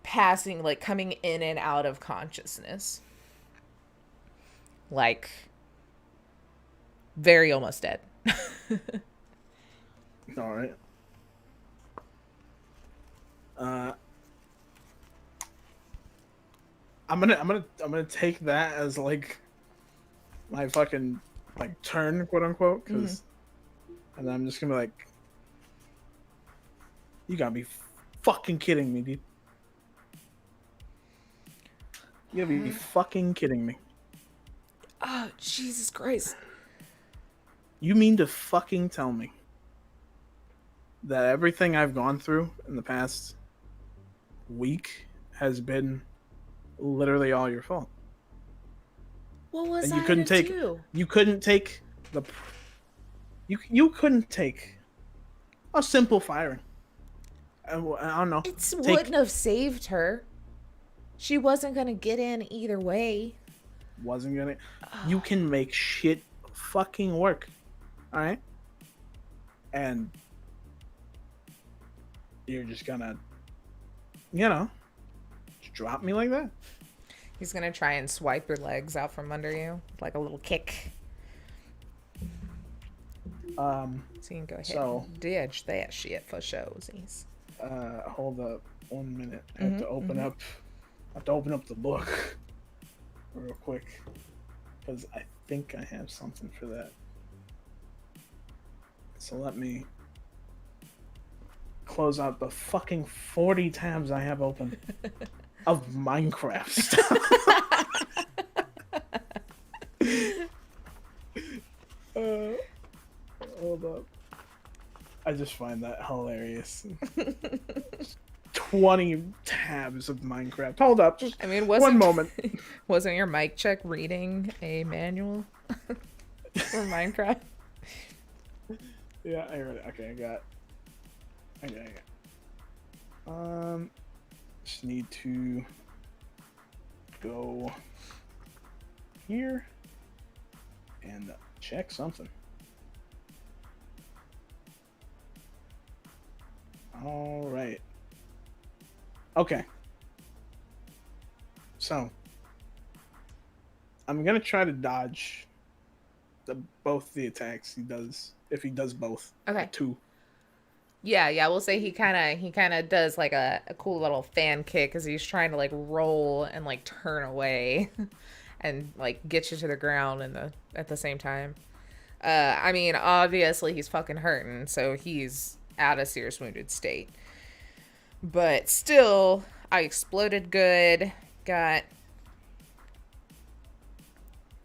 passing, like coming in and out of consciousness, like very almost dead. All right. I'm gonna take that as like my fucking like turn, quote unquote, because, and then I'm just gonna be like, you gotta be fucking kidding me, dude. You gotta be fucking kidding me. Oh, Jesus Christ. You mean to fucking tell me that everything I've gone through in the past week has been literally all your fault? What was And I you couldn't to take do? you couldn't take the you couldn't take a simple firing. I don't know. It wouldn't have saved her. She wasn't gonna get in either way. Wasn't gonna. You can make shit fucking work, all right? And you're just gonna, you know, just drop me like that. He's gonna try and swipe your legs out from under you, like a little kick. So you can go ahead and ditch that shit for showsies. Hold up 1 minute. I have to open up. I have to open up the book real quick because I think I have something for that. So let me close out the fucking 40 tabs I have open of Minecraft stuff. Hold up. I just find that hilarious. 20 tabs of Minecraft. Hold up. Just I mean, one moment. Wasn't your mic check reading a manual for Minecraft? Yeah, I heard it. Okay, I got it. Just need to go here and check something. All right. Okay. So, I'm gonna try to dodge both the attacks he does if he does both. Okay. Two. Yeah. We'll say he kind of does like a cool little fan kick as he's trying to like roll and like turn away, and like get you to the ground at the same time. I mean, obviously he's fucking hurting, so he's at a serious wounded state. But still, I exploded good. Got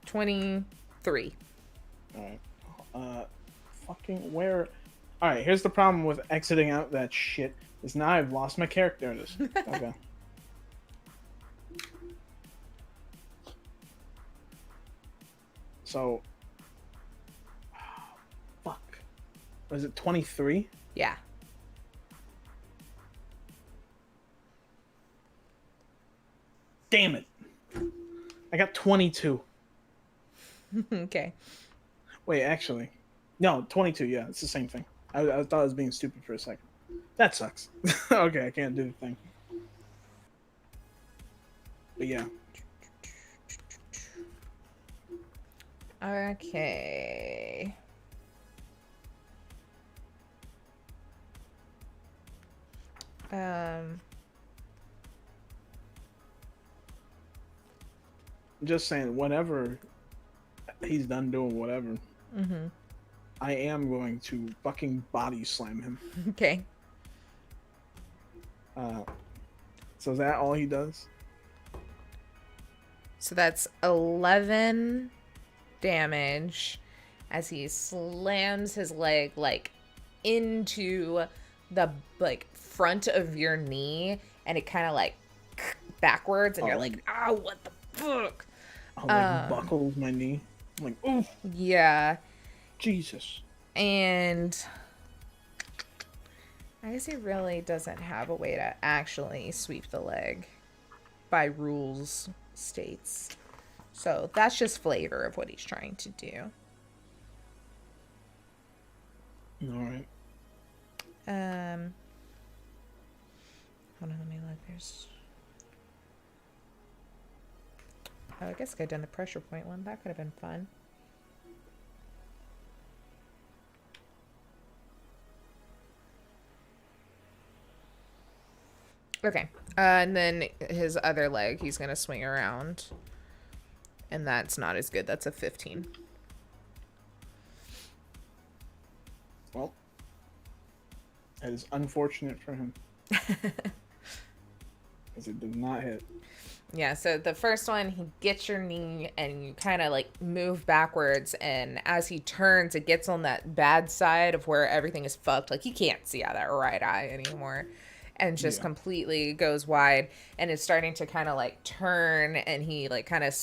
23. Alright. Fucking where? Alright, here's the problem with exiting out that shit. Is now I've lost my character. It is. Okay. So. Fuck. Was it 23? Yeah. Damn it. I got 22. Okay. Wait, actually. No, 22, yeah, it's the same thing. I thought I was being stupid for a second. That sucks. Okay, I can't do the thing. But yeah. Okay. I'm just saying, whenever he's done doing whatever, I am going to fucking body slam him. Okay. So is that all he does? So that's 11 damage as he slams his leg like into the like front of your knee, and it kind of like backwards, and you're like, ah, what the fuck? Oh, like buckles my knee. I'm like, oof. Yeah. Jesus. And I guess he really doesn't have a way to actually sweep the leg by rules states. So that's just flavor of what he's trying to do. All right. Hold on, let me look. There's. Oh, I guess I could have done the pressure point one. That could have been fun. Okay. And then his other leg, he's going to swing around. And that's not as good. That's a 15. Well, that is unfortunate for him. Because it did not hit. Yeah, so the first one, he gets your knee and you kind of like move backwards. And as he turns, it gets on that bad side of where everything is fucked. Like, he can't see out that right eye anymore. And just completely goes wide. And it's starting to kind of like turn. And he like kind of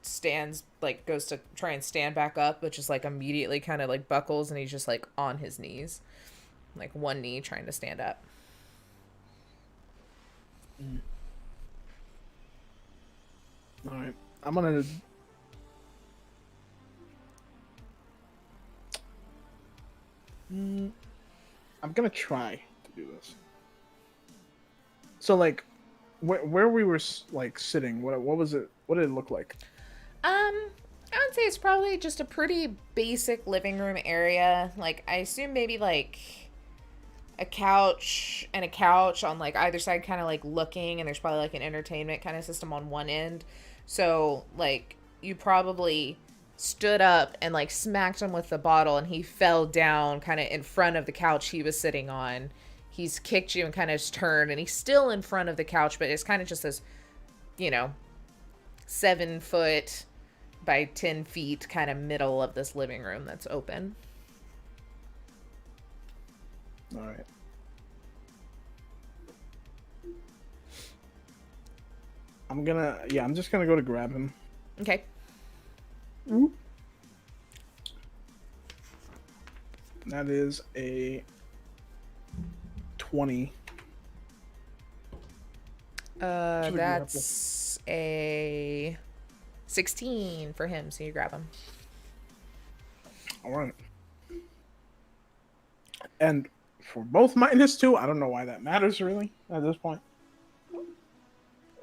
stands, like goes to try and stand back up, but just like immediately kind of like buckles. And he's just like on his knees. Like one knee trying to stand up. All right. I'm going to try to do this. So, like, where we were, like, sitting, what was it? What did it look like? I would say it's probably just a pretty basic living room area. Like, I assume maybe, like, a couch and a couch on, like, either side kind of, like, looking, and there's probably, like, an entertainment kind of system on one end. So, like, you probably stood up and, like, smacked him with the bottle, and he fell down kind of in front of the couch he was sitting on. He's kicked you and kind of turned, and he's still in front of the couch, but it's kind of just this, 7 foot by 10 feet kind of middle of this living room that's open. All right. I'm just gonna go to grab him. Okay. Whoop. That is a 20. That's a 16 for him, so you grab him. All right. And for both -2, I don't know why that matters really at this point.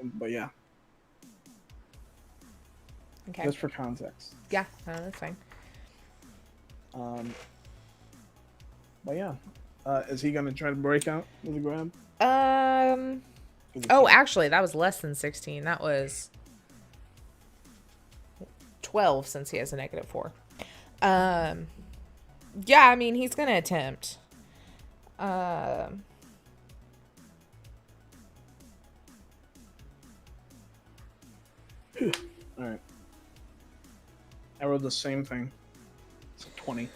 But yeah. Okay. Just for context. Yeah, no, that's fine. But yeah. Is he gonna try to break out with a grab? Oh, actually, that was less than 16. That was 12 since he has a -4. Yeah, I mean, he's gonna attempt. All right. I rolled the same thing. It's a 20.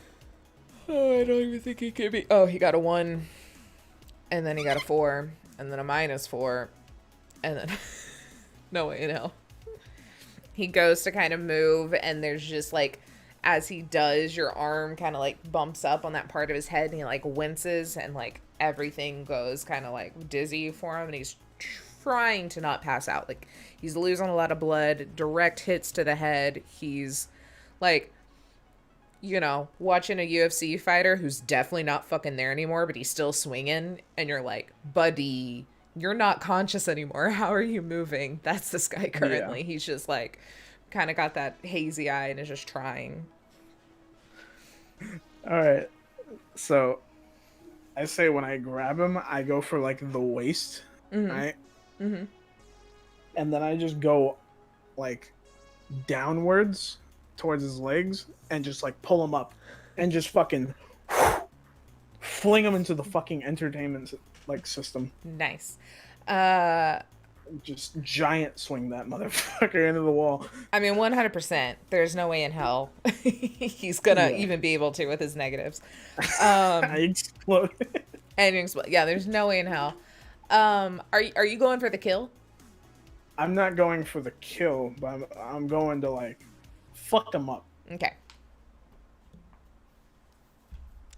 Oh, I don't even think he could be. Oh, he got a 1, and then he got a 4, and then a -4, and then no way in hell. He goes to kind of move, and there's just like, as he does, your arm kind of like bumps up on that part of his head, and he like winces, and like everything goes kind of like dizzy for him, and he's trying to not pass out. Like, he's losing a lot of blood, direct hits to the head. He's like, watching a UFC fighter who's definitely not fucking there anymore, but he's still swinging, and you're like, buddy, you're not conscious anymore. How are you moving? That's this guy currently. Yeah. He's just like, kind of got that hazy eye and is just trying. All right. So I say when I grab him, I go for like the waist, right? Mm-hmm. And then I just go like downwards towards his legs and just like pull him up and just fucking fling him into the fucking entertainment like system. Nice. just giant swing that motherfucker into the wall. I mean, 100%. There's no way in hell he's gonna Yeah. even be able to with his negatives. I explode. Yeah, there's no way in hell. Are you going for the kill? I'm not going for the kill, but I'm going to like fuck him up. Okay.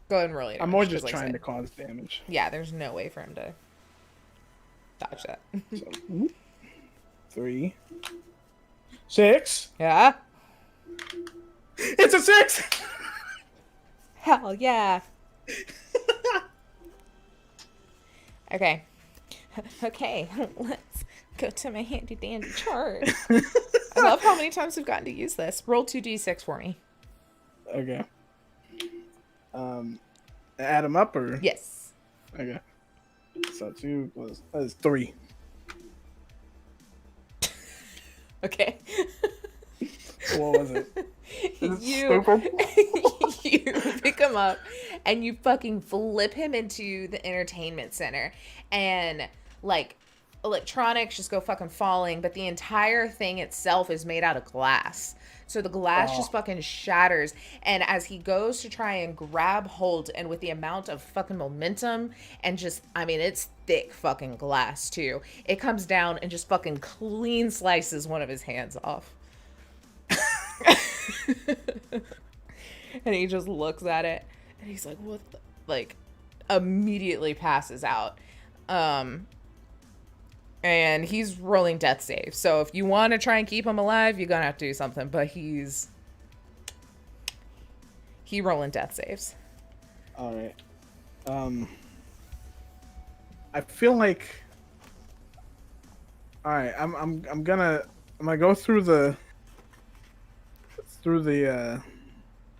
Go ahead and roll it. I'm more just trying to cause damage. Yeah, there's no way for him to dodge that. So, 3, 6. Yeah. It's a 6. Hell yeah. Okay. Okay, let's go to my handy dandy chart. I love how many times we've gotten to use this. Roll 2d6 for me. Okay. Add them up or? Yes. Okay. So 2 plus that is 3. Okay. What was it? You pick him up and you fucking flip him into the entertainment center, and like electronics just go fucking falling, but the entire thing itself is made out of glass. So the glass just fucking shatters, and as he goes to try and grab hold, and with the amount of fucking momentum and just, I mean, it's thick fucking glass too, it comes down and just fucking clean slices one of his hands off. And he just looks at it and he's like, what the, like, immediately passes out. And he's rolling death save. So if you want to try and keep him alive, you're gonna have to do something. But he rolling death saves. All right. I feel like. All right. I'm gonna go through the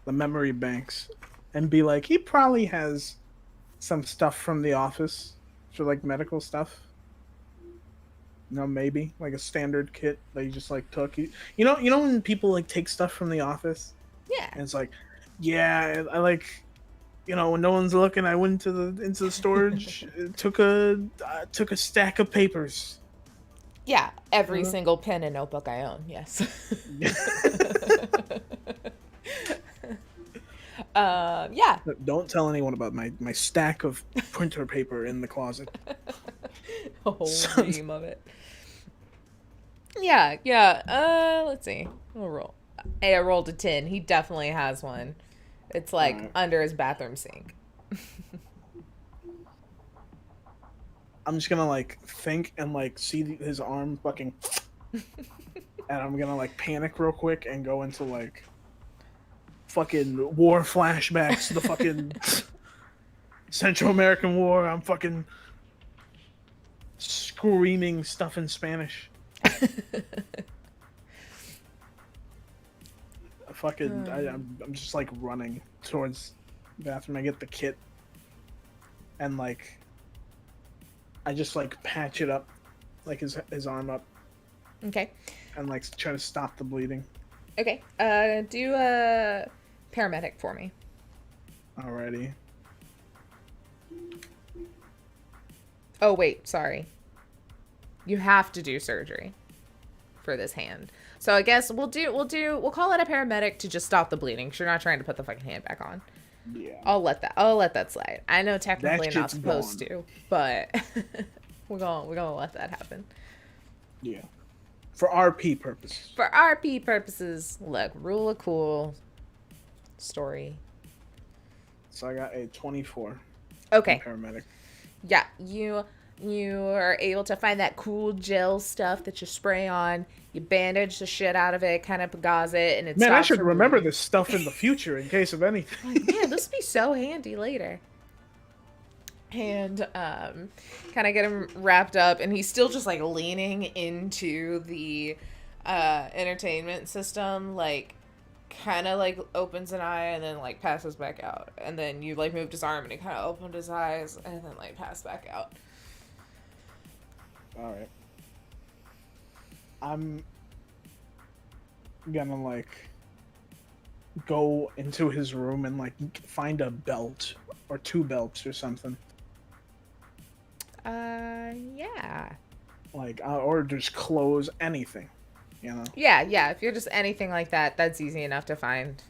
memory banks and be like, he probably has some stuff from the office for like medical stuff. No, maybe like a standard kit that you just like took. You know when people like take stuff from the office? Yeah. And it's like, yeah, I like, when no one's looking, I went into the storage, took a stack of papers. Yeah, every single pen and notebook I own. Yes. Yeah. Don't tell anyone about my stack of printer paper in the closet. A whole ream of it. Yeah. Let's see. We'll roll. Hey, I rolled a 10. He definitely has one. It's like under his bathroom sink. I'm just gonna like think and like see his arm fucking, and I'm gonna like panic real quick and go into like fucking war flashbacks to the fucking Central American War. I'm fucking screaming stuff in Spanish. I'm just like running towards the bathroom. I get the kit and like I just like patch it up, like his arm up. Okay. And like try to stop the bleeding. Okay. Do a paramedic for me. Alrighty. Oh wait, sorry. You have to do surgery for this hand. So I guess we'll call it a paramedic to just stop the bleeding, because you're not trying to put the fucking hand back on. Yeah. I'll let that slide. I know technically not supposed to, but we're gonna let that happen. Yeah. For RP purposes. For RP purposes, look, rule of cool story. So I got a 24. Okay. Paramedic. Yeah, you are able to find that cool gel stuff that you spray on. You bandage the shit out of it, kind of gauze it, and it's. Man, I should remember this stuff in the future in case of anything. Like, man, this would be so handy later. And kind of get him wrapped up, and he's still just like leaning into the entertainment system, like kind of like opens an eye and then like passes back out, and then you like moved his arm and he kind of opened his eyes and then like passed back out. All right. I'm gonna like go into his room and like find a belt or 2 belts or something. Yeah. like or just clothes, anything, you know. Yeah. If you're just anything like that, that's easy enough to find.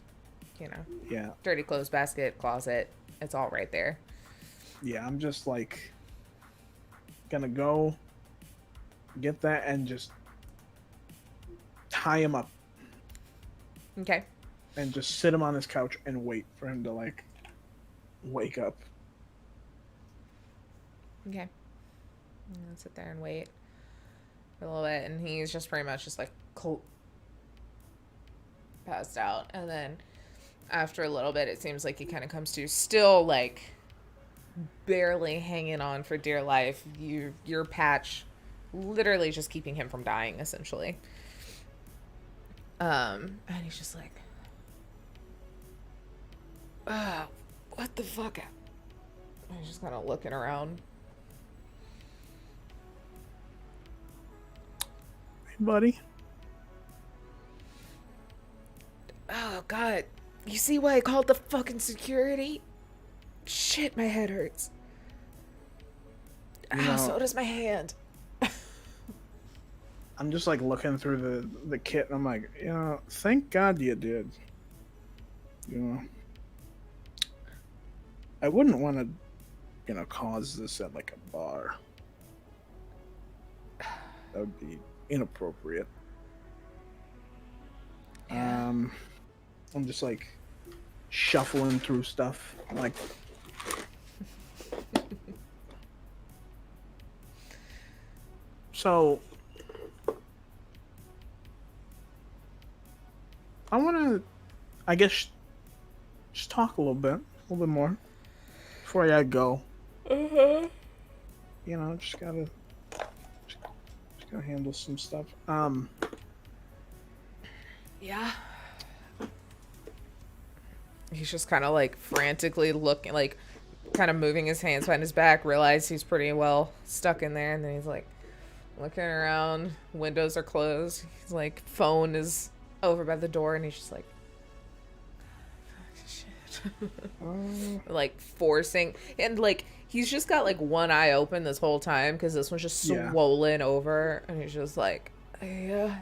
You know, Yeah, dirty clothes basket, closet. It's all right there. yeah. I'm just like gonna go get that and just tie him up Okay. and just sit him on his couch and wait for him to like wake up. Okay. And sit there and wait for a little bit, and he's just pretty much just like passed out, and then after a little bit, it seems like he kind of comes to, still like barely hanging on for dear life. Your patch, literally just keeping him from dying, essentially. And he's just like, what the fuck? And he's just kind of looking around. Hey, buddy. Oh god, you see why I called the fucking security? Shit, my head hurts. So does my hand. I'm just like looking through the kit and I'm like, thank God you did. I wouldn't want to, cause this at like a bar. That would be inappropriate. Yeah. I'm just like shuffling through stuff, like. So, I want to, I guess, just talk a little bit more before I go. Just gotta handle some stuff. Yeah. He's just kind of like frantically looking, like kind of moving his hands behind his back, realize he's pretty well stuck in there, and then he's like looking around, windows are closed, his like phone is over by the door, and he's just like, shit. Like forcing, and like he's just got like one eye open this whole time because this one's just swollen over, and he's just like, yeah.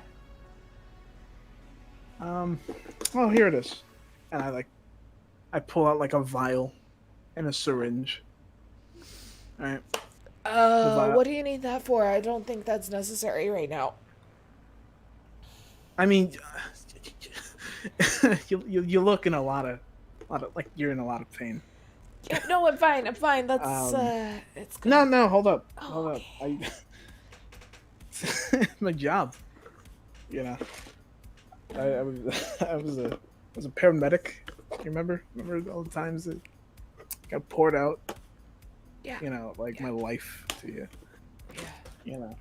Oh, here it is. And I pull out like a vial and a syringe. All right. What do you need that for? I don't think that's necessary right now. I mean, you look in a lot of like you're in a lot of pain. Yeah, no, I'm fine. That's it's good. No, hold up. Okay. My job. I was a paramedic. You remember all the times that got poured out? Yeah. My life to you. Yeah.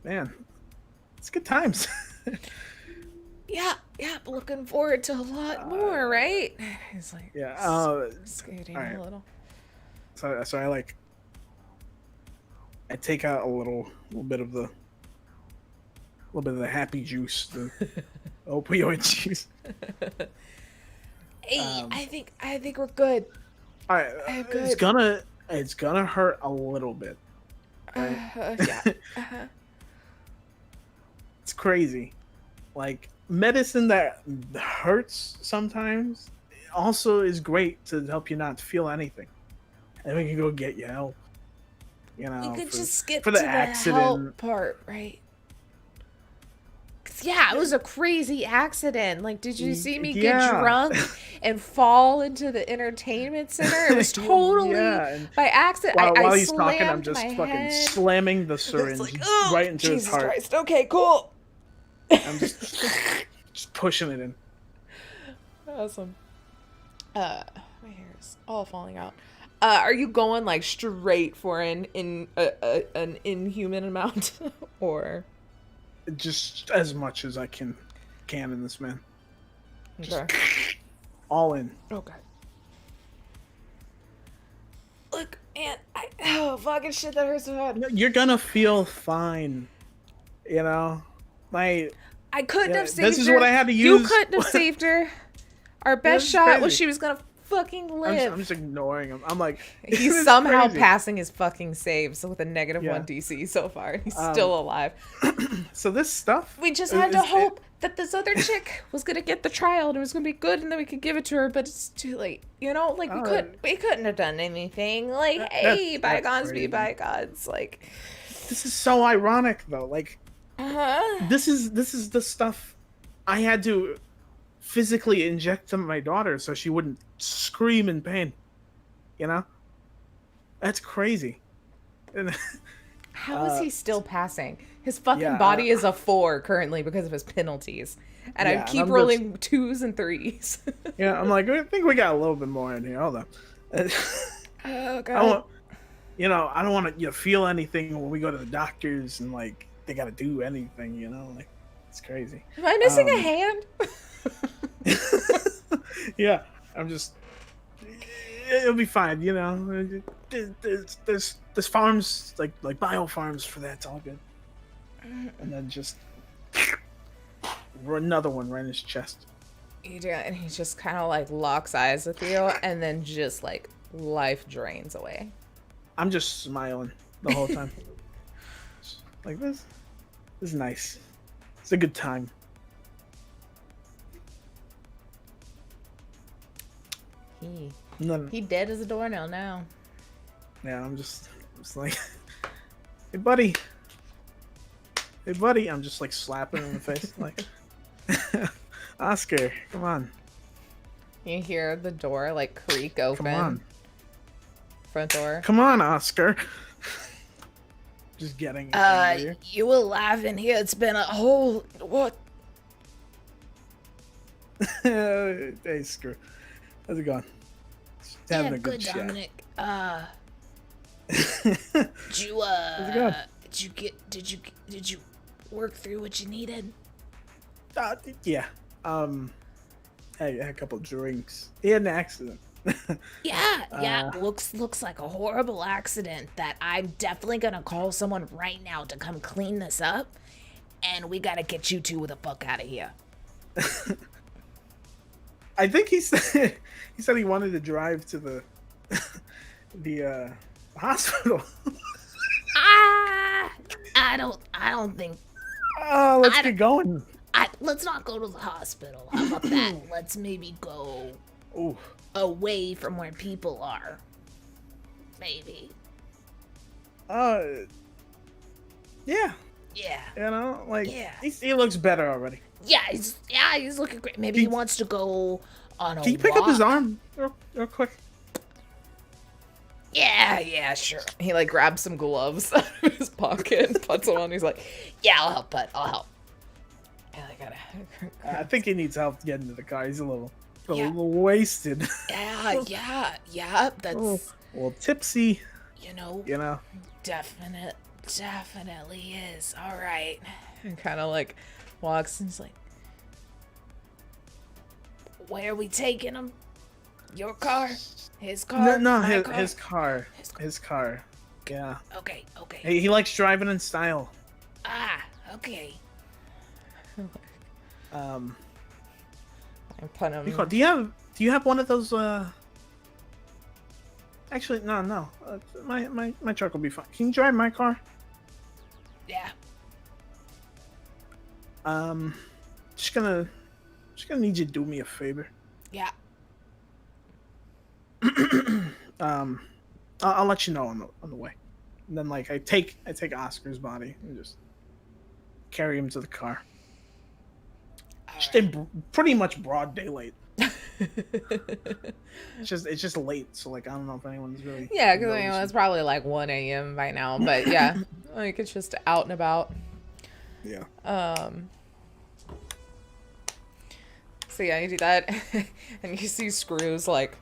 Man, it's good times. Yeah, looking forward to a lot more, right? He's like, skating a little. So I take out a little bit of the happy juice, the opioid juice. Hey, I think we're good. All right, it's gonna hurt a little bit. Right? Yeah. It's crazy. Like medicine that hurts sometimes also is great to help you not feel anything, and we can go get you help. You could just skip for to the accident help part, right? Yeah, it was a crazy accident. Like, did you see me get drunk and fall into the entertainment center? It was totally by accident. While I he's talking, I'm just fucking slamming the syringe right into his heart. Christ. Okay, cool. I'm just pushing it in. Awesome. My hair is all falling out. Are you going like straight for an inhuman amount, or just as much as I can in this, man? Just okay. All in. Okay. Look, man, fucking shit, that hurts so bad. You're gonna feel fine. I couldn't have saved her. This is what I had to use. You couldn't have saved her. Our best shot was she was gonna fucking live. I'm just ignoring him. I'm like, this He's is somehow crazy. passing his fucking saves with a negative Yeah. 1 DC so far. He's still alive. So this stuff. We just had to hope that this other chick was gonna get the trial and it was gonna be good, and then we could give it to her. But it's too late, you know. Like we couldn't have done anything. Like, hey, that's bygones crazy. be bygones. Like, This is so ironic though. Like, uh-huh. this is the stuff I had to physically inject to my daughter so she wouldn't scream in pain. You know, that's crazy. And How is he still passing? His fucking yeah, body is a 4 currently because of his penalties, and yeah, I keep and I'm rolling 2s and 3s. yeah, I'm like, I think we got a little bit more in here. Hold on. Oh I god. I don't want to feel anything when we go to the doctors and like they got to do anything. You know, like it's crazy. Am I missing a hand? Yeah, I'm just. It'll be fine, you know. There's farms like bio farms for that. It's all good. And then just another one right in his chest. You do, and he just kind of like locks eyes with you, and then just like life drains away. I'm just smiling the whole time. Like this is nice. It's a good time. He dead as a doornail now. Yeah, I'm just like, hey buddy. I'm just like slapping him in the face, like, Oscar, come on. You hear the door like creak open. Come on. Front door. Come on, Oscar. Just getting angrier. You alive in here? It's been a whole what? Hey, screw. How's it going? Just having a good chat. Dominic. Did you How's it going? did you work through what you needed? Yeah. I had a couple drinks. He had an accident. Yeah. Looks like a horrible accident that I'm definitely gonna call someone right now to come clean this up, and we gotta get you two the fuck out of here. I think he said he wanted to drive to the hospital. I don't think. Oh, let's get going. Let's not go to the hospital. How about that? Let's maybe go Ooh. away from where people are. Maybe. Yeah. Yeah. You know, like Yeah. he looks better already. Yeah, he's looking great. Maybe he wants to go on a Can you pick up his arm real quick? Yeah, sure. He like grabs some gloves out of his pocket and puts them on. He's like, "Yeah, I'll help, bud. I'll help." And I gotta. I think he needs help getting to the car. He's a little Yeah. wasted. Yeah. That's A little tipsy. you know, definitely is. All right. And kind of like walks and he's like, "Where are we taking him? Your car? His car? No, My his car. His car. Yeah. Okay. He likes driving in style. Okay. I put him. Do you have one of those? Actually, no. My truck will be fine. Can you drive my car? Yeah. Just gonna need you to do me a favor. Yeah. I'll let you know on the way. And then like I take Oscar's body and just carry him to the car. Just in pretty much broad daylight. It's just late, so like I don't know if anyone's really. Yeah, because it's probably like 1 a.m. by now. But yeah, like it's just out and about. Yeah. So yeah, you do that, and you see Screws like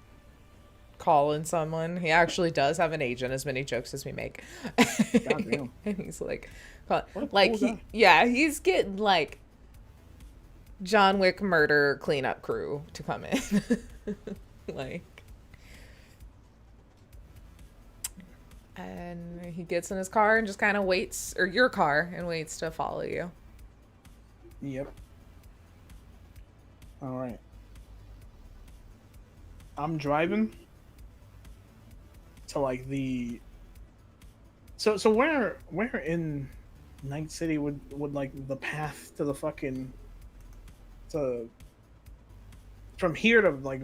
calling someone. He actually does have an agent, as many jokes as we make. Goddamn. And he's like, Cool he's getting like John Wick murder cleanup crew to come in. Like, and he gets in his car and just kind of waits, or your car, and waits to follow you. Yep. All right. I'm driving to like the. So where in Night City would like the path to the fucking to from here to like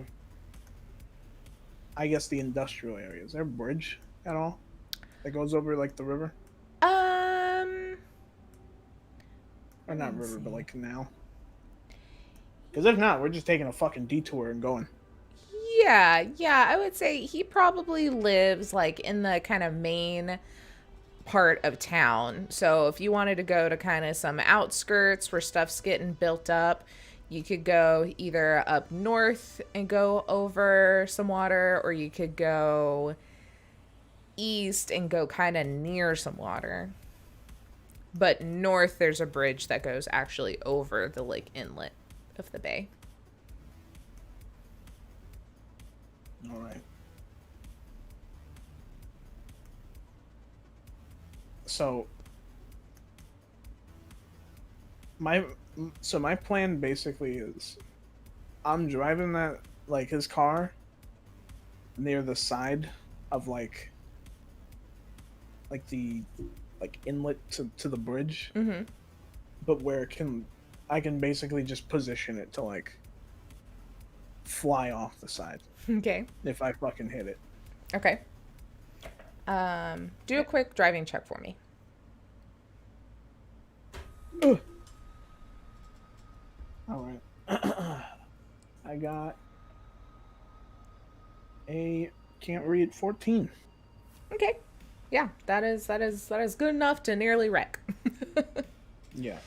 I guess the industrial area. Is there a bridge at all that goes over like the river? Um, Or not let's river, but see. like canal. Because if not, we're just taking a fucking detour and going. Yeah, I would say he probably lives like in the kind of main part of town. So if you wanted to go to kind of some outskirts where stuff's getting built up, you could go either up north and go over some water, or you could go east and go kind of near some water. But north, there's a bridge that goes actually over the like inlet of the bay. All right. So my my plan basically is I'm driving that like his car near the side of like the like inlet to the bridge, Mm-hmm. but where I can basically just position it to like fly off the side Okay. if I fucking hit it. Okay. Do a quick driving check for me. Ugh. All right. I got a can't read 14. Okay. Yeah, that is good enough to nearly wreck. Yeah.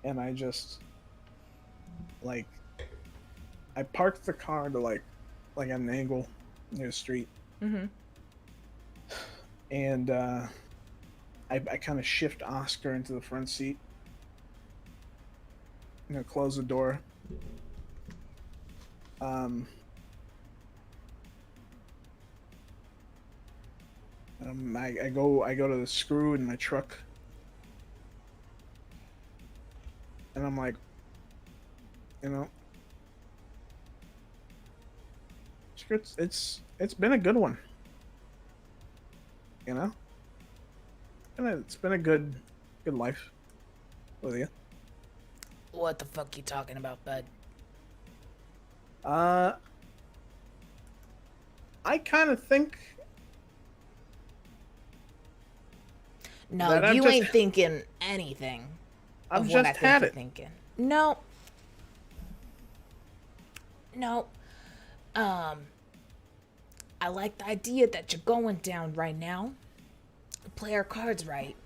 And I just like I parked the car to like at an angle near the street. Mm-hmm. And I kind of shift Oscar into the front seat. Close the door. I go to the screw in my truck, and I'm like, it's been a good one, and it's been a good life with you. What the fuck you talking about, bud? I kind of think. No, That you I've ain't just- thinking anything I've of just what I think had you're it. thinking. No. No. I like the idea that you're going down right now. Play our cards right.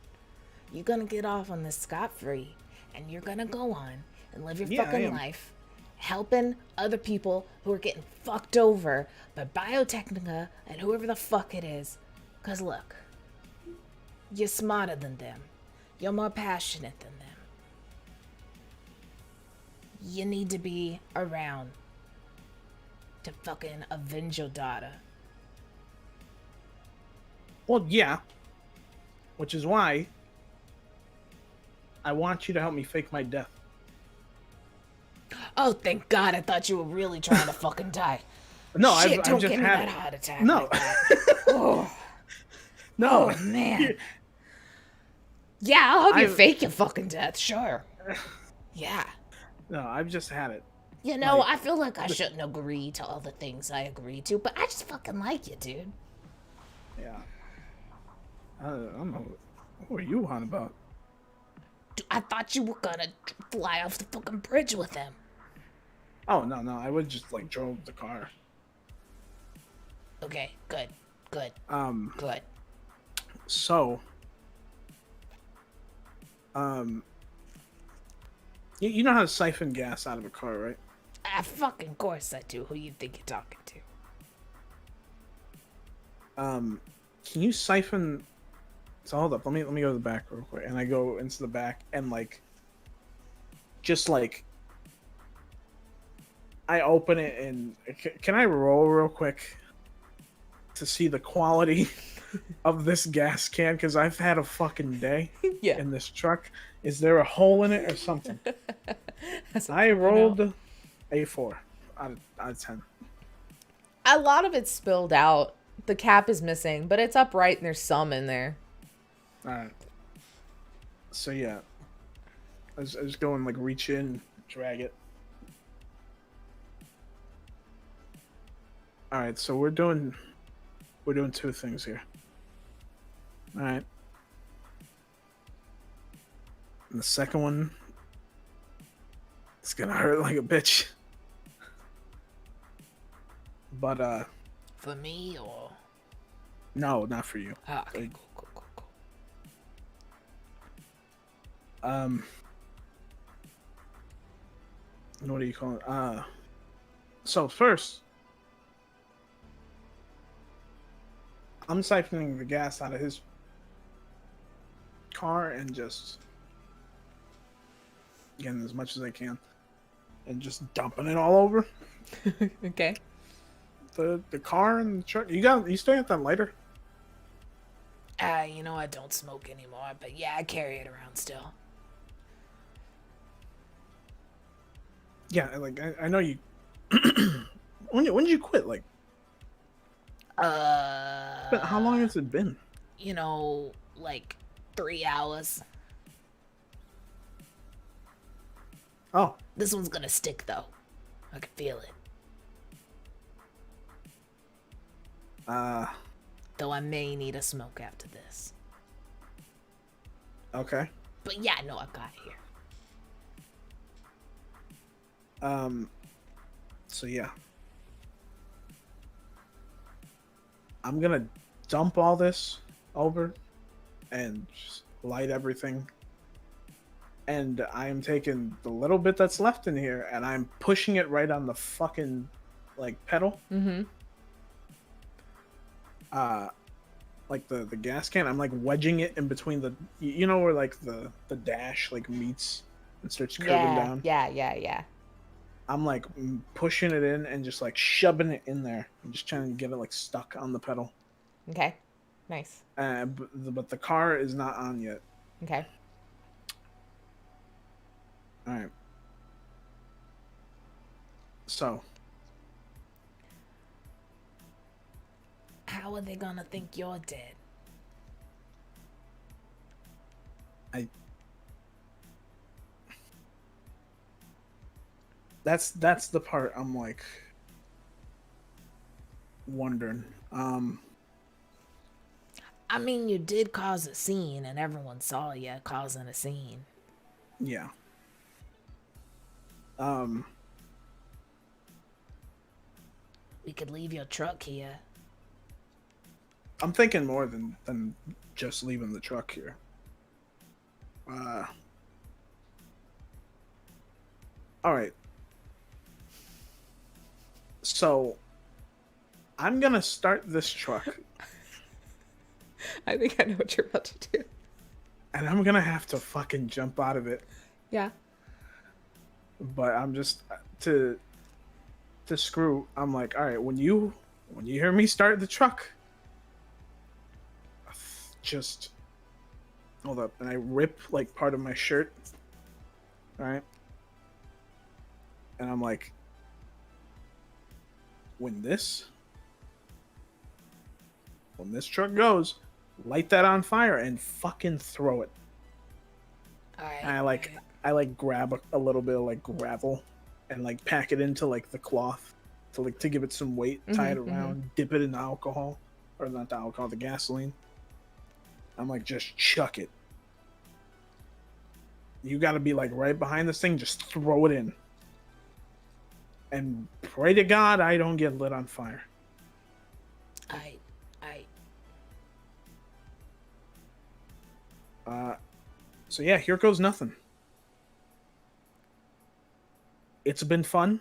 You're gonna get off on this scot-free, and you're gonna go on and live your Yeah, I fucking am. life helping other people who are getting fucked over by Biotechnica and whoever the fuck it is. Cause look, you're smarter than them. You're more passionate than them. You need to be around to fucking avenge your daughter. Well, yeah. Which is why I want you to help me fake my death. Oh, thank God! I thought you were really trying to fucking die. No, Shit, I've don't just give me had that it. heart attack. No. Like that. Oh, No. oh man. Yeah, I'll help you I've- fake your fucking death. Sure. Yeah. No, I've just had it. You know, Like- I feel like I shouldn't agree to all the things I agree to, but I just fucking like you, dude. Yeah. I don't know. What were you on about? Dude, I thought you were gonna fly off the fucking bridge with him. Oh, no. I would just like drove the car. Okay, good. Good. Good. So, you know how to siphon gas out of a car, right? Ah, fucking course I do. Who you think you're talking to? Can you siphon? So hold up, let me go to the back real quick, and I go into the back and like, just like, I open it and can I roll real quick to see the quality of this gas can? Because I've had a fucking day Yeah. in this truck. Is there a hole in it or something? That's I rolled a 4 out of 10. A lot of it's spilled out. The cap is missing, but it's upright and there's some in there. All right. So yeah, I just go and like reach in, drag it. All right, so we're doing two things here. All right. And the second one, it's gonna hurt like a bitch. But For me or? no, not for you. Oh, okay, Like, cool. What do you call it? So first, I'm siphoning the gas out of his car and just getting as much as I can, and just dumping it all over Okay. the car and the truck. You still got that lighter? You know, I don't smoke anymore, but yeah, I carry it around still. Yeah, like I know you. when did you quit? Like, how long has it been? You know, like 3 hours. Oh, This one's gonna stick though. I can feel it. Though I may need a smoke after this. okay. But yeah, no, I've got it here. So yeah, I'm gonna dump all this over and just light everything. And I am taking the little bit that's left in here and I'm pushing it right on the fucking like pedal. Mm-hmm. Like the gas can. I'm like wedging it in between you know where like the dash like meets and starts curving down. Yeah. I'm like pushing it in and just like shoving it in there. I'm just trying to get it like stuck on the pedal. Okay. Nice. But the car is not on yet. Okay. All right. So, How are they gonna think you're dead? that's the part I'm like wondering. I mean, you did cause a scene, and everyone saw you causing a scene. Yeah. We could leave your truck here. I'm thinking more than just leaving the truck here. All right. So, I'm gonna start this truck, I think I know what you're about to do. and I'm gonna have to fucking jump out of it. Yeah. But I'm just to screw. I'm like, all right, when you hear me start the truck, just hold up, and I rip like part of my shirt. All right, and I'm like, when this truck goes, light that on fire and fucking throw it. All right. And I grab a little bit of like gravel and like pack it into like the cloth to give it some weight, tie it around, dip it in the alcohol, or not the alcohol, the gasoline. I'm like, just chuck it. You got to be like right behind this thing, just throw it in. And pray to God I don't get lit on fire. So yeah, here goes nothing. It's been fun.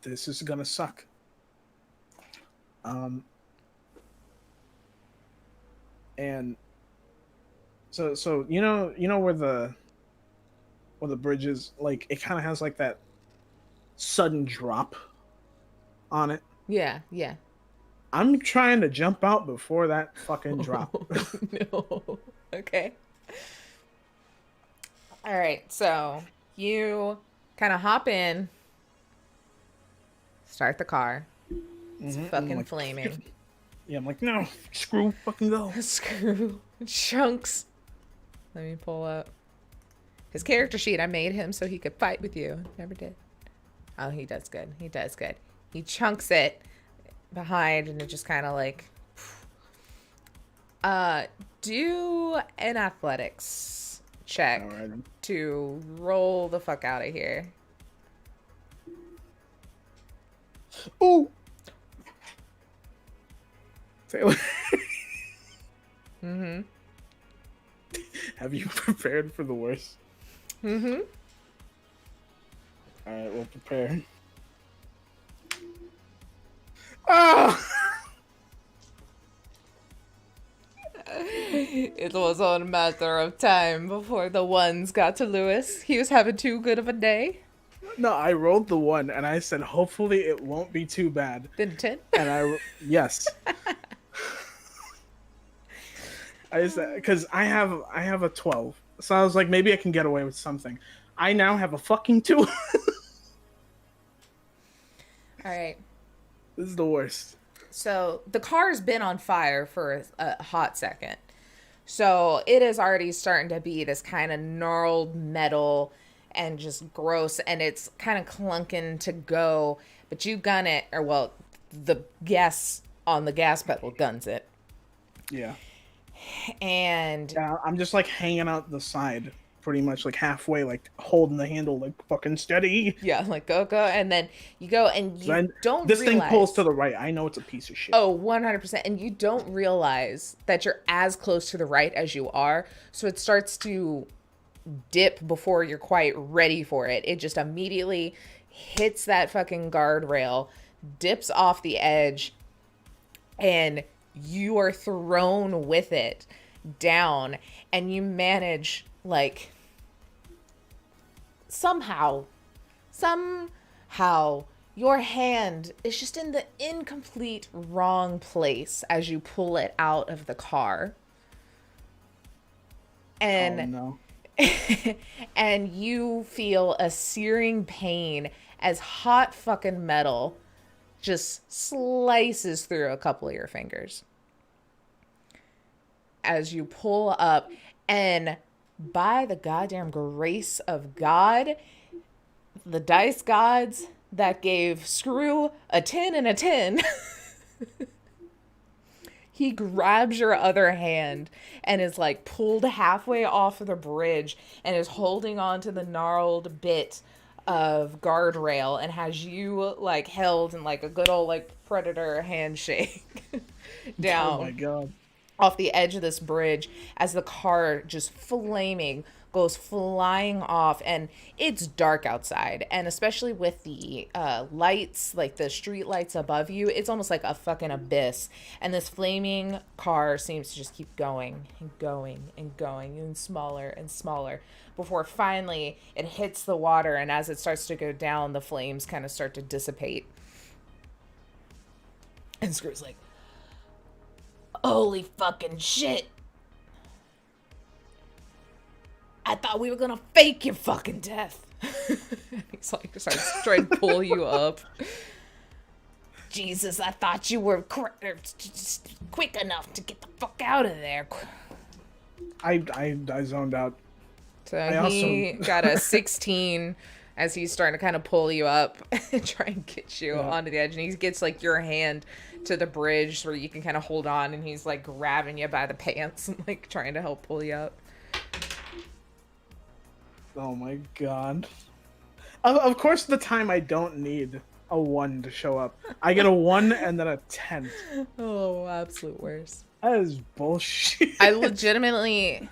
This is gonna suck. And so you know where the bridge is, like it kind of has like that sudden drop on it. Yeah. I'm trying to jump out before that fucking drop. No. Okay. All right. So you kind of hop in, start the car, It's I'm fucking like, flaming. yeah, I'm like, no, screw, fucking go. Screw. Chunks. Let me pull up his character sheet. I made him so he could fight with you. Never did. Oh, he does good. He does good. He chunks it behind and it just kind of like... do an athletics check to roll the fuck out of here. Oh! Taylor. Mm-hmm. Have you prepared for the worst? Mm-hmm. Alright, we'll prepare. Oh! It was only a matter of time before the ones got to Lewis. He was having too good of a day. No, I rolled the 1 and I said, hopefully it won't be too bad. Then 10? And yes. I said, because I have a 12. So I was like, maybe I can get away with something. I now have a fucking 2. Alright. This is the worst. So the car's been on fire for a hot second. So it is already starting to be this kind of gnarled metal and just gross. And it's kind of clunking to go. But you gun it, or well, the gas on the gas pedal guns it. Yeah. And I'm just like hanging out the side, pretty much like halfway, like holding the handle, like fucking steady. yeah, like go. And then you go and you don't This realize... thing pulls to the right. I know it's a piece of shit. Oh, 100%. And you don't realize that you're as close to the right as you are. So it starts to dip before you're quite ready for it. It just immediately hits that fucking guardrail, dips off the edge, and you are thrown with it down. And you manage, like, somehow, your hand is just in the incomplete wrong place as you pull it out of the car. And oh, no. and you feel a searing pain as hot fucking metal just slices through a couple of your fingers. As you pull up, and by the goddamn grace of God, the dice gods that gave Screw a 10 and a 10, he grabs your other hand and is like pulled halfway off of the bridge and is holding on to the gnarled bit of guardrail and has you like held in like a good old like predator handshake down. Oh my God. Off the edge of this bridge as the car just flaming goes flying off. And it's dark outside, and especially with the lights, like the street lights above you, it's almost like a fucking abyss. And this flaming car seems to just keep going and going and going and smaller and smaller before finally it hits the water. And as it starts to go down, the flames kind of start to dissipate. And Screw's like, holy fucking shit. I thought we were gonna fake your fucking death. He's like, starts trying to pull you up. Jesus, I thought you were quick enough to get the fuck out of there. I zoned out. So he got a 16 as he's starting to kind of pull you up and try and get you onto the edge. And he gets like your hand to the bridge where you can kind of hold on, and he's like grabbing you by the pants and like trying to help pull you up. Oh my God. Of course, the time I don't need a 1 to show up. I get a 1 and then a 10. Oh, absolute worst. That is bullshit. I legitimately...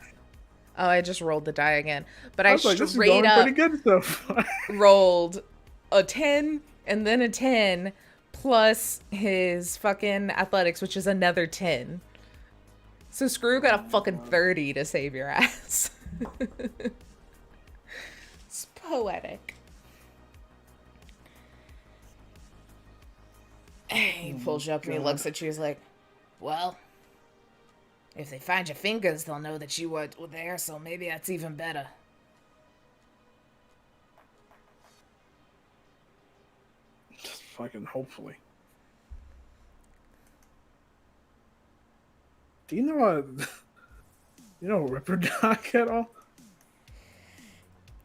Oh, I just rolled the die again. But I straight up pretty good so far. rolled a 10 and then a 10 plus his fucking athletics, which is another 10. So Screw got a fucking 30 to save your ass. It's poetic. He pulls you up and he looks at you. He's like, well, if they find your fingers, they'll know that you were there, so maybe that's even better. Just fucking hopefully. Do you know Ripper Doc at all?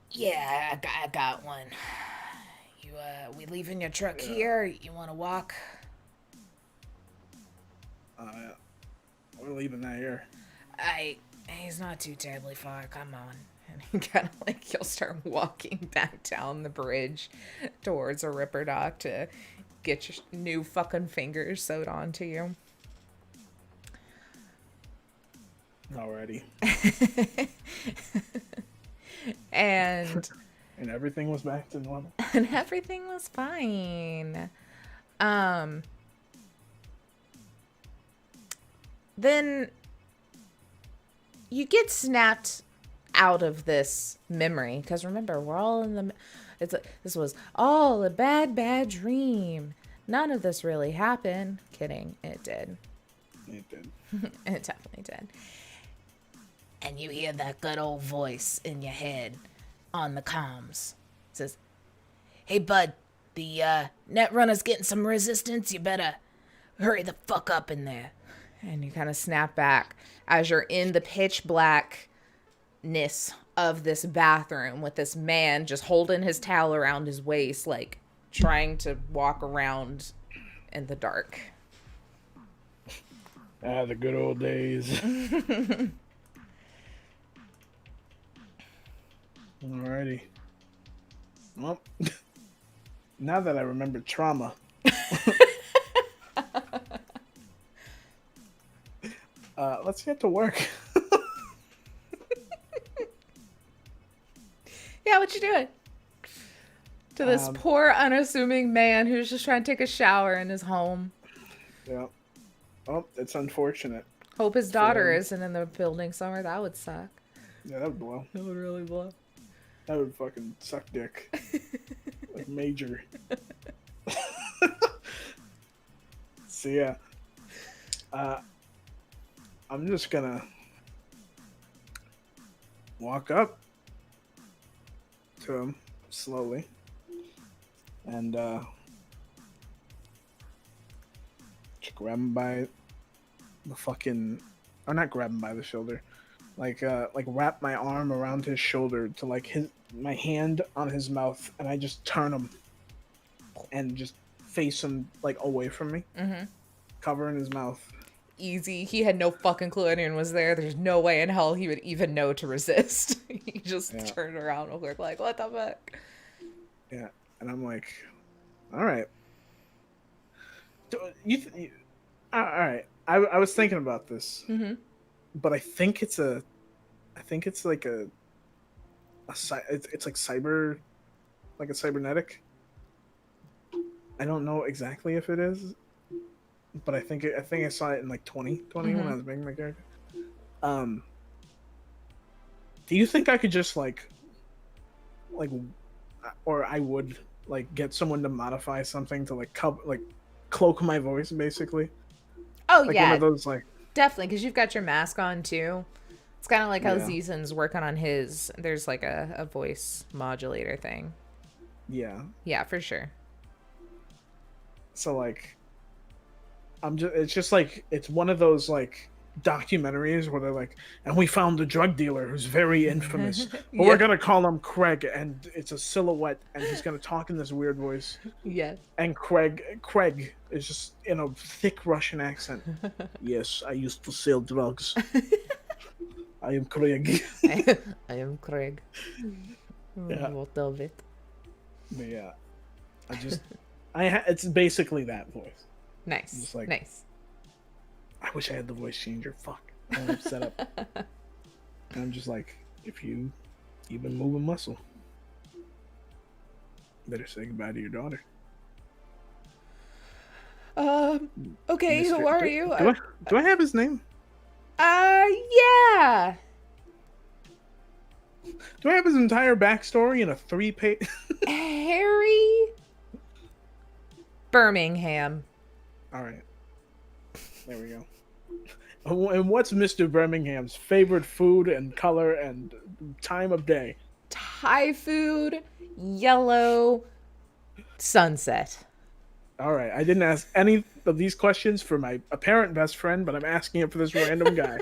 Yeah, I got one. We leaving your truck here? You want to walk? We're leaving that here. He's not too terribly far. Come on. And he kind of like, he'll start walking back down the bridge towards a Ripper Doc to get your new fucking fingers sewed onto you. Alrighty. And everything was back to normal. And everything was fine. Then you get snapped out of this memory, because remember, we're all in the this was all a bad dream. None of this really happened. Kidding, it did. It did. It definitely did. And you hear that good old voice in your head on the comms. It says, "Hey bud, the net runner's getting some resistance. You better hurry the fuck up in there." And you kind of snap back as you're in the pitch blackness of this bathroom with this man just holding his towel around his waist, like trying to walk around in the dark. Ah, the good old days. Alrighty. Well, now that I remember trauma. Let's get to work. Yeah, what you doing? To this poor, unassuming man who's just trying to take a shower in his home. Yeah. Oh, it's unfortunate. Hope his daughter isn't in the building somewhere. That would suck. Yeah, that would blow. That would really blow. That would fucking suck dick. Like major. So yeah. I'm just gonna walk up to him slowly and just grab him by the fucking, or not grab him by the shoulder, like wrap my arm around his shoulder to like my hand on his mouth, and I just turn him and just face him like away from me, covering his mouth. Easy. He had no fucking clue anyone was there. There's no way in hell he would even know to resist. He just turned around and looked like, what the fuck? Yeah, and I'm like, all right. All right. I was thinking about this, but I think it's like it's like a cybernetic. I don't know exactly if it is, but I think I saw it in like 2020 when I was making my character. Do you think I could just like, or I would like get someone to modify something to like cloak my voice, basically? Oh like yeah, one of those, like, definitely, because you've got your mask on too. It's kind of like how Yeah. Zeeson's working on his. There's like a voice modulator thing. Yeah. Yeah, for sure. So like, it's just like, it's one of those like documentaries where they're like, and we found a drug dealer who's very infamous, but we're gonna call him Craig, and it's a silhouette, and he's gonna talk in this weird voice. Yeah. And Craig is just in a thick Russian accent. Yes, I used to sell drugs. I am Craig. I am Craig. Yeah. What of it? But yeah, it's basically that voice. Nice. Just like, nice. I wish I had the voice changer. Fuck. I don't have set up. And I'm just like, if you even move a muscle, better say goodbye to your daughter. Okay, Mr. who are you? Do I have his name? Yeah. Do I have his entire backstory in a 3-page? Harry Birmingham. All right. There we go. And what's Mr. Birmingham's favorite food and color and time of day? Thai food, yellow, sunset. All right. I didn't ask any of these questions for my apparent best friend, but I'm asking it for this random guy.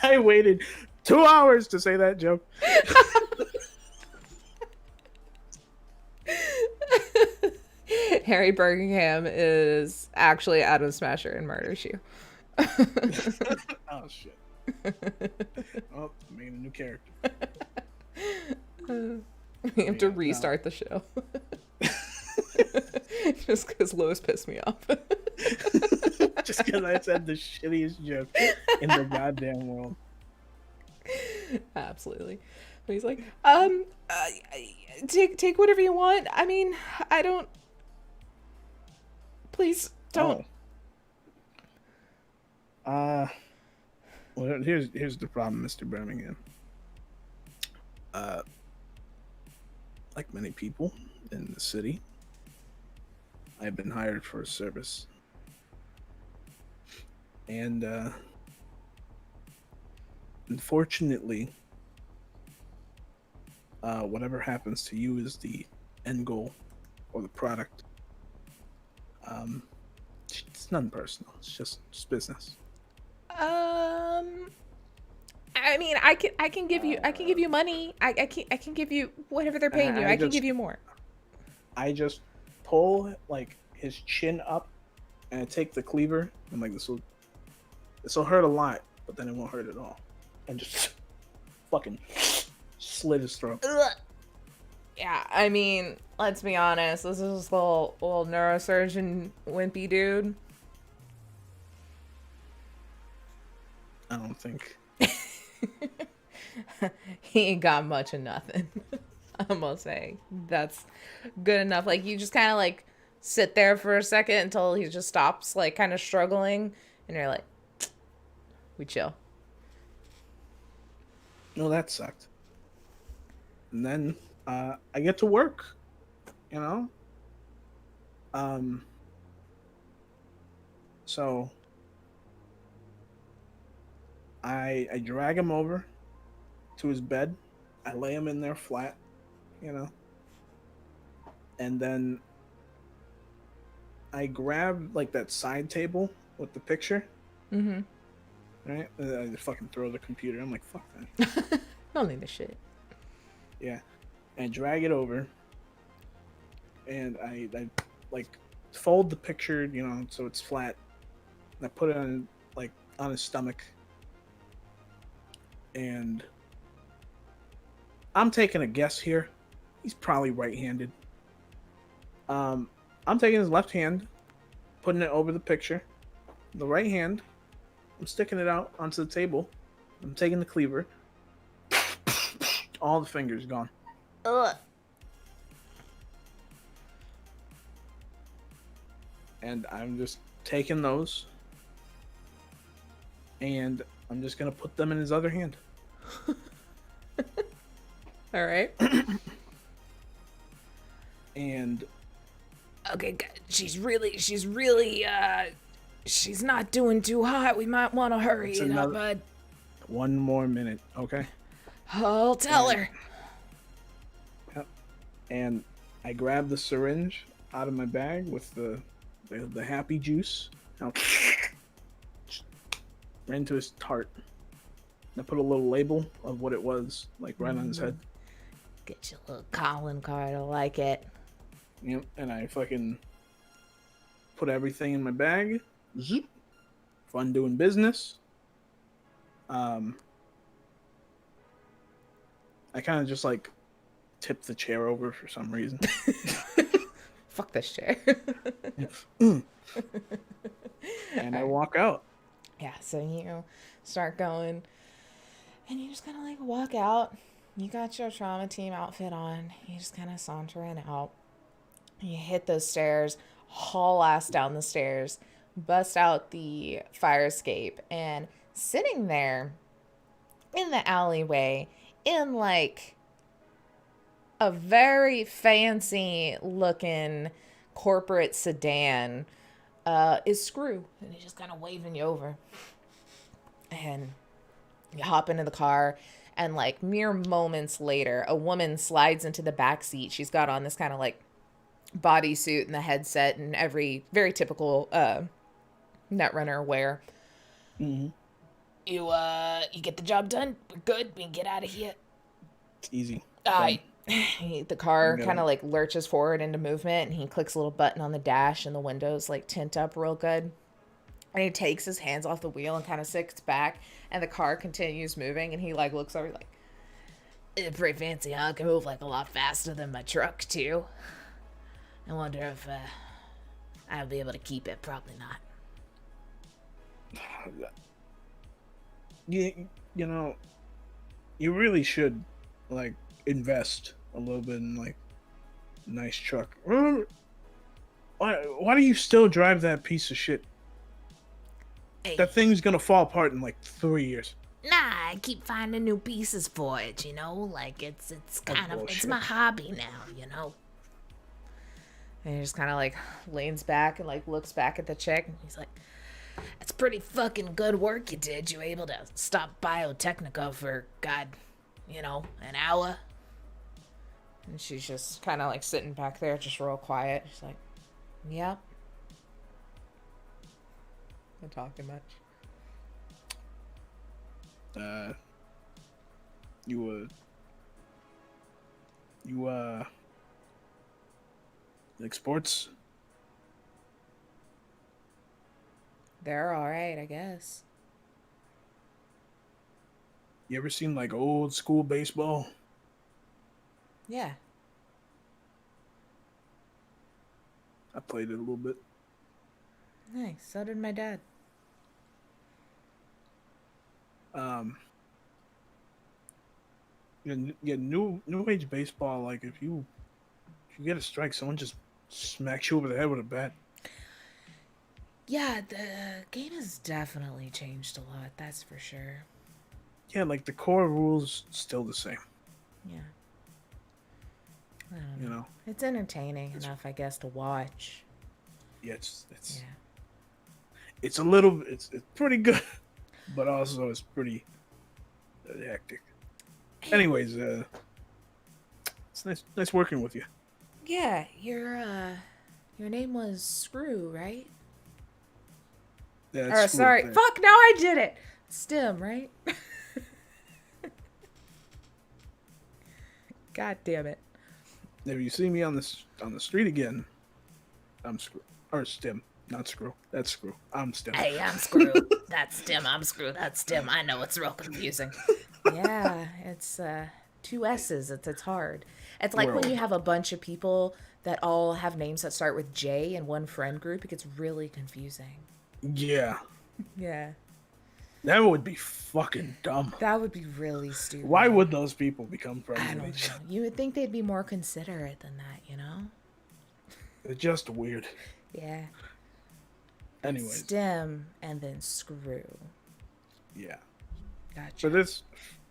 I waited 2 hours to say that joke. Harry Birmingham is actually Adam Smasher in Murder Shoe. Oh shit. Oh, I'm making a new character. We have to restart the show. Just because Lois pissed me off. Just because I said the shittiest joke in the goddamn world. Absolutely. But he's like, take whatever you want. I mean, I don't. Please don't. Oh. Well, here's the problem, Mr. Birmingham. Like many people in the city, I've been hired for a service. And unfortunately, whatever happens to you is the end goal or the product. It's nothing personal. It's just business. I mean, I can give you money. I can give you whatever they're paying you. I can give you more. I just pull like his chin up, and I take the cleaver. I'm like, this will hurt a lot, but then it won't hurt at all, and just fucking slit his throat. Ugh. Yeah, I mean, let's be honest. This is this little neurosurgeon wimpy dude. I don't think he ain't got much of nothing. I'm gonna say that's good enough. Like, you just kind of like sit there for a second until he just stops, like kind of struggling, and you're like, we chill. No, that sucked. And then I get to work, you know. So I drag him over to his bed. I lay him in there flat, you know. And then I grab like that side table with the picture. Mm-hmm. Right? I fucking throw the computer. I'm like, fuck that. Don't need this shit. Yeah. And drag it over. And I like fold the picture, you know, so it's flat. And I put it on like on his stomach. And I'm taking a guess here. He's probably right-handed. I'm taking his left hand, putting it over the picture. The right hand, I'm sticking it out onto the table. I'm taking the cleaver. All the fingers gone. Ugh. And I'm just taking those. And I'm just going to put them in his other hand. All right. And okay, she's not doing too hot. We might want to hurry it up, bud. One more minute, okay? I'll tell her. Yep. And I grab the syringe out of my bag with the happy juice. Right into his tart. And I put a little label of what it was, like right on his head. Get your little calling card. I like it. Yep. And I fucking put everything in my bag. Zoop. Fun doing business. I kind of just like tip the chair over for some reason. Fuck this chair. And I walk out. Yeah, so you start going, and you just kind of like walk out. You got your trauma team outfit on. You just kind of sauntering out. You hit those stairs, haul ass down the stairs, bust out the fire escape, and sitting there in the alleyway in like a very fancy looking corporate sedan is Screw, and he's just kind of waving you over. And you hop into the car, and like mere moments later, a woman slides into the back seat. She's got on this kind of like bodysuit and the headset and every very typical Netrunner wear. Mm-hmm. You get the job done. We're good. We can get out of here. It's easy. The car Yeah. kind of like lurches forward into movement, and he clicks a little button on the dash, and the windows like tint up real good. And he takes his hands off the wheel and kind of sits back, and the car continues moving, and he like looks over like, it's pretty fancy, huh? I can move like a lot faster than my truck too. I wonder if I'll be able to keep it. Probably not. You know, you really should like invest a little bit in like a nice truck. Why do you still drive that piece of shit? Hey. That thing's gonna fall apart in like 3 years. Nah, I keep finding new pieces for it, you know? Like, it's kind of, it's bullshit. my hobby now, you know? And he just kind of, like, leans back and, like, looks back at the chick, and he's like, that's pretty fucking good work you did. You were able to stop Biotechnica for, God, you know, an hour? And she's just kind of, like, sitting back there, just real quiet. She's like, yep. Not talking much. You like sports? They're alright, I guess. You ever seen like old school baseball? Yeah. I played it a little bit. Nice. So did my dad. Yeah, new age baseball. Like if you get a strike, someone just smacks you over the head with a bat. Yeah, the game has definitely changed a lot, that's for sure. Yeah, like the core rules still the same. Yeah. I don't know. You know. It's entertaining enough, I guess, to watch. Yeah, it's Yeah. it's a little it's pretty good, but also it's pretty hectic. Anyways, it's nice working with you. Yeah, your name was Screw, right? Yeah, Or sorry, fuck, now I did it. Stim, right? God damn it. If you see me on the street again, I'm Screw or Stim, not Screw. That's Screw. I'm Stim. Hey, I'm Screw. That's Stim. I'm Screw. That's Stim. I know it's real confusing. Yeah, it's two S's. It's hard. It's like when you have a bunch of people that all have names that start with J in one friend group. It gets really confusing. Yeah. Yeah. That would be fucking dumb. That would be really stupid. Why would those people become friends I with don't each know. other? You would think they'd be more considerate than that, you know? They're just weird. Yeah. Anyways. Stim and then Screw. Yeah. Gotcha.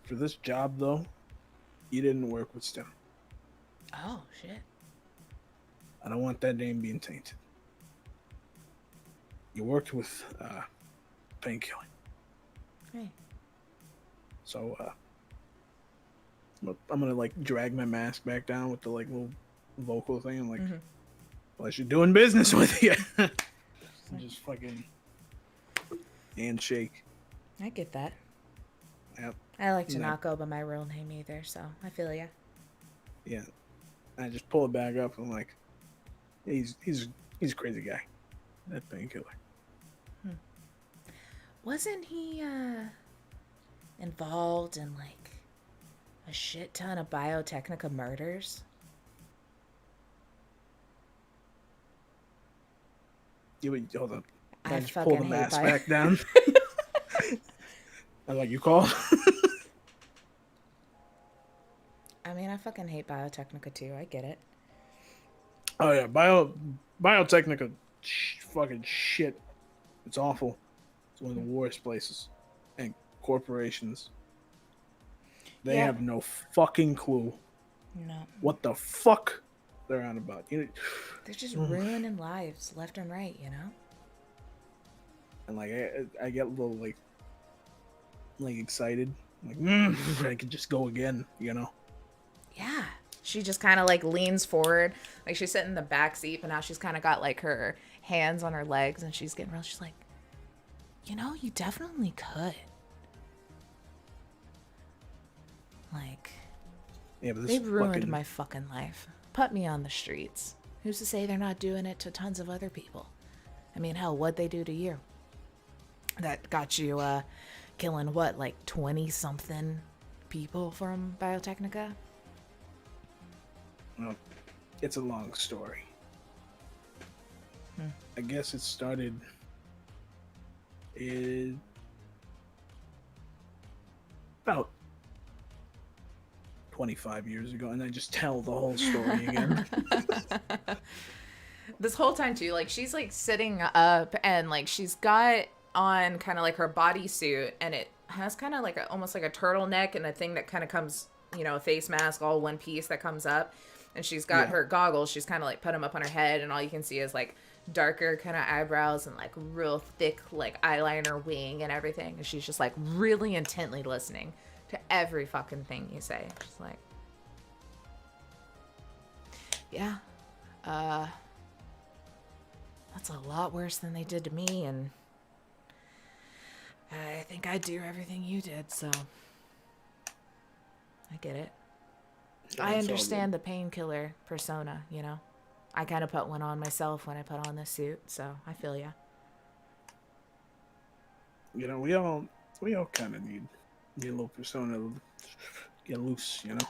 For this job though, you didn't work with Stim. Oh shit. I don't want that name being tainted. You worked with Painkiller. Hey. So I'm gonna like drag my mask back down with the like little vocal thing. I'm like, pleasure doing business with you. Just fucking handshake. I get that. Yep. I like to not go by my real name either, so I feel ya. Yeah. I just pull it back up. And I'm like, he's a crazy guy. That Painkiller. Wasn't he involved in like a shit ton of Biotechnica murders? Hold up. I just fucking pull the hate mask back down. I'm like, you call? I mean, I fucking hate Biotechnica too. I get it. Oh yeah, Biotechnica, fucking shit. It's awful. It's one of the worst places. And corporations, they have no fucking clue. No. What the fuck they're on about? They're just ruining lives left and right, you know. And like, I get a little like excited. Like, I could just go again, you know. Yeah. She just kind of like leans forward, like she's sitting in the back seat, but now she's kind of got like her hands on her legs, and she's getting real. She's like, you know, you definitely could. Like, Yeah, but they've ruined my fucking life. Put me on the streets. Who's to say they're not doing it to tons of other people? I mean, hell, what'd they do to you? That got you killing what, like 20-something people from Biotechnica? Well, it's a long story. I guess it started in about 25 years ago, and I just tell the whole story again. This whole time too, like she's like sitting up, and like she's got on kind of like her bodysuit, and it has kind of like almost like a turtleneck and a thing that kind of comes, you know, a face mask, all one piece that comes up. And she's got her goggles. She's kind of like put them up on her head, and all you can see is like darker kind of eyebrows and like real thick like eyeliner wing and everything. And she's just like really intently listening to every fucking thing you say. She's like, yeah, that's a lot worse than they did to me, and I think I'd do everything you did, so I get it. I understand the painkiller persona, you know. I kind of put one on myself when I put on this suit, so I feel ya. You know, we all kind of need a little persona to get loose, you know.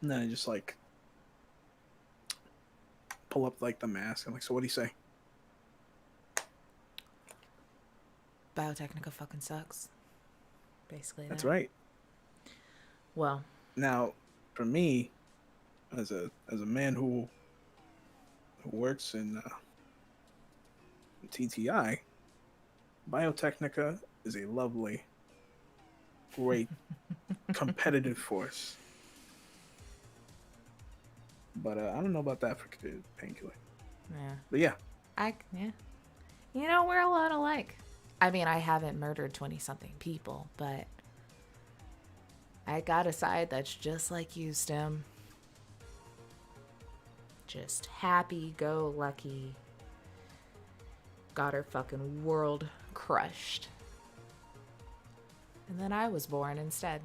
And then I just like pull up like the mask. I'm like, so what do you say? Biotechnica fucking sucks. Basically, that's right. Well, now, for me, as a man who works in TTI, Biotechnica is a lovely, great, competitive force. But I don't know about that for painkiller. Yeah. But yeah. Yeah. You know, we're a lot alike. I mean, I haven't murdered 20-something people, but I got a side that's just like you, Stim. Just happy-go-lucky. Got her fucking world crushed. And then I was born instead.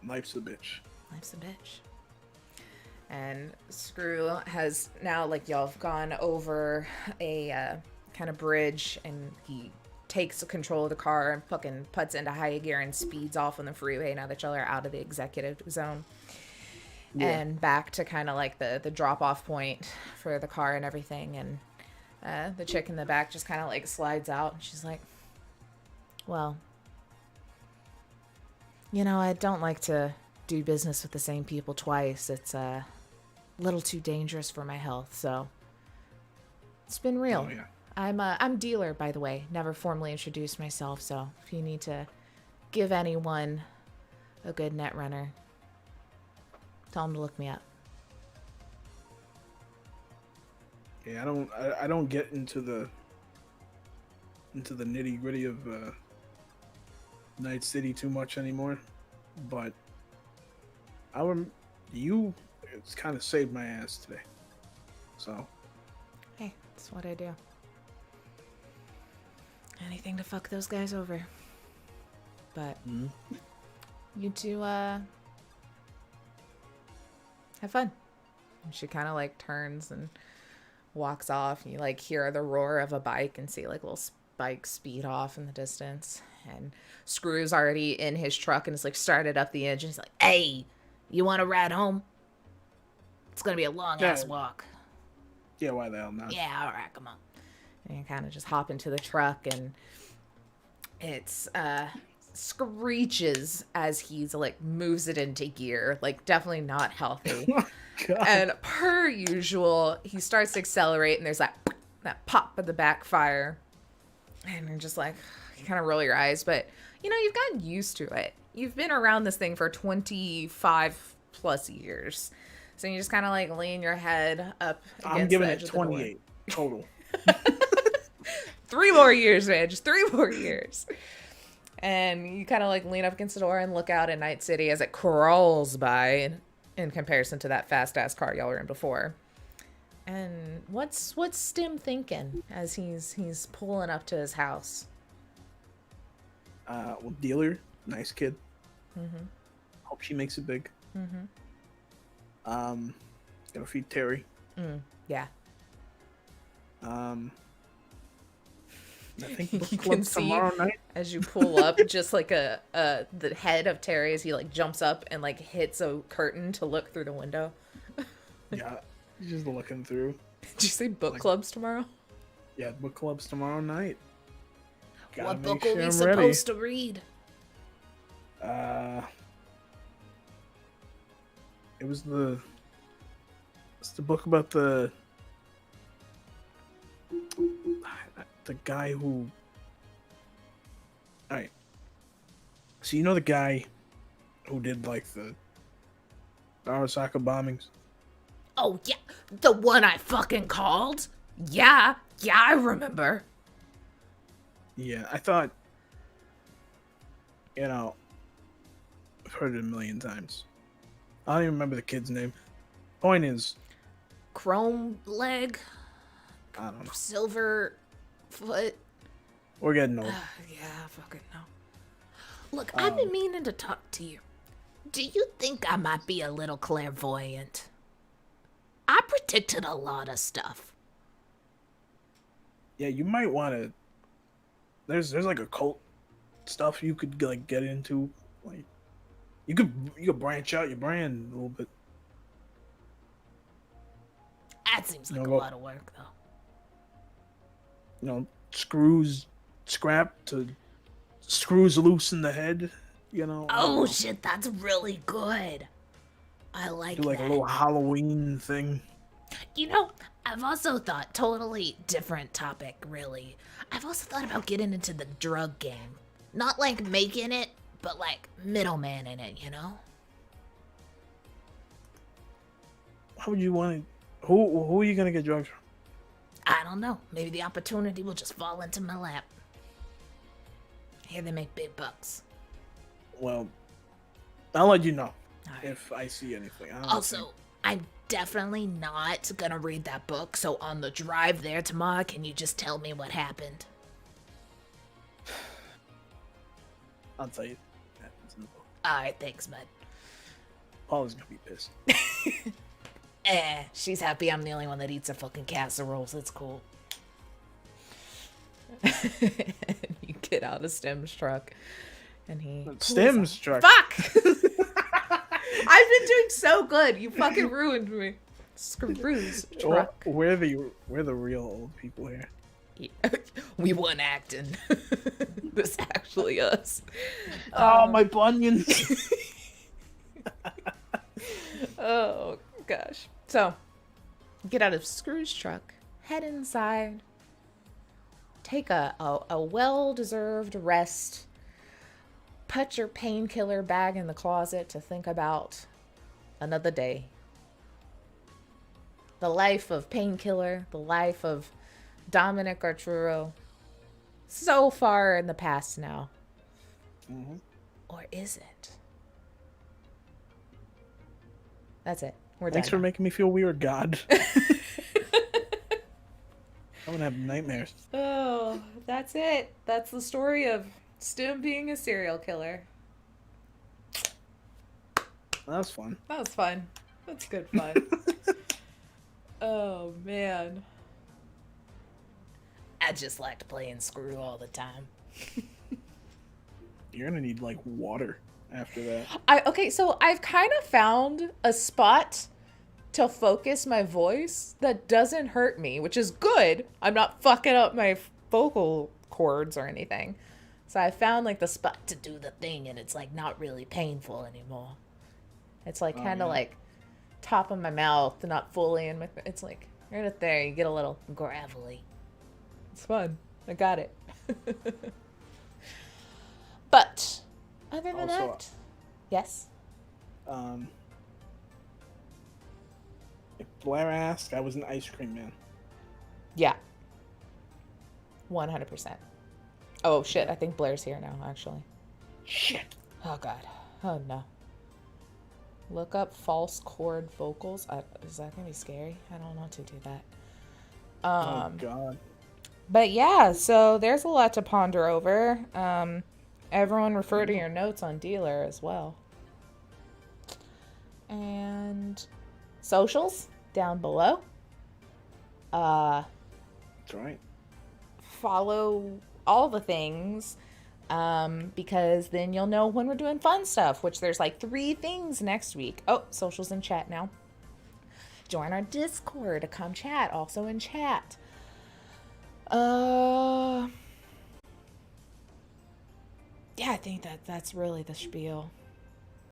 Life's a bitch. Life's a bitch. And Screw has now, like, y'all have gone over a kind of bridge, and he takes control of the car and fucking puts into high gear and speeds off on the freeway now that y'all are out of the executive zone. Yeah. And back to kind of like the drop-off point for the car and everything. And the chick in the back just kind of like slides out, and she's like, well, you know, I don't like to do business with the same people twice. It's a little too dangerous for my health, so it's been real. Oh, yeah. I'm dealer, by the way. Never formally introduced myself, so if you need to give anyone a good net runner, tell them to look me up. Yeah, I don't get into the nitty gritty of Night City too much anymore, but it's kind of saved my ass today. So hey, that's what I do. Anything to fuck those guys over. But you two have fun. And she kind of like turns and walks off, and you like hear the roar of a bike and see like little spikes speed off in the distance. And Screw's already in his truck and is like started up the engine. He's like, hey, you want to ride home? It's gonna be a long ass walk. Yeah, why the hell not? Yeah, all right, come on. And you kind of just hop into the truck, and it's screeches as he's like moves it into gear, like definitely not healthy. And per usual, he starts to accelerate, and there's that pop of the backfire, and you're just like, you kind of roll your eyes, but you know, you've gotten used to it. You've been around this thing for 25 plus years, so you just kind of like lean your head up against I'm giving the edge it of the 28 total. 3 more years, man. Just 3 more years. And you kind of like lean up against the door and look out at Night City as it crawls by in comparison to that fast ass car y'all were in before. And what's Stim thinking as he's pulling up to his house? Well, dealer, nice kid. Mm-hmm. Hope she makes it big. Mm-hmm. Gotta feed Terry. Yeah. I think book You club can see tomorrow night. as you pull up, just like the head of Terry as he like jumps up and like hits a curtain to look through the window. Yeah, he's just looking through. Did you say book clubs tomorrow? Yeah, book clubs tomorrow night. Gotta What make book sure are we I'm supposed to read? It's the book about the guy who. All right. So you know the guy who did like the Nagasaki bombings? Oh yeah, the one I fucking called. Yeah, I remember. Yeah, I thought. I've heard it a million times. I don't even remember the kid's name. Point is, Chrome leg, I don't know. silver foot. We're getting old. Yeah, I fucking know. Look, I've been meaning to talk to you. Do you think I might be a little clairvoyant? I predicted a lot of stuff. Yeah, you might want to. There's like occult stuff you could like get into. Like, you could branch out your brand a little bit. That seems like a lot of work, though. Screws loose in the head. Oh shit, that's really good. I like do like that. a little Halloween thing. I've also thought, totally different topic, really. I've also thought about getting into the drug game. Not like making it, but like middleman in it, How would you want to? Who are you gonna get drugs from? I don't know. Maybe the opportunity will just fall into my lap. Here they make big bucks. Well, I'll let you know Right. if I see anything. Also, I'm definitely not gonna read that book, so on the drive there tomorrow, can you just tell me what happened? I'll tell you. It's in the book. Alright, thanks, bud. Paula's gonna be pissed. She's happy I'm the only one that eats her fucking casseroles. It's cool. You get out of Stim's truck, and he... Stim's truck. Fuck! I've been doing so good. You fucking ruined me. Screws truck. We're the real old people here. Yeah. We weren't acting. This actually us. Oh, my bunions. Oh gosh. So, get out of Screw's truck, head inside, take a well-deserved rest, put your painkiller bag in the closet to think about another day. The life of Painkiller, the life of Dominic Arturo, so far in the past now. Mm-hmm. Or is it? That's it. We're Thanks done for now. making me feel weird, God. I'm gonna have nightmares. Oh, that's it. That's the story of Stim being a serial killer. That was fun. That was fun. That's good fun. Oh, man. I just liked playing Screw all the time. You're gonna need like water after that. Okay, so I've kind of found a spot to focus my voice that doesn't hurt me, which is good. I'm not fucking up my vocal cords or anything. So I found like the spot to do the thing, and it's like not really painful anymore. It's like kind of like top of my mouth, not fully in my. It's like right up there. You get a little gravelly. It's fun. I got it. But other than Also, that, yes. If Blair asked, I was an ice cream man. Yeah. 100%. Oh shit! I think Blair's here now. Actually. Shit. Oh god. Oh no. Look up false chord vocals. Is that gonna be scary? I don't know to do that. Oh god. But yeah, so there's a lot to ponder over. Everyone refer to your notes on Dealer as well. And socials down below. That's right. Follow all the things. Because then you'll know when we're doing fun stuff, which there's like 3 things next week. Oh, socials in chat now. Join our Discord to come chat, also in chat. Yeah, I think that's really the spiel.